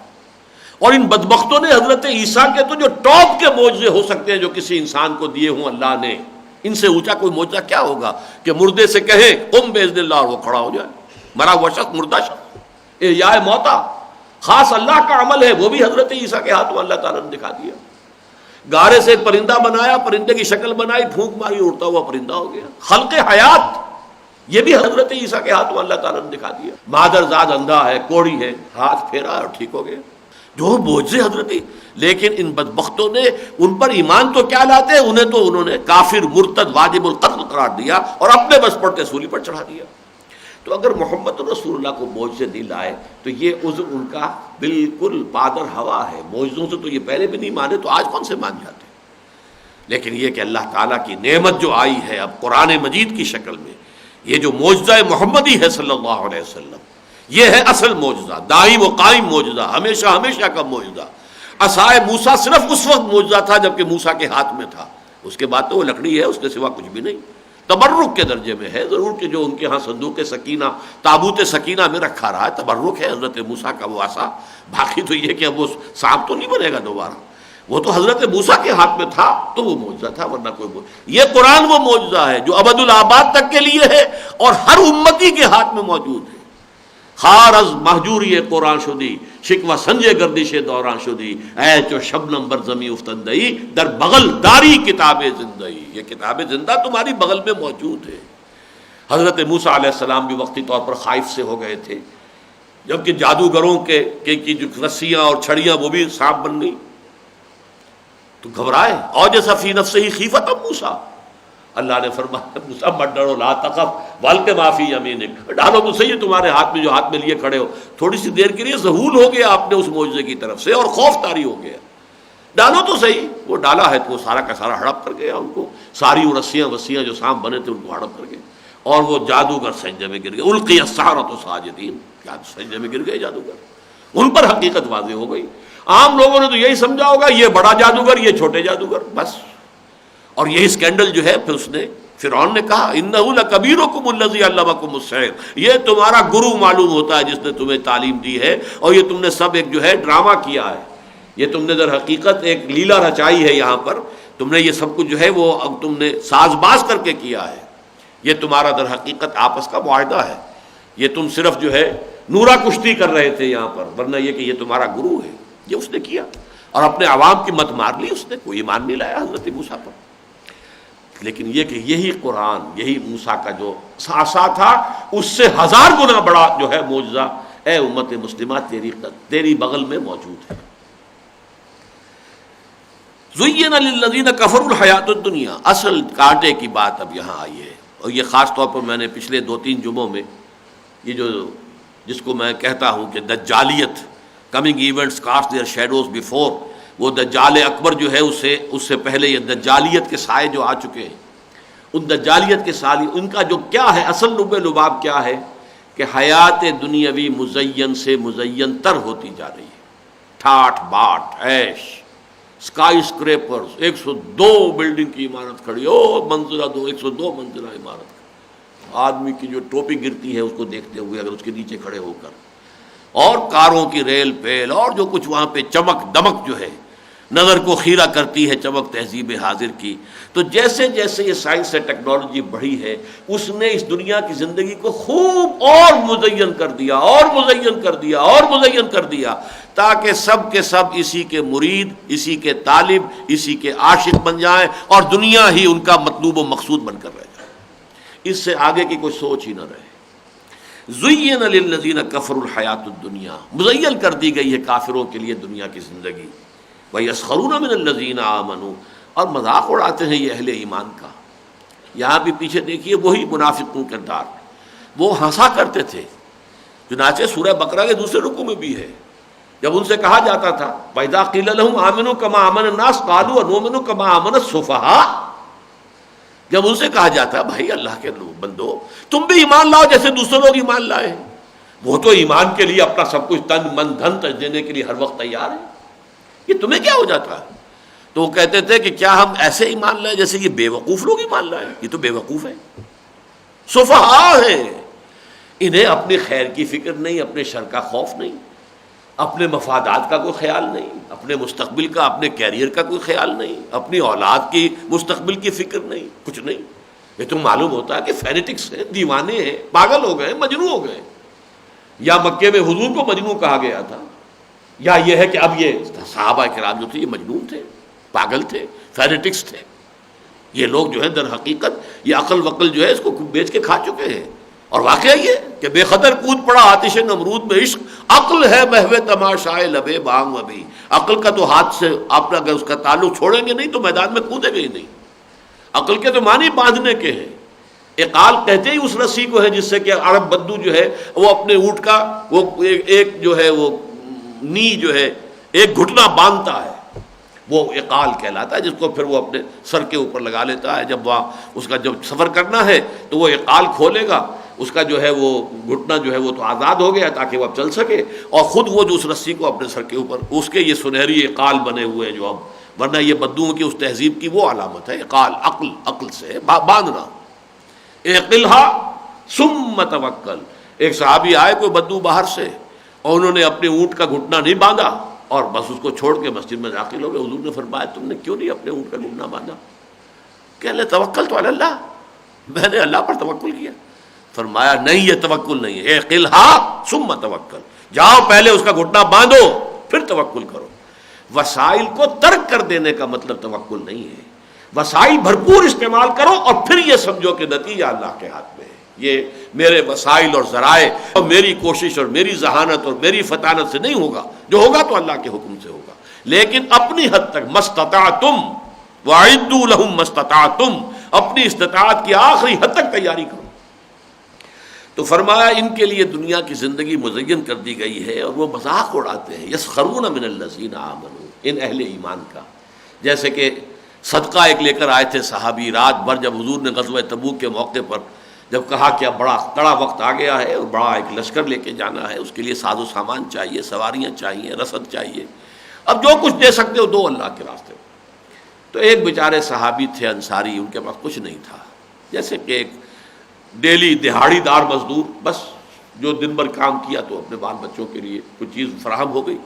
اور ان بدبختوں نے حضرت عیسیٰ کے تو جو ٹاپ کے معجزے ہو سکتے ہیں جو کسی انسان کو دیے ہوں اللہ نے، ان سے اونچا کوئی معجزہ کیا ہوگا کہ مردے سے کہیں قم باذن اللہ اور وہ کھڑا ہو جائے، مرا ہوا شخص مردہ شخص، احیاء موتا خاص اللہ کا عمل ہے، وہ بھی حضرت عیسیٰ کے ہاتھوں اللہ تعالیٰ نے دکھا دیا۔ گارے سے ایک پرندہ بنایا، پرندے کی شکل بنائی، پھونک ماری، اڑتا ہوا پرندہ ہو گیا۔ خلق حیات یہ بھی حضرت عیسیٰ کے ہاتھوں اللہ تعالیٰ نے دکھا دیا۔ مادرزاد اندھا ہے، کوڑی ہے، ہاتھ پھیرا اور ٹھیک ہو گیا، جو معجزے حضرت۔ لیکن ان بدبختوں نے ان پر ایمان تو کیا لاتے، انہوں نے کافر، مرتد، واجب القتل قرار دیا اور اپنے بس پڑتے سولی پر چڑھا دیا۔ تو اگر محمد رسول اللہ کو معجزے نہیں لائے تو یہ عذر ان کا بالکل پادر ہوا ہے، معجزوں سے تو یہ پہلے بھی نہیں مانے تو آج کون سے مان جاتے۔ لیکن یہ کہ اللہ تعالیٰ کی نعمت جو آئی ہے اب قرآن مجید کی شکل میں، یہ جو معجزہ محمدی ہے صلی اللہ علیہ وسلم، یہ ہے اصل معجزہ، دائم و قائم معجزہ، ہمیشہ ہمیشہ کا معجزہ۔ عصائے موسیٰ صرف اس وقت معجزہ تھا جبکہ موسیٰ کے ہاتھ میں تھا، اس کے بعد تو وہ لکڑی ہے، اس کے سوا کچھ بھی نہیں، تبرک کے درجے میں ہے۔ ضرور کہ جو ان کے ہاں صندوق سکینہ، تابوت سکینہ میں رکھا رہا ہے، تبرک ہے حضرت موسیٰ کا وہ عصا، باقی تو یہ کہ اب وہ سانپ تو نہیں بنے گا دوبارہ، وہ تو حضرت موسیٰ کے ہاتھ میں تھا تو وہ معجزہ تھا، ورنہ کوئی یہ قرآن وہ معجزہ ہے جو ابد الآباد تک کے لیے ہے اور ہر امتی کے ہاتھ میں موجود ہے۔ خار از محجوری قرآن شدی، شکوہ سنجے گردش دوران شدی، اے جو شبنم بر زمیں افتندئی، در بغل داری کتاب زندئی، یہ کتاب زندہ تمہاری بغل میں موجود ہے۔ حضرت موسیٰ علیہ السلام بھی وقتی طور پر خائف سے ہو گئے تھے، جبکہ جادوگروں کی جو رسیاں اور چھڑیاں وہ بھی سانپ بن گئی، تو گھبرائے، اوجس فی نفسہ خیفۃ موسیٰ، اللہ نے فرمایا موسیٰ مت ڈرو، لا تخف والق ما فی یمینک، ڈالو تو صحیح تمہارے ہاتھ میں جو ہاتھ میں لیے کھڑے ہو۔ تھوڑی سی دیر کے لیے ذہول ہو گیا آپ نے اس معجزے کی طرف سے اور خوف طاری ہو گیا، ڈالو تو صحیح۔ وہ ڈالا ہے تو وہ سارا کا سارا ہڑپ کر گیا، ان کو ساری رسیاں وسیاں جو سانپ بنے تھے ان کو ہڑپ کر گئے، اور وہ جادوگر سجدے میں گر گئے۔ القی السحرۃ ساجدین، سجدے میں گر گئے جادوگر، ان پر حقیقت واضح ہو گئی۔ عام لوگوں نے تو یہی سمجھا ہوگا یہ بڑا جادوگر یہ چھوٹے جادوگر، بس۔ اور یہی اسکینڈل جو ہے پھر اس نے فرعون نے کہا انہ لکبیرکم الذی علمکم السحر، یہ تمہارا گرو معلوم ہوتا ہے جس نے تمہیں تعلیم دی ہے، اور یہ تم نے سب ایک جو ہے ڈرامہ کیا ہے، یہ تم نے در حقیقت ایک لیلا رچائی ہے، یہاں پر تم نے یہ سب کچھ جو ہے وہ اب تم نے ساز باز کر کے کیا ہے، یہ تمہارا در حقیقت آپس کا معاہدہ ہے، یہ تم صرف جو ہے نورا کشتی کر رہے تھے یہاں پر، ورنہ یہ کہ یہ تمہارا گرو ہے۔ یہ اس نے کیا اور اپنے عوام کی مت مار لی، اس نے کوئی ایمان نہیں لایا حضرت موسیٰ پر۔ لیکن یہ کہ یہی قرآن، یہی موسیٰ کا جو سانسا تھا، اس سے 1000 گنا بڑا جو ہے معجزہ اے امت مسلمہ تیری بغل میں موجود ہے۔ زین للذین کفروا الحیات الدنیا، اصل کانٹے کی بات اب یہاں آئی ہے، اور یہ خاص طور پر میں نے پچھلے 2-3 جمعوں میں یہ جس کو میں کہتا ہوں کہ دجالیت، coming events cast their shadows before, وہ دجال اکبر جو ہے اس سے پہلے یہ دجالیت کے سائے جو آ چکے ہیں، ان دجالیت کے سائے ان کا جو کیا ہے اصل لب لباب کیا ہے کہ حیات دنیاوی مزین سے مزین تر ہوتی جا رہی ہے، ٹھاٹ باٹ عیش، اسکائی اسکریپرز، 102 بلڈنگ کی عمارت کھڑی، 102 منزلہ عمارت، آدمی کی جو ٹوپی گرتی ہے اس کو دیکھتے ہوئے اگر اس کے نیچے کھڑے ہو کر، اور کاروں کی ریل پیل اور جو کچھ وہاں پہ چمک دمک جو ہے نظر کو خیرہ کرتی ہے، چمک تہذیب حاضر کی۔ تو جیسے جیسے یہ سائنس سے ٹیکنالوجی بڑھی ہے، اس نے اس دنیا کی زندگی کو خوب اور مزین کر دیا، اور مزین کر دیا، اور مزین کر دیا، تاکہ سب کے سب اسی کے مرید، اسی کے طالب، اسی کے عاشق بن جائیں، اور دنیا ہی ان کا مطلوب و مقصود بن کر رہ جائے، اس سے آگے کی کوئی سوچ ہی نہ رہے۔ زین للذین کفروا الحیات الدنیا، مزین کر دی گئی ہے کافروں کے لیے دنیا کی زندگی، وَيَسْخَرُونَ مِنَ الَّذِينَ آمَنُوا، اور مذاق اڑاتے ہیں یہ اہل ایمان کا۔ یہاں بھی پیچھے دیکھیے وہی منافقوں کا کردار، وہ ہنسا کرتے تھے، چنانچہ سورہ بقرہ کے دوسرے رکوع میں بھی ہے، جب ان سے کہا جاتا تھا وَإِذَا قِيلَ لَهُمْ آمِنُوا كَمَا آمَنَ النَّاسُ قَالُوا أَنُؤْمِنُ كَمَا آمَنَ السُّفَهَاءُ، جب ان سے کہا جاتا بھائی اللہ کے بندو تم بھی ایمان لاؤ جیسے دوسرے لوگ ایمان لائے، وہ تو ایمان کے لیے اپنا سب کچھ تن من دھن تج دینے کے لیے ہر وقت تیار ہے، یہ تمہیں کیا ہو جاتا ہے؟ تو وہ کہتے تھے کہ کیا ہم ایسے ایمان لائیں جیسے یہ بے وقوف لوگ ایمان لائیں؟ یہ تو بے وقوف ہے، سفہاء ہیں، انہیں اپنی خیر کی فکر نہیں، اپنے شر کا خوف نہیں، اپنے مفادات کا کوئی خیال نہیں، اپنے مستقبل کا، اپنے کیریئر کا کوئی خیال نہیں، اپنی اولاد کی مستقبل کی فکر نہیں، کچھ نہیں۔ یہ تو معلوم ہوتا ہے کہ فینیٹکس ہیں، دیوانے ہیں، پاگل ہو گئے، مجنون ہو گئے۔ یا مکے میں حضور کو مجنون کہا گیا تھا، یا یہ ہے کہ اب یہ صحابہ کرام جو تھے یہ مجنون تھے، پاگل تھے، فینیٹکس تھے۔ یہ لوگ جو ہے در حقیقت یہ عقل وقل جو ہے اس کو بیچ کے کھا چکے ہیں، اور واقعہ یہ کہ بے خطر کود پڑا آتش نمرود میں عشق، عقل ہے محو تماشائے لبے بانگ ابھی، عقل کا تو ہاتھ سے آپ اگر اس کا تعلق چھوڑیں گے نہیں تو میدان میں کودے گے ہی نہیں۔ عقل کے تو معنی باندھنے کے ہیں، اقال کہتے ہی اس رسی کو ہے جس سے کہ عرب بدو جو ہے وہ اپنے اونٹ کا وہ ایک جو ہے وہ نی جو ہے ایک گھٹنا باندھتا ہے، وہ اقال کہلاتا ہے، جس کو پھر وہ اپنے سر کے اوپر لگا لیتا ہے۔ جب وہاں اس کا جب سفر کرنا ہے تو وہ اقال کھولے گا، اس کا جو ہے وہ گھٹنا جو ہے وہ تو آزاد ہو گیا تاکہ وہ اب چل سکے، اور خود وہ جو اس رسی کو اپنے سر کے اوپر، اس کے یہ سنہری اقال بنے ہوئے ہیں جو اب، ورنہ یہ بدوؤں کی اس تہذیب کی وہ علامت ہے اقال، عقل سے باندھنا۔ اعقلھا ثم توکل، ایک صحابی آئے کوئی بدو باہر سے اور انہوں نے اپنے اونٹ کا گھٹنا نہیں باندھا اور بس اس کو چھوڑ کے مسجد میں داخل ہو گئے۔ حضور نے فرمایا تم نے کیوں نہیں اپنے اونٹ کا گھٹنا باندھا؟ کہ اللہ توکلت علی اللہ، میں نے اللہ پر توکل کیا۔ فرمایا نہیں، یہ توکل نہیں ہے، اعقلھا ثم توکل، جاؤ پہلے اس کا گھٹنا باندھو پھر توکل کرو۔ وسائل کو ترک کر دینے کا مطلب توکل نہیں ہے، وسائل بھرپور استعمال کرو اور پھر یہ سمجھو کہ نتیجہ اللہ کے ہاتھ میں ہے۔ یہ میرے وسائل اور ذرائع اور میری کوشش اور میری ذہانت اور میری فطانت سے نہیں ہوگا، جو ہوگا تو اللہ کے حکم سے ہوگا۔ لیکن اپنی حد تک مستطعتم وَأَعِدُّوا لَهُم مَّسْتَطَعْتُمْ، اپنی استطاعت کی آخری حد تک تیاری کرو۔ تو فرمایا ان کے لیے دنیا کی زندگی مزین کر دی گئی ہے اور وہ مذاق اڑاتے ہیں، یسخرون من الذین آمنوا، ان اہل ایمان کا۔ جیسے کہ صدقہ ایک لے کر آئے تھے صحابی، رات بھر جب حضور نے غزوہ تبوک کے موقع پر جب کہا کہ اب بڑا کڑا وقت آ گیا ہے اور بڑا ایک لشکر لے کے جانا ہے، اس کے لیے ساز و سامان چاہیے، سواریاں چاہیے، رسد چاہیے، اب جو کچھ دے سکتے ہو دو اللہ کے راستے میں۔ تو ایک بیچارے صحابی تھے انصاری، ان کے پاس کچھ نہیں تھا، جیسے کہ ایک ڈیلی دہاڑی دار مزدور، بس جو دن بھر کام کیا تو اپنے بال بچوں کے لیے کچھ چیز فراہم ہو گئی۔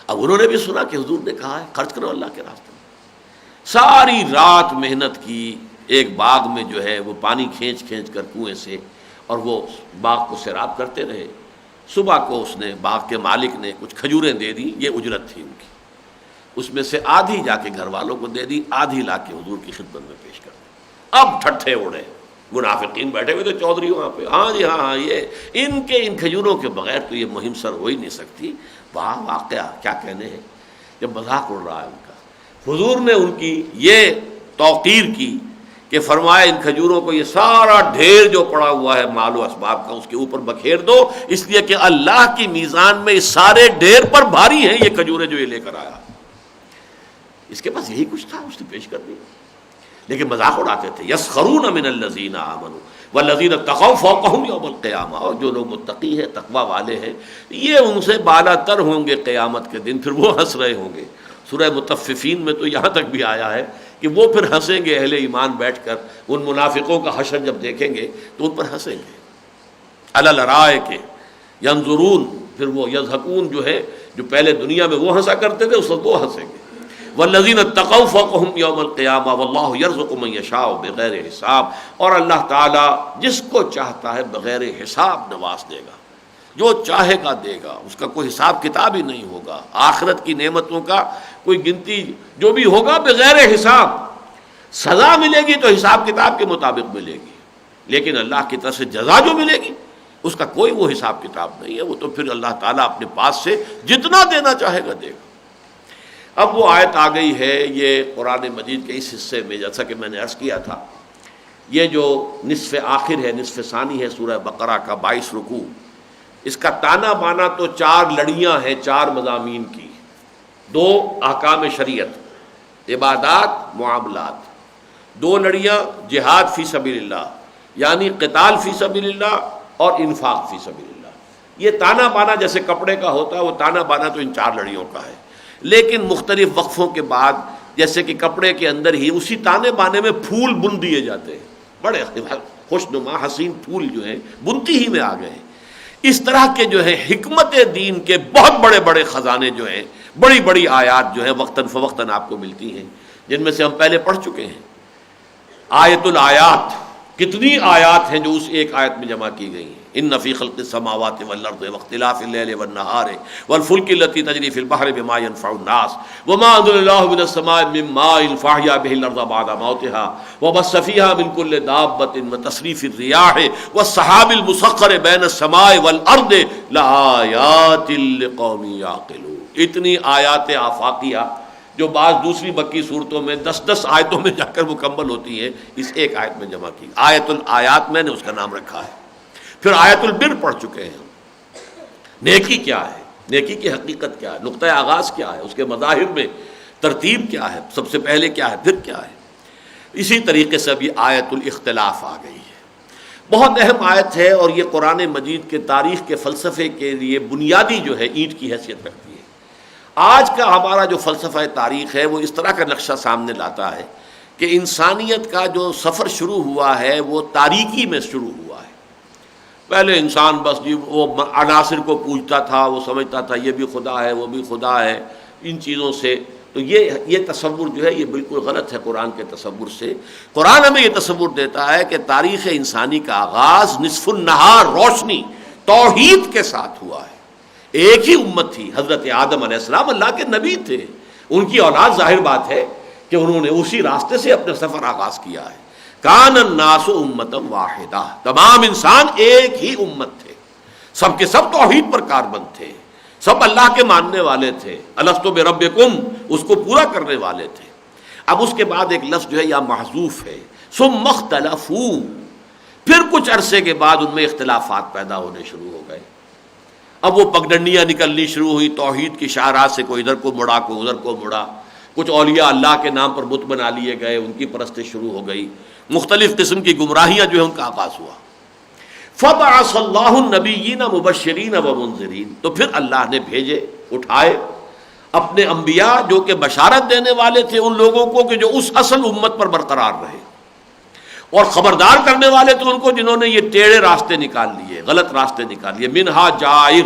اب انہوں نے بھی سنا کہ حضور نے کہا ہے خرچ کرو اللہ کے راستے میں، ساری رات محنت کی، ایک باغ میں جو ہے وہ پانی کھینچ کھینچ کر کنویں سے، اور وہ باغ کو سیراب کرتے رہے۔ صبح کو اس نے باغ کے مالک نے کچھ کھجوریں دے دی، یہ اجرت تھی ان کی، اس میں سے آدھی جا کے گھر والوں کو دے دی، آدھی لا کے حضور کی خدمت میں پیش کر دی۔ اب ٹھٹھے اڑے، منافقین بیٹھے ہوئے تھے چودھری وہاں پہ، ہاں جی ہاں یہ ان کھجوروں کے بغیر تو یہ مہم سر ہو ہی نہیں سکتی۔ واہ واقعہ کیا کہنے ہیں، جب مذاق اڑ رہا ہے ان کا۔ حضور نے ان کی یہ توقیر کی کہ فرمایا ان کھجوروں کو یہ سارا ڈھیر جو پڑا ہوا ہے مال و اسباب کا اس کے اوپر بکھیر دو، اس لیے کہ اللہ کی میزان میں اس سارے ڈھیر پر بھاری ہیں یہ کھجوریں جو یہ لے کر آیا۔ اس کے پاس یہی کچھ تھا، اس نے پیش کر دیا، لیکن مذاق اڑاتے تھے۔ یسخرون من الذین آمنوا والذین اتقوا فوقہم یوم القیامہ، اور جو لوگ متقی ہیں، تقوی والے ہیں، یہ ان سے بالا تر ہوں گے قیامت کے دن، پھر وہ ہنس رہے ہوں گے۔ سورہ مطففین میں تو یہاں تک بھی آیا ہے کہ وہ پھر ہنسیں گے، اہل ایمان بیٹھ کر ان منافقوں کا حشر جب دیکھیں گے تو ان پر ہنسیں گے۔ علی الارائک ینظرون، پھر وہ یضحکون جو ہے، جو پہلے دنیا میں وہ ہنسا کرتے تھے اس وقت وہ ہنسیں گے۔ والذین اتقوا فوقہم یوم القیامہ واللہ یرزق من یشاء بغیر حساب، اور اللہ تعالیٰ جس کو چاہتا ہے بغیر حساب نواز دے گا، جو چاہے گا دے گا، اس کا کوئی حساب کتاب ہی نہیں ہوگا۔ آخرت کی نعمتوں کا کوئی گنتی جو بھی ہوگا بغیر حساب، سزا ملے گی تو حساب کتاب کے مطابق ملے گی، لیکن اللہ کی طرف سے جزا جو ملے گی اس کا کوئی وہ حساب کتاب نہیں ہے، وہ تو پھر اللہ تعالیٰ اپنے پاس سے جتنا دینا چاہے گا دے گا۔ اب وہ آیت آ گئی ہے، یہ قرآن مجید کے اس حصے میں، جیسا کہ میں نے عرض کیا تھا، یہ جو نصف آخر ہے، نصف ثانی ہے سورہ بقرہ کا 22 رکوع، اس کا تانا بانا تو 4 لڑیاں ہیں 4 مضامین کی، 2 احکام شریعت، عبادات، معاملات، 2 لڑیاں جہاد فی سبیل اللہ یعنی قتال فی سبیل اللہ اور انفاق فی سبیل اللہ۔ یہ تانا بانا جیسے کپڑے کا ہوتا ہے، وہ تانا بانا تو ان 4 لڑیوں کا ہے، لیکن مختلف وقفوں کے بعد جیسے کہ کپڑے کے اندر ہی اسی تانے بانے میں پھول بن دیے جاتے ہیں، بڑے خوشنما حسین پھول جو ہیں بنتی ہی میں آ گئے ہیں۔ اس طرح کے جو ہے حکمت دین کے بہت بڑے بڑے خزانے جو ہیں، بڑی بڑی آیات جو ہیں وقتاً فوقتاً آپ کو ملتی ہیں، جن میں سے ہم پہلے پڑھ چکے ہیں۔ آیت الآیات، کتنی آیات ہیں جو اس ایک آیت میں جمع کی گئی ہیں۔ ان فی خلق السماوات والارض واختلاف اللیل والنہار والفلک التی تجری فی البحر بما ينفع الناس وما انزل اللہ من السماء من ماء فاحیا به الارض بعد موتها وبث فیہا من کل دابۃ وتصریف الرياح والسحاب المسخر بین السماء والارض لآیات لقوم یعقلون۔ اتنی آیات آفاقیہ جو بعض دوسری مکی صورتوں میں 10 آیتوں میں جا کر مکمل ہوتی ہیں، اس ایک آیت میں جمع کی۔ آیت الآیات میں نے اس کا نام رکھا ہے۔ پھر آیت البر پڑھ چکے ہیں، نیکی کیا ہے، نیکی کی حقیقت کیا ہے، نقطہ آغاز کیا ہے، اس کے مظاہر میں ترتیب کیا ہے، سب سے پہلے کیا ہے پھر کیا ہے۔ اسی طریقے سے ابھی آیت الاختلاف آ گئی ہے، بہت اہم آیت ہے، اور یہ قرآن مجید کے تاریخ کے فلسفے کے لیے بنیادی جو ہے اینٹ کی حیثیت رکھتی ہے۔ آج کا ہمارا جو فلسفہ تاریخ ہے وہ اس طرح کا نقشہ سامنے لاتا ہے کہ انسانیت کا جو سفر شروع ہوا ہے وہ تاریکی میں شروع ہوا ہے۔ پہلے انسان بس جی وہ عناصر کو پوجتا تھا، وہ سمجھتا تھا یہ بھی خدا ہے وہ بھی خدا ہے، ان چیزوں سے تو یہ تصور جو ہے یہ بالکل غلط ہے قرآن کے تصور سے۔ قرآن ہمیں یہ تصور دیتا ہے کہ تاریخ انسانی کا آغاز نصف النہار روشنی توحید کے ساتھ ہوا ہے۔ ایک ہی امت تھی، حضرت آدم علیہ السلام اللہ کے نبی تھے، ان کی اولاد، ظاہر بات ہے کہ انہوں نے اسی راستے سے اپنا سفر آغاز کیا ہے۔ کان الناس امتا واحدہ، تمام انسان ایک ہی امت تھے، سب کے سب توحید پر کاربند تھے، سب اللہ کے ماننے والے تھے، الستُ بربکم اس کو پورا کرنے والے تھے۔ اب اس کے بعد ایک لفظ جو ہے یا محذوف ہے، ثم اختلفوا، پھر کچھ عرصے کے بعد ان میں اختلافات پیدا ہونے شروع ہو گئے۔ اب وہ پگڈنڈیاں نکلنی شروع ہوئی، توحید کی شاہراہ سے کوئی ادھر کو مڑا کوئی ادھر کو مڑا، کچھ اولیاء اللہ کے نام پر بت بنا لیے گئے، ان کی پرستش شروع ہو گئی، مختلف قسم کی گمراہیاں جو ہے ان کا آغاز ہوا۔ فبعث اللہ النبیین مبشرین ومنذرین، تو پھر اللہ نے بھیجے، اٹھائے اپنے انبیاء جو کہ بشارت دینے والے تھے ان لوگوں کو کہ جو اس اصل امت پر برقرار رہے، اور خبردار کرنے والے تھے ان کو جنہوں نے یہ ٹیڑھے راستے نکال لیے، غلط راستے نکال لیے۔ منہا جائر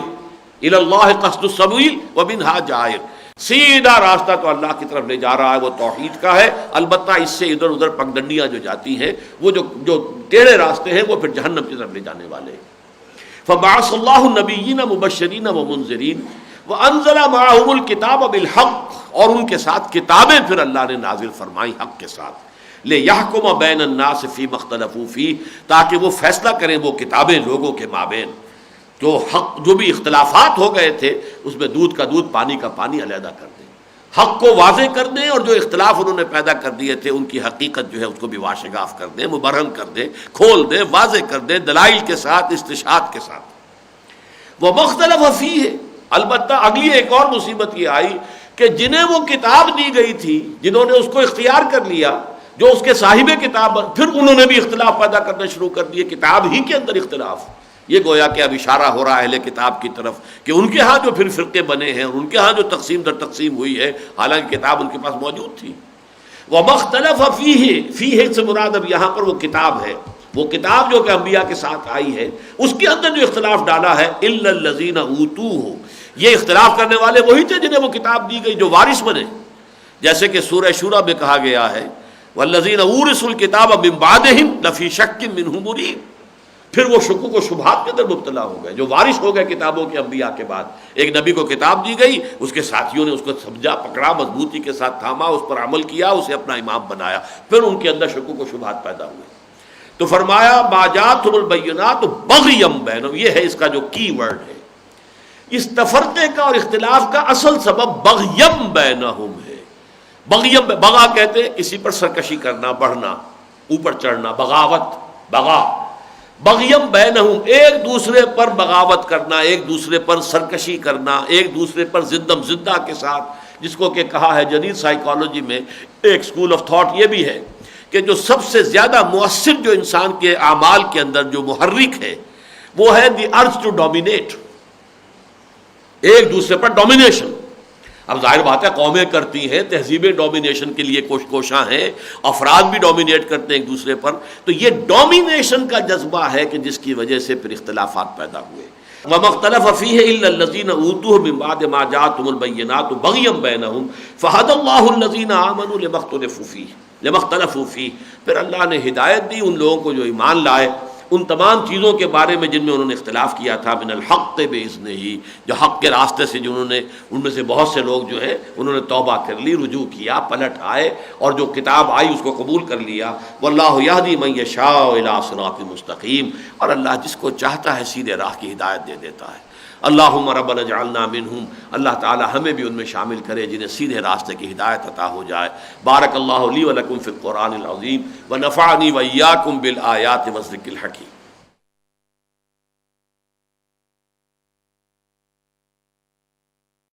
الی اللہ قصد السبیل ومنہا جائر، سیدھا راستہ تو اللہ کی طرف لے جا رہا ہے، وہ توحید کا ہے، البتہ اس سے ادھر ادھر پگڈنڈیاں جو جاتی ہیں، وہ جو ٹیڑھے راستے ہیں وہ پھر جہنم کی طرف لے جانے والے ہیں۔ فبعث اللہ النبیین مبشرین ومنذرین وانزل معهم الکتاب بالحق، اور ان کے ساتھ کتابیں پھر اللہ نے نازل فرمائی حق کے ساتھ، لِيَحْكُمَ بَيْنَ النَّاسِ فِيمَا اخْتَلَفُوا فِيهِ، تاکہ وہ فیصلہ کریں وہ کتابیں لوگوں کے مابین، جو بھی اختلافات ہو گئے تھے اس میں دودھ کا دودھ پانی کا پانی علیحدہ کر دیں، حق کو واضح کر دیں، اور جو اختلاف انہوں نے پیدا کر دیے تھے ان کی حقیقت جو ہے اس کو بھی واشگاف کر دیں، مبرہن کر دیں، کھول دیں، واضح کر دیں، دلائل کے ساتھ، استشہاد کے ساتھ۔ وَمَا اخْتَلَفَ فِيهِ، البتہ اگلی ایک اور مصیبت یہ آئی کہ جنہیں وہ کتاب دی گئی تھی، جنہوں نے اس کو اختیار کر لیا، جو اس کے صاحب کتاب، پھر انہوں نے بھی اختلاف پیدا کرنا شروع کر دیے، کتاب ہی کے اندر اختلاف۔ یہ گویا کہ اب اشارہ ہو رہا ہے اہل کتاب کی طرف کہ ان کے ہاں جو پھر فرقے بنے ہیں اور ان کے ہاں جو تقسیم در تقسیم ہوئی ہے، حالانکہ کتاب ان کے پاس موجود تھی۔ وَمَا اخْتَلَفَ فِيهِ، فِيهِ سے مراد اب یہاں پر وہ کتاب ہے، وہ کتاب جو کہ انبیاء کے ساتھ آئی ہے، اس کے اندر جو اختلاف ڈالا ہے إِلَّا الَّذِينَ أُوتُوهُ، یہ اختلاف کرنے والے وہی تھے جنہیں وہ کتاب دی گئی جو وارث بنے، جیسے کہ سورہ شورى میں کہا گیا ہے وَالَّذِينَ أُورِثُوا الْكِتَابَ مِن بَعْدِهِمْ لَفِي شَكٍّ مِّنْهُ مُرِيبٍ، پھر وہ شکوک و شبہات کے اندر مبتلا ہو گئے، جو وارث ہو گئے کتابوں کے انبیاء کے بعد۔ ایک نبی کو کتاب دی گئی، اس کے ساتھیوں نے اس کو سمجھا، پکڑا، مضبوطی کے ساتھ تھاما، اس پر عمل کیا، اسے اپنا امام بنایا، پھر ان کے اندر شکوک و شبہات پیدا ہوئے۔ تو فرمایا ما جاءتهم البینات بغیا بینہم، یہ ہے اس کا جو کی ورڈ ہے، اس تفرقے کا اور اختلاف کا اصل سبب بغیم بینہم ہے۔ بغیم، بغا کہتے ہیں کسی پر سرکشی کرنا، بڑھنا، اوپر چڑھنا، بغاوت، بغا، بغیم بینہم، ایک دوسرے پر بغاوت کرنا، ایک دوسرے پر سرکشی کرنا، ایک دوسرے پر زدم زدہ کے ساتھ، جس کو کہ کہا ہے جدید سائیکالوجی میں ایک سکول آف تھاٹ یہ بھی ہے کہ جو سب سے زیادہ مؤثر جو انسان کے اعمال کے اندر جو محرک ہے وہ ہے دی ارج ٹو ڈومینیٹ، ایک دوسرے پر ڈومینیشن۔ اب ظاہر بات ہے قومیں کرتی ہیں، تہذیبیں ڈومینیشن کے لیے کوشاں ہیں، افراد بھی ڈومینیٹ کرتے ہیں ایک دوسرے پر، تو یہ ڈومینیشن کا جذبہ ہے کہ جس کی وجہ سے پھر اختلافات پیدا ہوئے۔ وَمَا اخْتَلَفَ فِيهِ إِلَّا الَّذِينَ أُوتُوهُ مِن بَعْدِ مَا جَاءَتْهُمُ الْبَيِّنَاتُ بَغْيًا بَيْنَهُمْ فَهَدَى اللَّهُ الَّذِينَ آمَنُوا لِمَا اخْتَلَفُوا فِيهِ، پھر اللہ نے ہدایت دی ان لوگوں کو جو ایمان لائے ان تمام چیزوں کے بارے میں جن میں انہوں نے اختلاف کیا تھا، من الحق بإذنہ، جو حق کے راستے سے جنہوں نے، ان میں سے بہت سے لوگ جو ہیں انہوں نے توبہ کر لی، رجوع کیا، پلٹ آئے اور جو کتاب آئی اس کو قبول کر لیا۔ واللہ یہدی من یشاء الی صراط مستقیم، اور اللہ جس کو چاہتا ہے سیدھے راہ کی ہدایت دے دیتا ہے۔ اللہم ربنا اجعلنا منہم، اللہ تعالی ہمیں بھی ان میں شامل کرے جنہیں سیدھے راستے کی ہدایت عطا ہو جائے۔ بارک اللہ لی ولکم فی القرآن العظیم ونفعنی وإیاکم بالآیات والذکر الحکیم۔